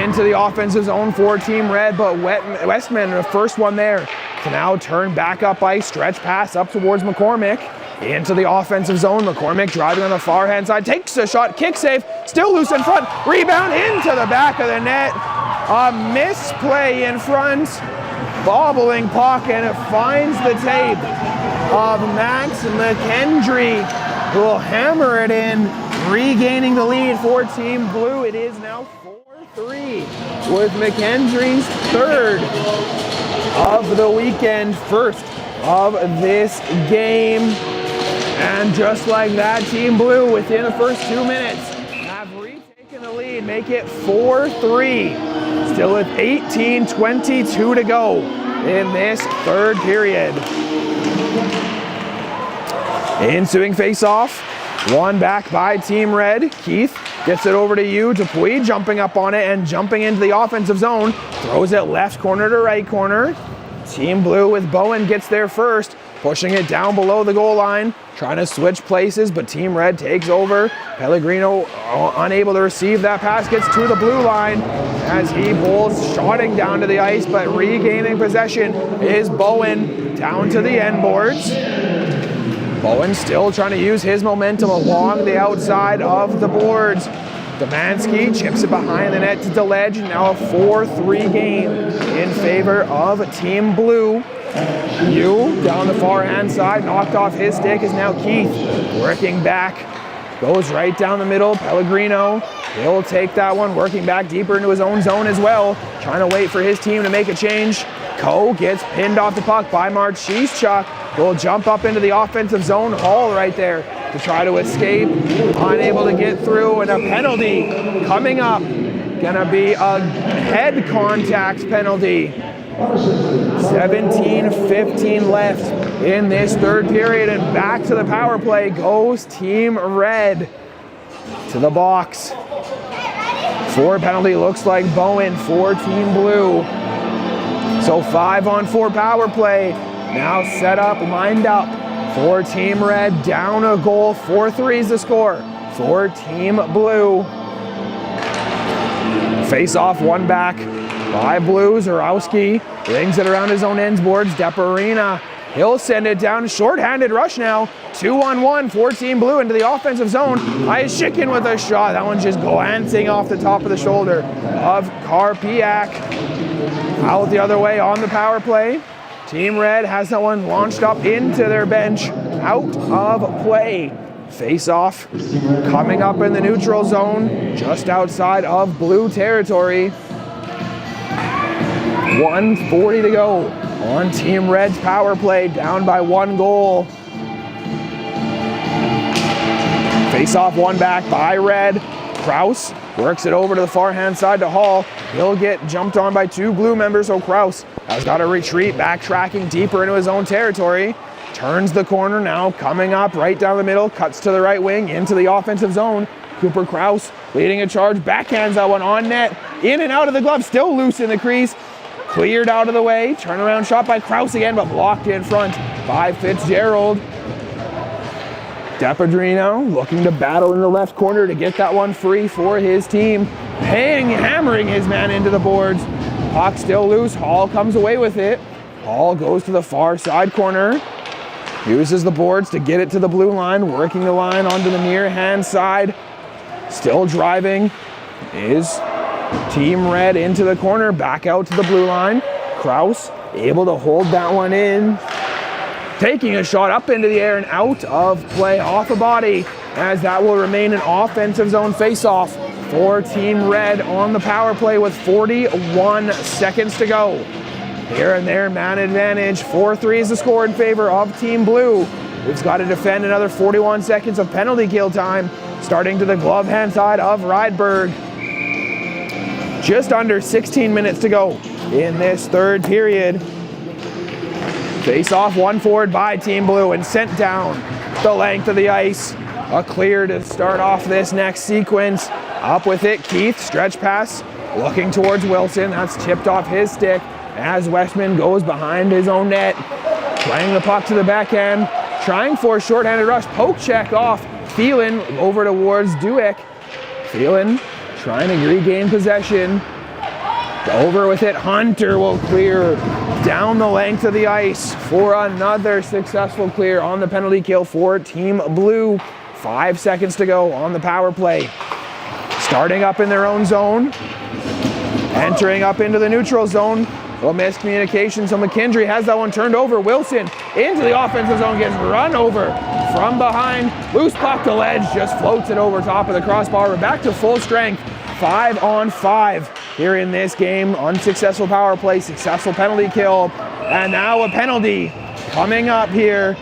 into the offensive zone for Team Red, but Westman, the first one there, to now turn back up ice, stretch pass up towards McCormick. Into the offensive zone, McCormick driving on the far hand side, takes a shot, kick save, still loose in front, rebound into the back of the net. A misplay in front, bobbling puck, and it finds the tape of Max McKendry, who will hammer it in, regaining the lead for Team Blue. It is now 4-3 with McKendry's third of the weekend, first of this game. And just like that, Team Blue, within the first 2 minutes, have retaken the lead, make it 4-3. Still with 18:22 to go in this third period. Ensuing face-off, won back by Team Red. Keith gets it over to Dupuis, jumping up on it and jumping into the offensive zone. Throws it left corner to right corner. Team Blue with Bowen gets there first, pushing it down below the goal line, trying to switch places, but Team Red takes over. Pellegrino unable to receive that pass, gets to the blue line as he pulls, shotting down to the ice, but regaining possession is Bowen down to the end boards. Bowen still trying to use his momentum along the outside of the boards. Domanski chips it behind the net to DeLedge, and now a 4-3 game in favor of Team Blue. Down the far hand side, knocked off his stick, is now Keith working back, goes right down the middle. Pellegrino, he'll take that one, working back deeper into his own zone as well, trying to wait for his team to make a change. Coe gets pinned off the puck by Marchishchuk, will jump up into the offensive zone. Hall right there to try to escape, unable to get through, and a penalty coming up. Gonna be a head contact penalty. 17:15 left in this third period, and back to the power play goes Team Red to the box. For penalty, looks like Bowen for Team Blue. So 5-on-4 power play now set up, lined up for Team Red, down a goal. 4-3 is the score for Team Blue. Face off, one back by Blue. Zarowski rings it around his own ends boards. Deparina He'll send it down. Short-handed rush now. 2-on-1 for Team Blue into the offensive zone. Shikin with a shot. That one's just glancing off the top of the shoulder of Karpiak. Out the other way on the power play. Team Red has that one launched up into their bench. Out of play. Face-off coming up in the neutral zone, just outside of Blue territory. 1:40 to go on Team Red's power play, down by 1 goal. Face-off one back by Red. Kraus works it over to the far-hand side to Hall. He'll get jumped on by 2 Blue members, so Kraus has got to retreat, backtracking deeper into his own territory. Turns the corner now, coming up right down the middle, cuts to the right wing, into the offensive zone. Cooper Kraus leading a charge, backhands that one on net, in and out of the glove, still loose in the crease. Cleared out of the way, turnaround shot by Kraus again, but blocked in front by Fitzgerald. Depadrino looking to battle in the left corner to get that one free for his team. Hammering his man into the boards. Puck still loose, Hall comes away with it. Hall goes to the far side corner. Uses the boards to get it to the blue line, working the line onto the near hand side. Still driving is Team Red into the corner, back out to the blue line. Kraus able to hold that one in. Taking a shot up into the air and out of play off a body, as that will remain an offensive zone face-off for Team Red on the power play with 41 seconds to go. Here and there, man advantage. 4-3 is the score in favor of Team Blue. It's got to defend another 41 seconds of penalty kill time, starting to the glove hand side of Rydberg. Just under 16 minutes to go in this third period. Face off, one forward by Team Blue and sent down the length of the ice. A clear to start off this next sequence. Up with it, Keith, stretch pass, looking towards Wilson. That's tipped off his stick as Westman goes behind his own net. Playing the puck to the backhand, trying for a shorthanded rush. Poke check off. Phelan over towards Duick. Phelan trying to regain possession. Over with it, Hunter will clear down the length of the ice for another successful clear on the penalty kill for Team Blue. 5 seconds to go on the power play. Starting up in their own zone, entering up into the neutral zone. Well, miscommunication, so McKendry has that one turned over. Wilson into the offensive zone, gets run over from behind. Loose puck to ledge, just floats it over top of the crossbar. We're back to full strength. 5-on-5 here in this game. Unsuccessful power play, successful penalty kill. And now a penalty coming up here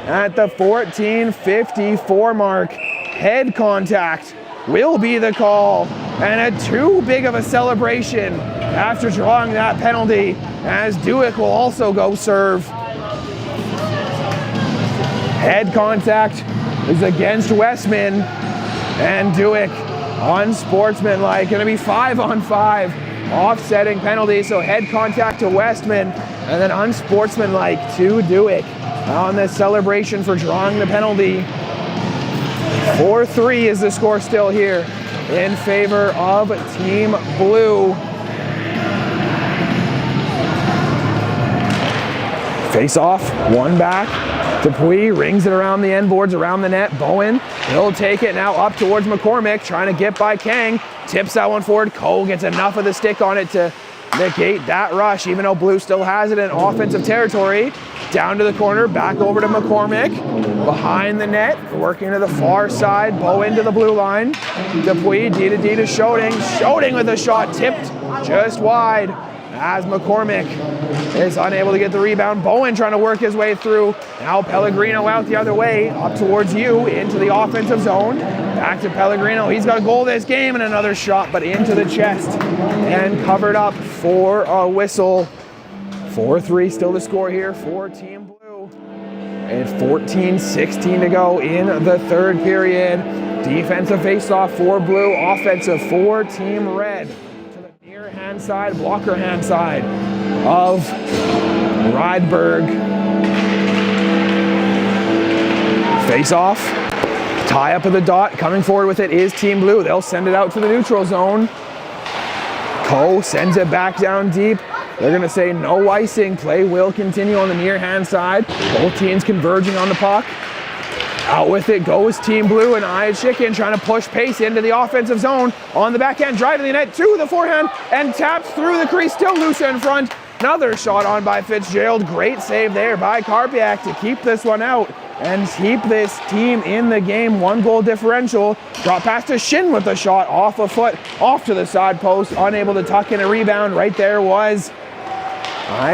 at the 14:54 mark. Head contact will be the call. And a too big of a celebration after drawing that penalty, as Duick will also go serve. Head contact is against Westman, and Duick unsportsmanlike. Going to be 5-on-5, offsetting penalty, so head contact to Westman, and then unsportsmanlike to Duick on this celebration for drawing the penalty. 4-3 is the score still here in favor of Team Blue. Face off, one back. Dupuis rings it around the end boards, around the net. Bowen, he'll take it now up towards McCormick, trying to get by Kang. Tips that one forward. Cole gets enough of the stick on it to negate that rush, even though Blue still has it in offensive territory. Down to the corner, back over to McCormick. Behind the net, working to the far side. Bowen to the blue line. Dupuis, D to D to Schoting. Schoting with a shot tipped just wide, as McCormick is unable to get the rebound. Bowen trying to work his way through. Now Pellegrino out the other way, up towards you, into the offensive zone. Back to Pellegrino. He's got a goal this game, and another shot, but into the chest and covered up for a whistle. 4-3 still the score here for Team Blue. And 14:16 to go in the third period. Defensive faceoff for Blue, offensive for Team Red. Hand side, blocker hand side of Rydberg. Face off, tie up at the dot. Coming forward with it is Team Blue. They'll send it out to the neutral zone. Coe sends it back down deep. They're going to say no icing. Play will continue on the near hand side. Both teams converging on the puck. Out with it goes Team Blue, and Chicken trying to push pace into the offensive zone. On the backhand, driving the net to the forehand, and taps through the crease, still loose in front. Another shot on by Fitzgerald. Great save there by Karpiak to keep this one out and keep this team in the game. 1 goal differential. Drop pass to Shin with the shot off a foot, off to the side post, unable to tuck in a rebound. Right there was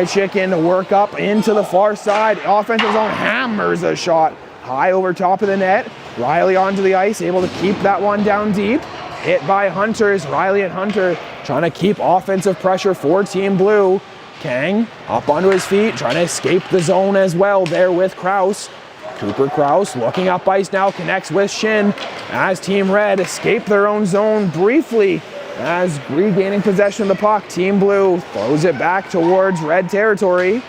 Chicken to work up into the far side. Offensive zone, hammers a shot high over top of the net. Riley onto the ice, able to keep that one down deep. Hit by Hunters. Riley and Hunter trying to keep offensive pressure for Team Blue. Kang up onto his feet, trying to escape the zone as well there with Kraus. Cooper Kraus looking up ice now, connects with Shin as Team Red escape their own zone briefly as regaining possession of the puck. Team Blue throws it back towards Red territory.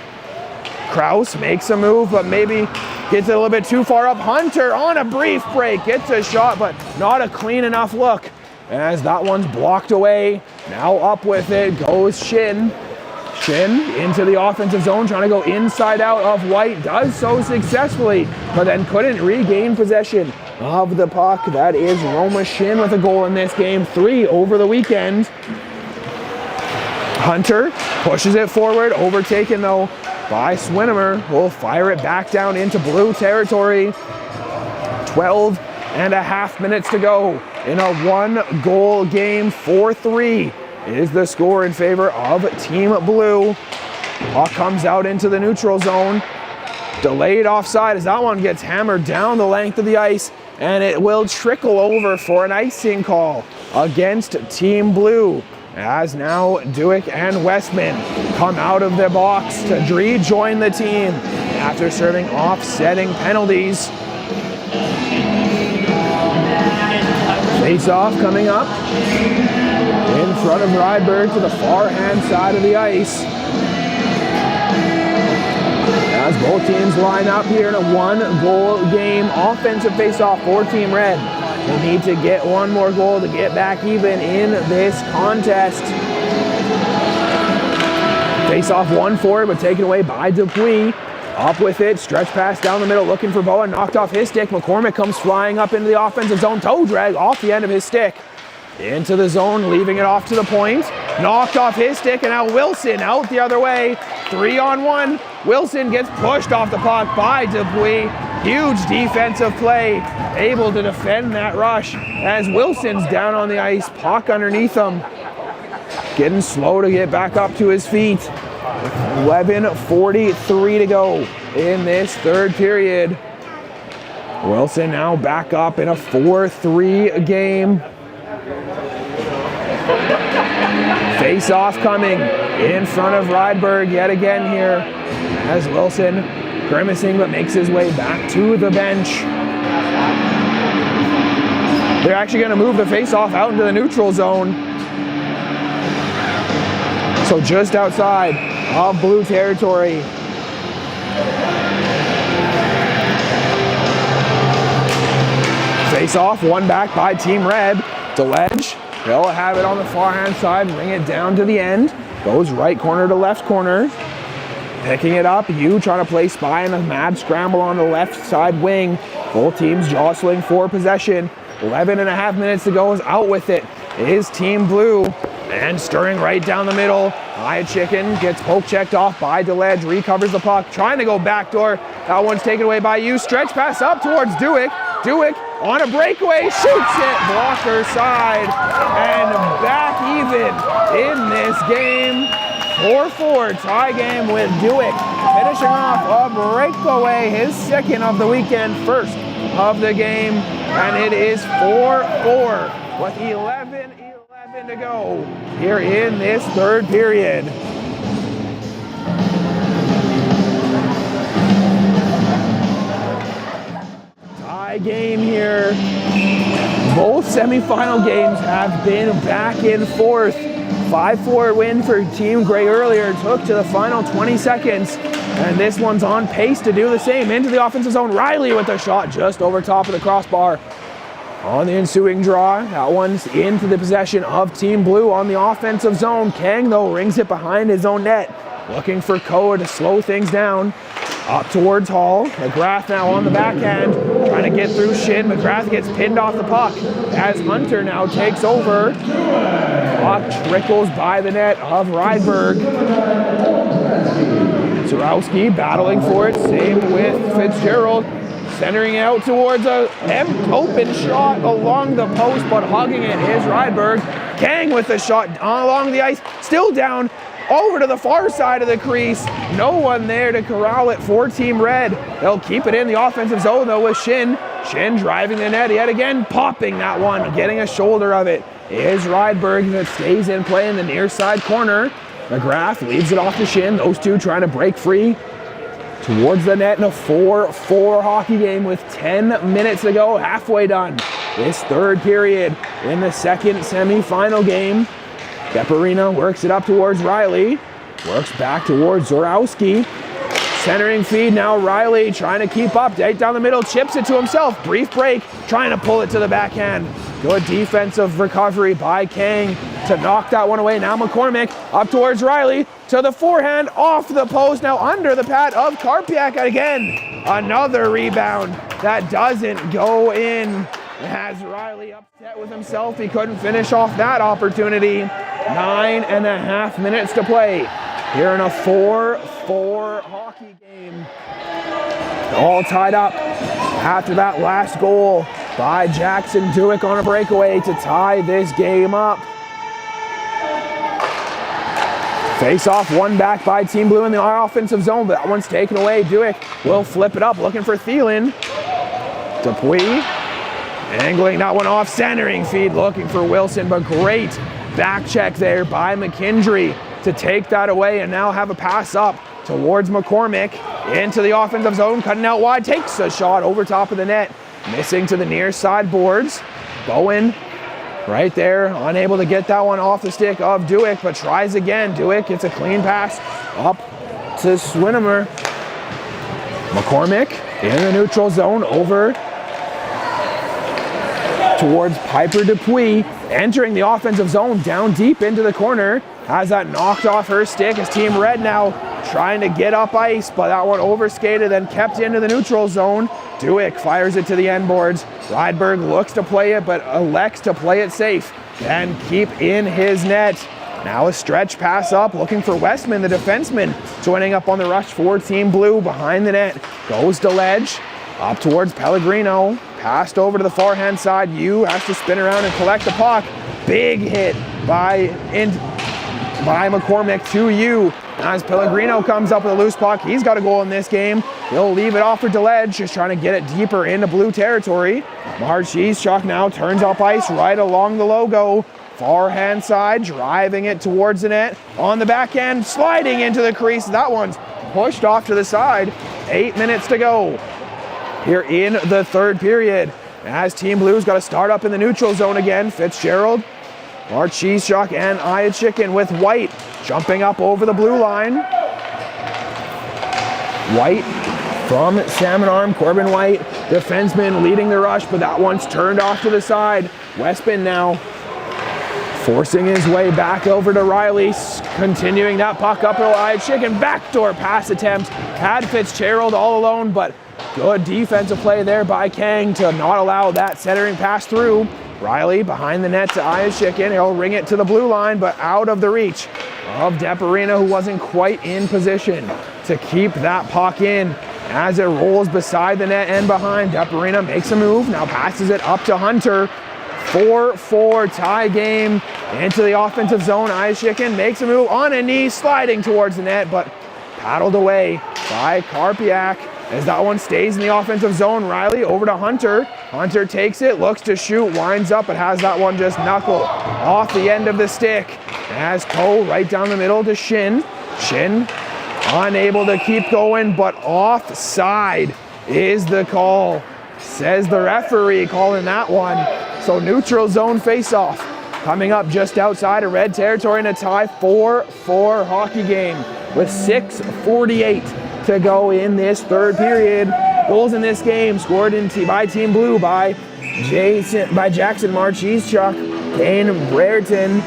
Kraus makes a move, but maybe gets it a little bit too far up. Hunter on a brief break, gets a shot, but not a clean enough look as that one's blocked away. Now up with it goes Shin. Shin into the offensive zone, trying to go inside out of White. Does so successfully, but then couldn't regain possession of the puck. That is Roma Shin with a goal in this game. 3 over the weekend. Hunter pushes it forward, overtaken though by Swinimer. Will fire it back down into Blue territory. 12 and a half minutes to go in a 1-goal game. 4-3 is the score in favor of Team Blue. Puck comes out into the neutral zone. Delayed offside as that one gets hammered down the length of the ice, and it will trickle over for an icing call against Team Blue. As now Dewick and Westman come out of the box to rejoin the team after serving offsetting penalties. Face-off coming up in front of Rydberg to the far hand side of the ice. As both teams line up here in a 1-goal game, offensive face-off for Team Red. They need to get 1 more goal to get back even in this contest. Face-off 1 forward, but taken away by Dupuis. Up with it, stretch pass down the middle, looking for Boa, knocked off his stick. McCormick comes flying up into the offensive zone, toe drag off the end of his stick. Into the zone, leaving it off to the point. Knocked off his stick, and now Wilson out the other way. 3-on-1. Wilson gets pushed off the puck by Dupuis. Huge defensive play. Able to defend that rush as Wilson's down on the ice. Puck underneath him. Getting slow to get back up to his feet. 11:43 to go in this 3rd period. Wilson now back up in a 4-3 game. Face-off coming in front of Rydberg yet again here as Wilson grimacing but makes his way back to the bench. They're actually going to move the face-off out into the neutral zone. So just outside of Blue territory. Face-off, won back by Team Red. DeLedge, they'll have it on the far hand side, bring it down to the end. Goes right corner to left corner. Picking it up, you trying to play spy in a mad scramble on the left side wing. Both teams jostling for possession. 11 and a half minutes to go. Is out with it is Team Blue. And stirring right down the middle. Chicken gets poke checked off by DeLedge. Recovers the puck. Trying to go backdoor. That one's taken away by you. Stretch pass up towards Dewick. Dewick on a breakaway. Shoots it. Blocker side. And back even in this game. 4-4 tie game with Dewick finishing off a breakaway. His 2nd of the weekend. 1st of the game. And it is 4-4 with 11 to go here in this 3rd period. Tie game here. Both semifinal games have been back and forth. 5-4 win for Team Gray earlier took to the final 20 seconds. And this one's on pace to do the same. Into the offensive zone. Riley with a shot just over top of the crossbar. On the ensuing draw, that one's into the possession of Team Blue on the offensive zone. Kang, though, rings it behind his own net. Looking for Koa to slow things down. Up towards Hall. McGrath now on the backhand. Trying to get through Shin. McGrath gets pinned off the puck as Hunter now takes over. Puck trickles by the net of Rydberg. Zarowski battling for it. Same with Fitzgerald. Centering out towards a open shot along the post, but hugging it is Rydberg. Kang with the shot along the ice. Still down. Over to the far side of the crease. No one there to corral it for Team Red. They'll keep it in the offensive zone though with Shin. Shin driving the net yet again, popping that one, getting a shoulder of it is Rydberg that stays in play in the near side corner. McGrath leaves it off to Shin. Those two trying to break free towards the net in a 4-4 hockey game with 10 minutes to go, halfway done. This third period in the second semifinal game. Deparina works it up towards Riley. Works back towards Zorowski. Centering feed now, Riley trying to keep up. Right down the middle, chips it to himself. Brief break, trying to pull it to the backhand. Good defensive recovery by Kang to knock that one away. Now McCormick up towards Riley. To the forehand, off the post, now under the pad of Karpiak again. Another rebound that doesn't go in. Has Riley upset with himself. He couldn't finish off that opportunity. 9.5 minutes to play here in a 4-4 hockey game. All tied up after that last goal by Jackson Dewick on a breakaway to tie this game up. Face off, one back by Team Blue in the offensive zone, but that one's taken away. Dewick will flip it up, looking for Thielen. Dupuis angling that one off, centering feed, looking for Wilson, but great back check there by McKendry to take that away and now have a pass up towards McCormick into the offensive zone, cutting out wide, takes a shot over top of the net, missing to the near side boards. Bowen right there, unable to get that one off the stick of Dewick, but tries again. Dewick gets a clean pass up to Swinimer. McCormick in the neutral zone over towards Piper Dupuis, entering the offensive zone down deep into the corner. Has that knocked off her stick as Team Red now trying to get up ice, but that one overskated and kept into the neutral zone. Dewick fires it to the end boards. Rydberg looks to play it, but elects to play it safe and keep in his net. Now a stretch pass up, looking for Westman, the defenseman, joining up on the rush for Team Blue behind the net. Goes to Ledge, up towards Pellegrino. Passed over to the far-hand side. Yu has to spin around and collect the puck. Big hit by McCormick to Yu. As Pellegrino comes up with a loose puck, he's got a goal in this game. He'll leave it off for DeLedge, just trying to get it deeper into blue territory. Marcheshchuk now turns up ice right along the logo. Far-hand side, driving it towards the net. On the backhand, sliding into the crease. That one's pushed off to the side. 8 minutes to go here in the third period. As Team Blue's got to start up in the neutral zone again. Fitzgerald, Marcheshchuk, and Iachikin with White jumping up over the blue line. White from Salmon Arm, Corbin White, defenseman leading the rush, but that one's turned off to the side. Westman now forcing his way back over to Riley, continuing that puck up to Iachikin. Backdoor pass attempt. Had Fitzgerald all alone, but good defensive play there by Kang to not allow that centering pass through. Riley behind the net to Iachikin. He'll ring it to the blue line, but out of the reach of Deparina, who wasn't quite in position to keep that puck in. As it rolls beside the net and behind, Deparina makes a move, now passes it up to Hunter. 4-4 tie game into the offensive zone. Iachikin makes a move on a knee, sliding towards the net, but paddled away by Karpiak. As that one stays in the offensive zone, Riley over to Hunter. Hunter takes it, looks to shoot, winds up, but has that one just knuckle off the end of the stick. As Ko right down the middle to Shin. Shin unable to keep going, but offside is the call. Says the referee calling that one. So neutral zone face-off coming up just outside of red territory in a tie 4-4 hockey game with 6:48 to go in this third period. Goals in this game scored by Team Blue by Jackson Marchesechuck, Kane Brereton,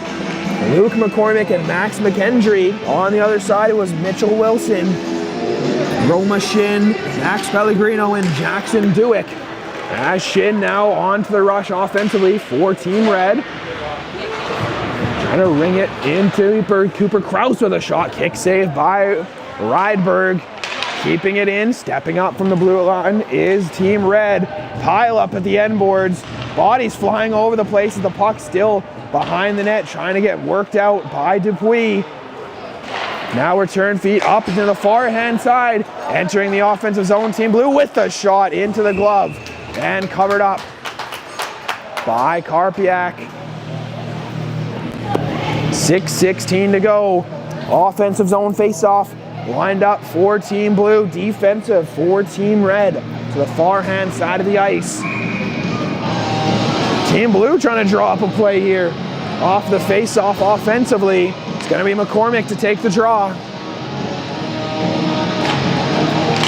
Luke McCormick, and Max McKendry. On the other side, it was Mitchell Wilson, Roma Shin, Max Pellegrino, and Jackson Dewick. As Shin now on to the rush offensively for Team Red. Trying to ring it into Cooper Kraus with a shot. Kick save by Rydberg. Keeping it in, stepping up from the blue line is Team Red. Pile up at the end boards. Bodies flying over the place as the puck still behind the net, trying to get worked out by Dupuis. Now return feet up to the far hand side. Entering the offensive zone, Team Blue with the shot into the glove. And covered up by Karpiak. 6:16 to go. Offensive zone face-off. Lined up for Team Blue, defensive for Team Red to the far hand side of the ice. Team Blue trying to draw up a play here. Off the face-off offensively. It's going to be McCormick to take the draw.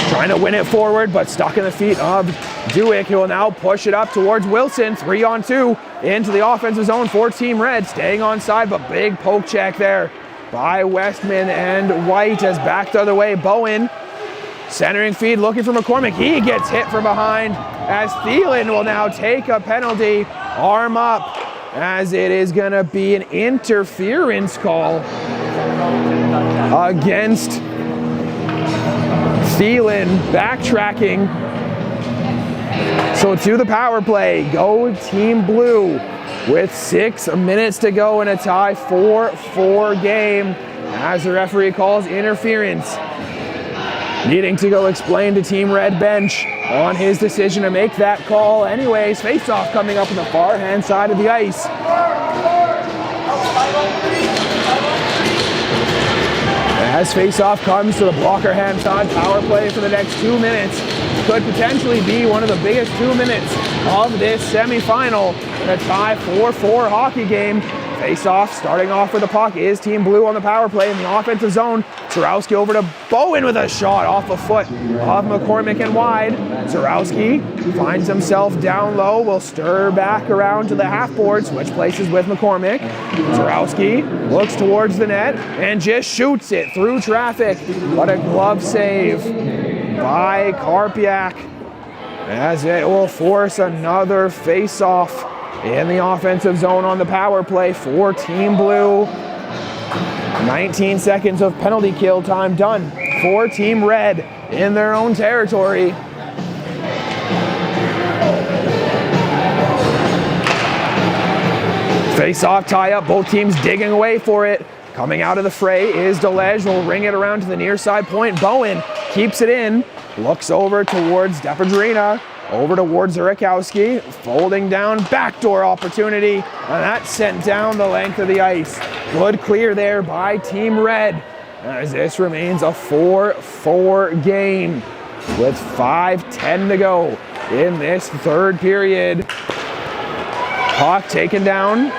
Trying to win it forward, but stuck in the feet of Dewick, who will now push it up towards Wilson. 3-on-2 into the offensive zone for Team Red. Staying on side, but big poke check there by Westman and White as back the other way. Bowen centering feed, looking for McCormick. He gets hit from behind as Thielen will now take a penalty. Arm up as it is going to be an interference call against Thielen. Backtracking. So to the power play, go Team Blue. With 6 minutes to go in a tie 4-4 game as the referee calls interference. Needing to go explain to Team Red bench on his decision to make that call. Anyways, face-off coming up on the far hand side of the ice. As face-off comes to the blocker hand side, power play for the next 2 minutes. Could potentially be one of the biggest 2 minutes of this semifinal in a tie 4-4 hockey game. Face-off starting off with the puck is Team Blue on the power play in the offensive zone. Zarowski over to Bowen with a shot off the foot of McCormick and wide. Zarowski finds himself down low, will stir back around to the half board, switch places with McCormick. Zarowski looks towards the net and just shoots it through traffic. What a glove save by Karpiak, as it will force another face-off in the offensive zone on the power play for Team Blue. 19 seconds of penalty kill time done for Team Red in their own territory. Face-off tie-up, both teams digging away for it. Coming out of the fray is Delege, will ring it around to the near side point. Bowen keeps it in, looks over towards Depedrina, over towards Zurikowski, folding down, backdoor opportunity, and that's sent down the length of the ice. Good clear there by Team Red, as this remains a 4-4 game with 5:10 to go in this third period. Puck taken down,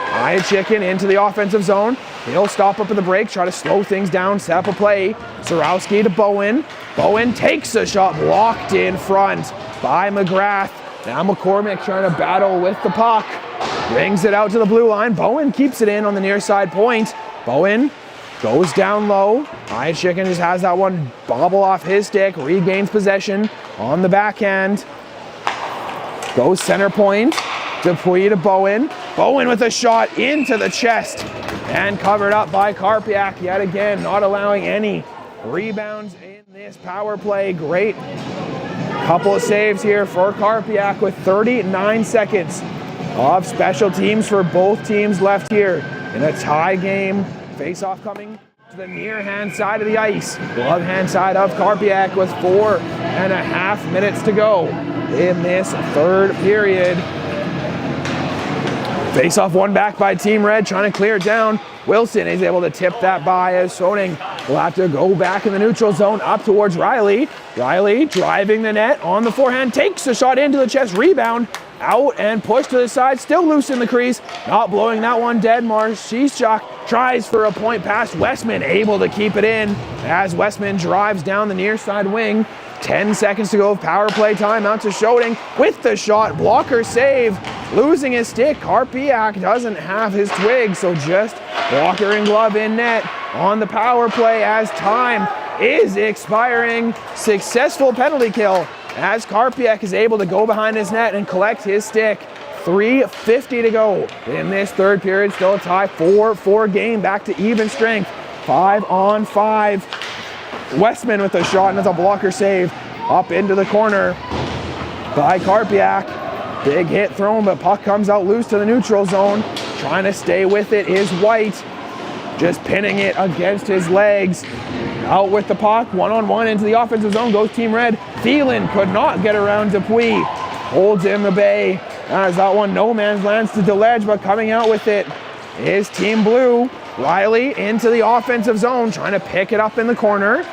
Chicken into the offensive zone. He'll stop up at the break, try to slow things down, set up a play. Zarowski to Bowen. Bowen takes a shot, blocked in front by McGrath. Now McCormick trying to battle with the puck. Brings it out to the blue line. Bowen keeps it in on the near side point. Bowen goes down low. Chicken just has that one bobble off his stick, regains possession on the backhand. Goes center point. Dupuis to Bowen. Bowen with a shot into the chest and covered up by Karpiak yet again, not allowing any rebounds in this power play. Great couple of saves here for Karpiak with 39 seconds of special teams for both teams left here in a tie game. Face-off coming to the near hand side of the ice. Glove hand side of Karpiak with 4.5 minutes to go in this third period. Face-off won back by Team Red, trying to clear it down. Wilson is able to tip that by as Soning will have to go back in the neutral zone up towards Riley. Riley driving the net on the forehand, takes a shot into the chest, rebound, out and pushed to the side, still loose in the crease, not blowing that one dead. Marchesechuck tries for a point pass. Westman able to keep it in as Westman drives down the near side wing. 10 seconds to go of power play time. Out to Schoting with the shot. Blocker save. Losing his stick. Karpiak doesn't have his twig, so just blocker and glove in net on the power play as time is expiring. Successful penalty kill as Karpiak is able to go behind his net and collect his stick. 3:50 to go in this third period. Still a tie. 4-4 game. Back to even strength. 5-on-5. Westman with a shot and it's a blocker save. Up into the corner by Karpiak. Big hit thrown, but puck comes out loose to the neutral zone. Trying to stay with it is White. Just pinning it against his legs. Out with the puck, one-on-one into the offensive zone goes Team Red. Thielen could not get around Dupuis. Holds in the bay. As that one no man's lands to DeLedge, but coming out with it is Team Blue. Riley into the offensive zone, trying to pick it up in the corner.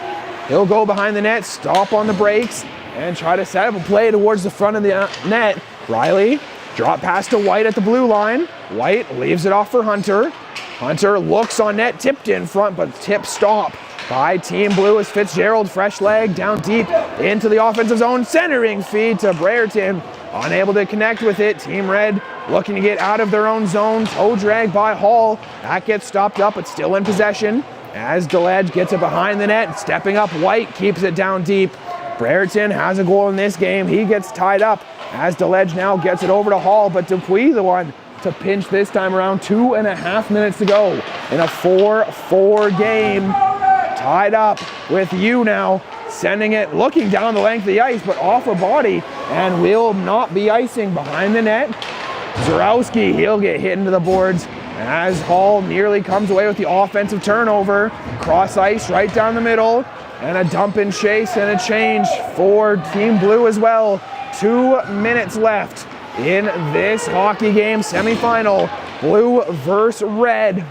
He'll go behind the net, stop on the brakes, and try to set up a play towards the front of the net. Riley, drop pass to White at the blue line. White leaves it off for Hunter. Hunter looks on net, tipped in front, but tip stop by Team Blue as Fitzgerald, fresh leg, down deep into the offensive zone. Centering feed to Brereton, unable to connect with it. Team Red looking to get out of their own zone. Toe drag by Hall. That gets stopped up, but still in possession. As DeLedge gets it behind the net, stepping up, White keeps it down deep. Brereton has a goal in this game. He gets tied up as DeLedge now gets it over to Hall, but Dupuis the one to pinch this time around. 2.5 minutes to go in a 4-4 game. Tied up with you now, sending it, looking down the length of the ice, but off a body, and will not be icing behind the net. Zarowski, he'll get hit into the boards as Hall nearly comes away with the offensive turnover. Cross ice right down the middle, and a dump and chase and a change for Team Blue as well. 2 minutes left in this hockey game semifinal. Blue versus Red.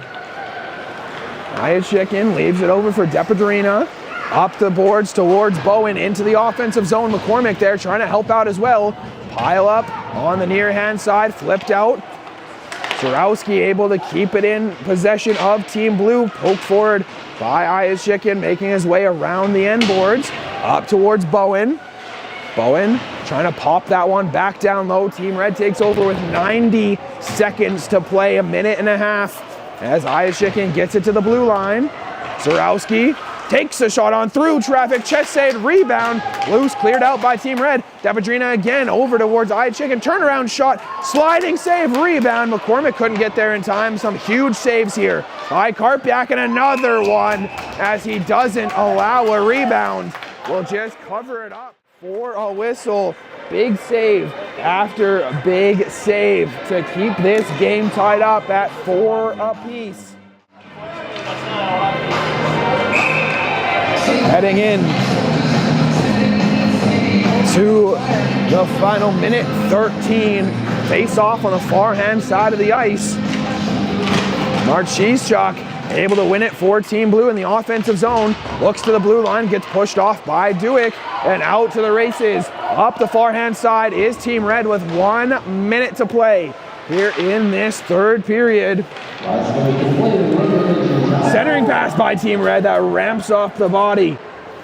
Ayachikin leaves it over for Depadrina. Up the boards towards Bowen into the offensive zone. McCormick there trying to help out as well. Pile up on the near hand side, flipped out. Zarowski able to keep it in possession of Team Blue. Poked forward by Ayachikin, making his way around the end boards. Up towards Bowen. Bowen trying to pop that one back down low. Team Red takes over with 90 seconds to play, 1.5 minutes. As Ayachikin gets it to the blue line. Zarowski takes a shot on through traffic, chest save, rebound, loose, cleared out by Team Red. Depadrina again over towards Ayachikin, turnaround shot, sliding save, rebound. McCormick couldn't get there in time. Some huge saves here by Karpiak, and another one as he doesn't allow a rebound. We'll just cover it up for a whistle. Big save after big save to keep this game tied up at 4 apiece. Heading in to the final minute 13. Face off on the far hand side of the ice. Marchischuk able to win it for Team Blue in the offensive zone. Looks to the blue line, gets pushed off by Duick, and out to the races. Up the far hand side is Team Red with 1 minute to play here in this third period. Centering pass by Team Red that ramps off the body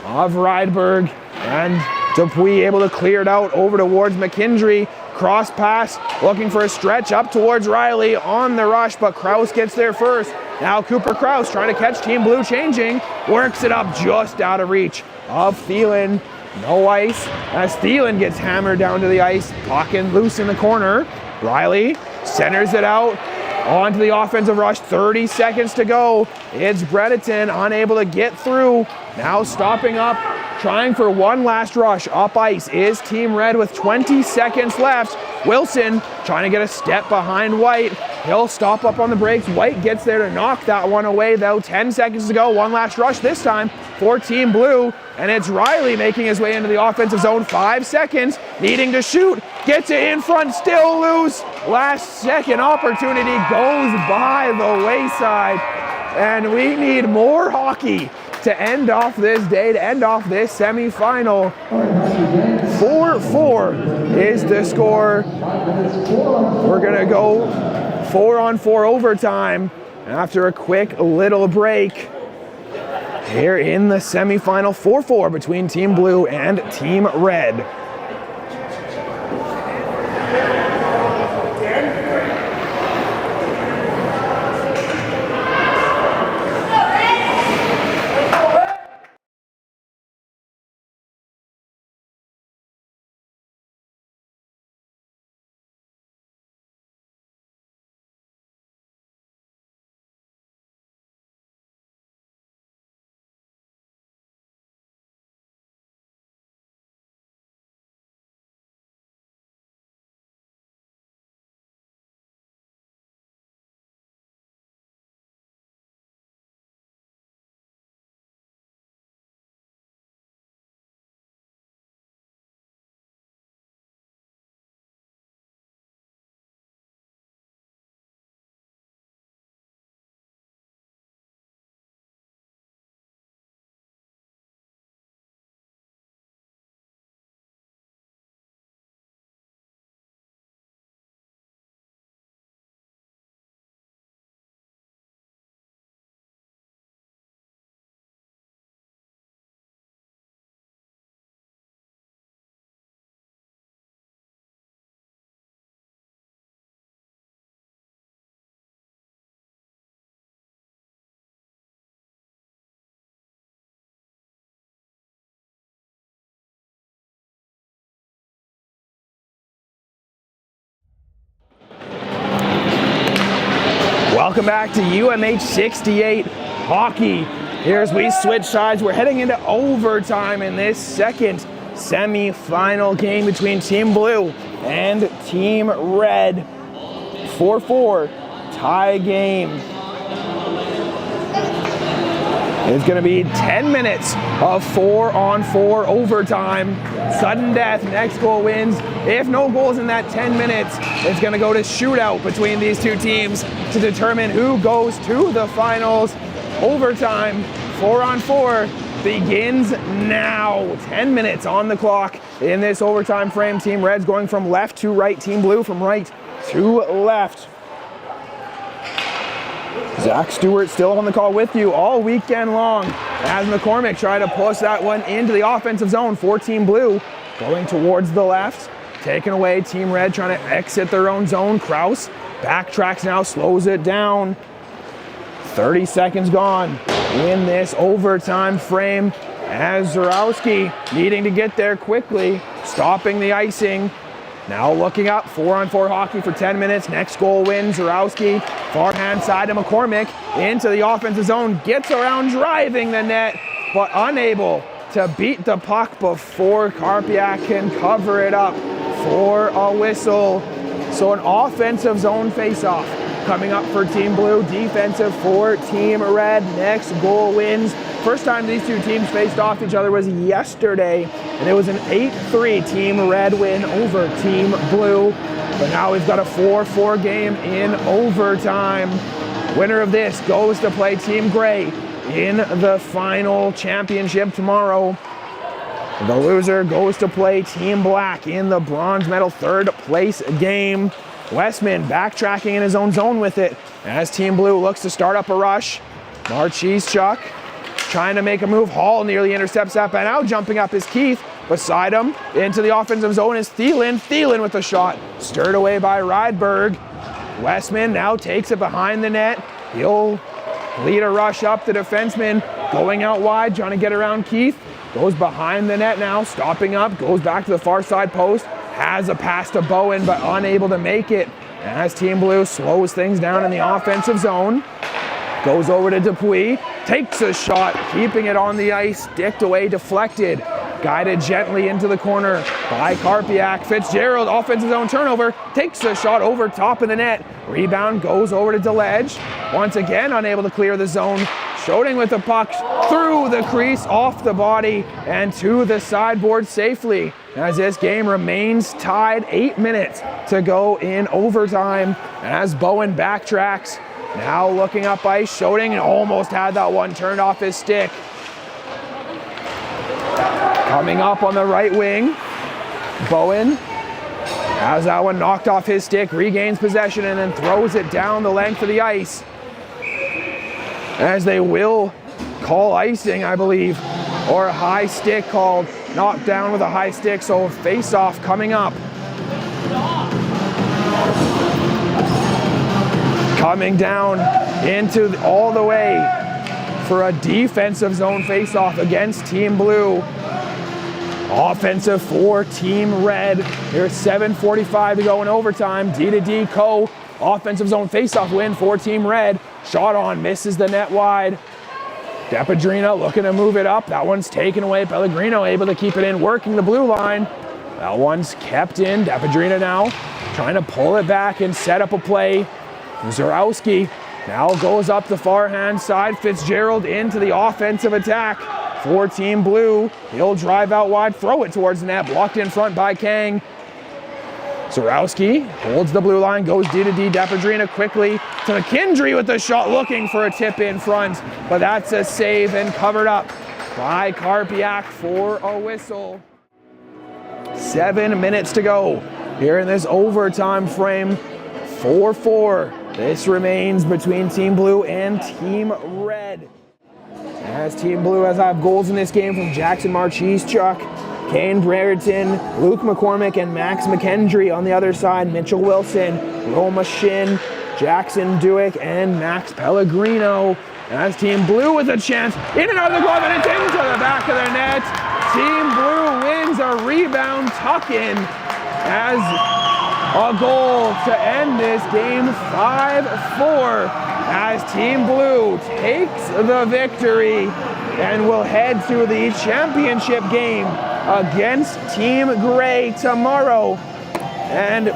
of Rydberg, and Dupuis able to clear it out over towards McKendry. Cross pass, looking for a stretch up towards Riley on the rush, but Kraus gets there first. Now Cooper Kraus trying to catch Team Blue changing, works it up just out of reach of Thielen. No ice as Thielen gets hammered down to the ice, pocket loose in the corner. Riley centers it out onto the offensive rush, 30 seconds to go. It's Brereton unable to get through. Now stopping up, trying for one last rush. Up ice is Team Red with 20 seconds left. Wilson trying to get a step behind White. He'll stop up on the brakes. White gets there to knock that one away though. 10 seconds to go. One last rush this time for Team Blue. And it's Riley making his way into the offensive zone. 5 seconds, needing to shoot. Gets it in front, still loose. Last second opportunity goes by the wayside. And we need more hockey to end off this day, to end off this semifinal. 4-4 is the score. We're gonna go 4-on-4 overtime after a quick little break. here in the semifinal, 4-4 between Team Blue and Team Red. Welcome back to UMH-68 hockey. Here's we switch sides. We're heading into overtime in this second semi-final game between Team Blue and Team Red. 4-4 tie game. It's going to be 10 minutes of 4-on-4 overtime. Sudden death, next goal wins. If no goals in that 10 minutes, it's going to go to shootout between these two teams to determine who goes to the finals. Overtime, 4-on-4 begins now. 10 minutes on the clock in this overtime frame. Team Red's going from left to right. Team Blue from right to left. Zach Stewart still on the call with you all weekend long as McCormick tried to push that one into the offensive zone for Team Blue. Going towards the left, taken away. Team Red trying to exit their own zone. Kraus backtracks now, slows it down. 30 seconds gone in this overtime frame as Zarowski needing to get there quickly, stopping the icing. Now looking up, 4-on-4 hockey for 10 minutes. Next goal wins. Zarowski, far hand side to McCormick, into the offensive zone, gets around driving the net, but unable to beat the puck before Karpiak can cover it up for a whistle. So an offensive zone face-off coming up for Team Blue, defensive for Team Red. Next goal wins. First time these two teams faced off each other was yesterday, and it was an 8-3 Team Red win over Team Blue. But now we've got a 4-4 game in overtime. Winner of this goes to play Team Gray in the final championship tomorrow. The loser goes to play Team Black in the bronze medal third place game. Westman backtracking in his own zone with it as Team Blue looks to start up a rush. Marcheschuk trying to make a move. Hall nearly intercepts that, but now jumping up is Keith. Beside him into the offensive zone is Thielen. Thielen with a shot, stirred away by Rydberg. Westman now takes it behind the net. He'll lead a rush up. The defenseman going out wide, trying to get around Keith. Goes behind the net now, stopping up, goes back to the far side post. Has a pass to Bowen, but unable to make it as Team Blue slows things down in the offensive zone. Goes over to Dupuis, takes a shot, keeping it on the ice, dicked away, deflected. Guided gently into the corner by Karpiak. Fitzgerald, offensive zone turnover, takes a shot over top of the net. Rebound goes over to DeLedge. Once again, unable to clear the zone. Schoting with the puck through the crease, off the body, and to the sideboard safely. As this game remains tied, 8 minutes to go in overtime as Bowen backtracks. Now looking up ice, Schoting, and almost had that one turned off his stick. Coming up on the right wing, Bowen has that one knocked off his stick, regains possession, and then throws it down the length of the ice. As they will call icing, I believe, or a high stick called, knocked down with a high stick, so face-off coming up. Coming down into all the way for a defensive zone face-off against Team Blue. Offensive for Team Red. There's 7:45 to go in overtime. D-to-D Co. Offensive zone face-off win for Team Red. Shot on, misses the net wide. Depadrina looking to move it up. That one's taken away. Pellegrino able to keep it in, working the blue line. That one's kept in. Depadrina now trying to pull it back and set up a play. Zarowski now goes up the far hand side. Fitzgerald into the offensive attack for Team Blue. He'll drive out wide, throw it towards the net, blocked in front by Kang. Zarowski holds the blue line, goes D-to-D. Depadrina quickly to McKendry with the shot, looking for a tip in front, but that's a save and covered up by Karpiak for a whistle. 7 minutes to go here in this overtime frame. 4-4. This remains between Team Blue and Team Red. As Team Blue has had goals in this game from Jackson Marchesechuck, Kane Brereton, Luke McCormick, and Max McKendry. On the other side, Mitchell Wilson, Roma Shin, Jackson Dewick, and Max Pellegrino. As Team Blue with a chance, in and out of the glove, and it's into the back of the net. Team Blue wins a rebound tuck-in as a goal to end this game 5-4 as Team Blue takes the victory and will head to the championship game against Team Gray tomorrow. And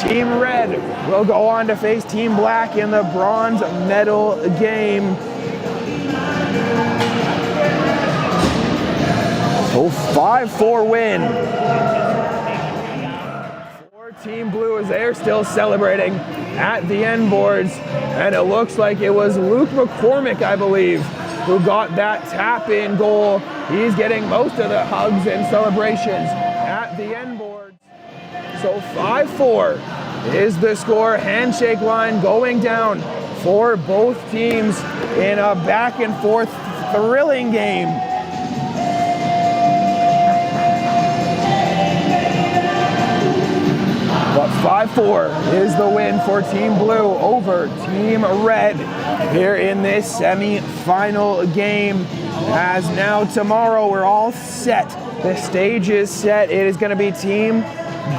Team Red will go on to face Team Black in the bronze medal game. So 5-4 win. Team Blue as they're still celebrating at the end boards, and it looks like it was Luke McCormick, I believe, who got that tap-in goal. He's getting most of the hugs and celebrations at the end boards. So 5-4 is the score. Handshake line going down for both teams in a back-and-forth thrilling game. But 5-4 is the win for Team Blue over Team Red here in this semi-final game. As now tomorrow we're all set. The stage is set. It is going to be Team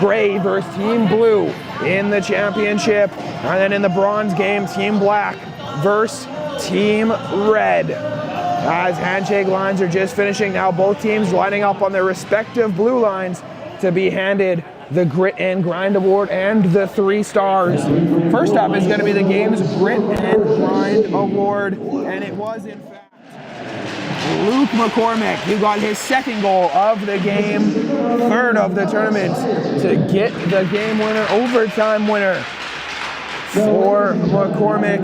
Gray versus Team Blue in the championship. And then in the bronze game, Team Black versus Team Red. As handshake lines are just finishing now, both teams lining up on their respective blue lines to be handed the Grit and Grind Award and the 3 stars. First up is going to be the game's Grit and Grind Award, and it was in fact Luke McCormick who got his second goal of the game, third of the tournament, to get the game winner, overtime winner for McCormick.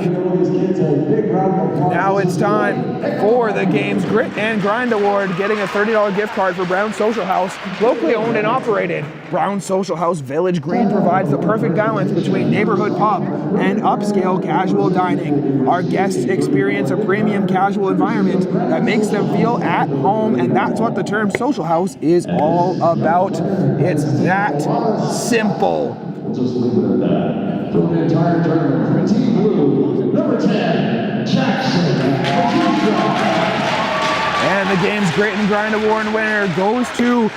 Now it's time for the game's Grit and Grind Award, getting a $30 gift card for Brown Social House, locally owned and operated. Brown Social House Village Green provides the perfect balance between neighborhood pub and upscale casual dining. Our guests experience a premium casual environment that makes them feel at home, and that's what the term social house is all about. It's that simple. From the entire tournament, Team Blue, number 10, Jackson. And the game's Grit and Grind Award winner goes to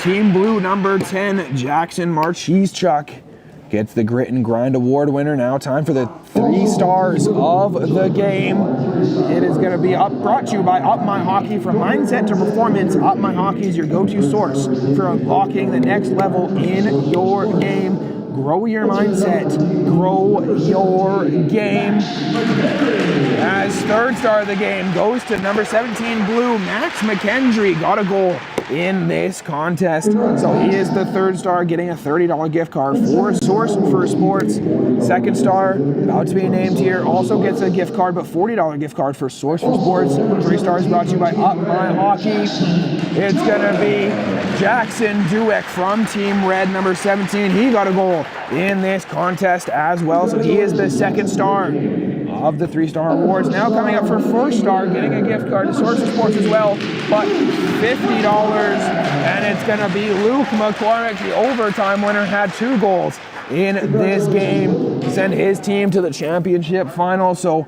Team Blue, number 10, Jackson Marchesechuck. Gets the Grit and Grind Award winner. Now time for the 3 stars of the game. It is going to be brought to you by Up My Hockey. From mindset to performance, Up My Hockey is your go-to source for unlocking the next level in your game. Grow your mindset, grow your game. As third star of the game goes to number 17 Blue, Max McKendry. Got a goal in this contest. So he is the third star, getting a $30 gift card for Source for Sports. Second star, about to be named here, also gets a gift card, but $40 gift card for Source for Sports. 3 stars brought to you by Up My Hockey. It's gonna be Jackson Dewick from Team Red, number 17. He got a goal in this contest as well. So he is the second star of the 3-star awards. Now coming up for first star, getting a gift card to Sources Sports as well, but $50, and it's going to be Luke McCormick, the overtime winner, had 2 goals in this game, send his team to the championship final. So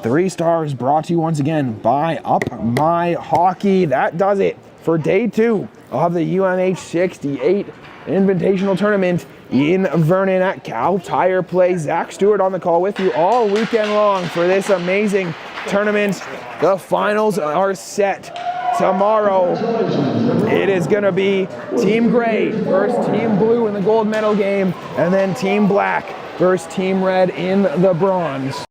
3 stars brought to you once again by Up My Hockey. That does it for day 2 of the UMH-68 Invitational Tournament in Vernon at Cal Tire Place. Zach Stewart on the call with you all weekend long for this amazing tournament. The finals are set tomorrow. It is going to be Team Gray versus Team Blue in the gold medal game, and then Team Black versus Team Red in the bronze.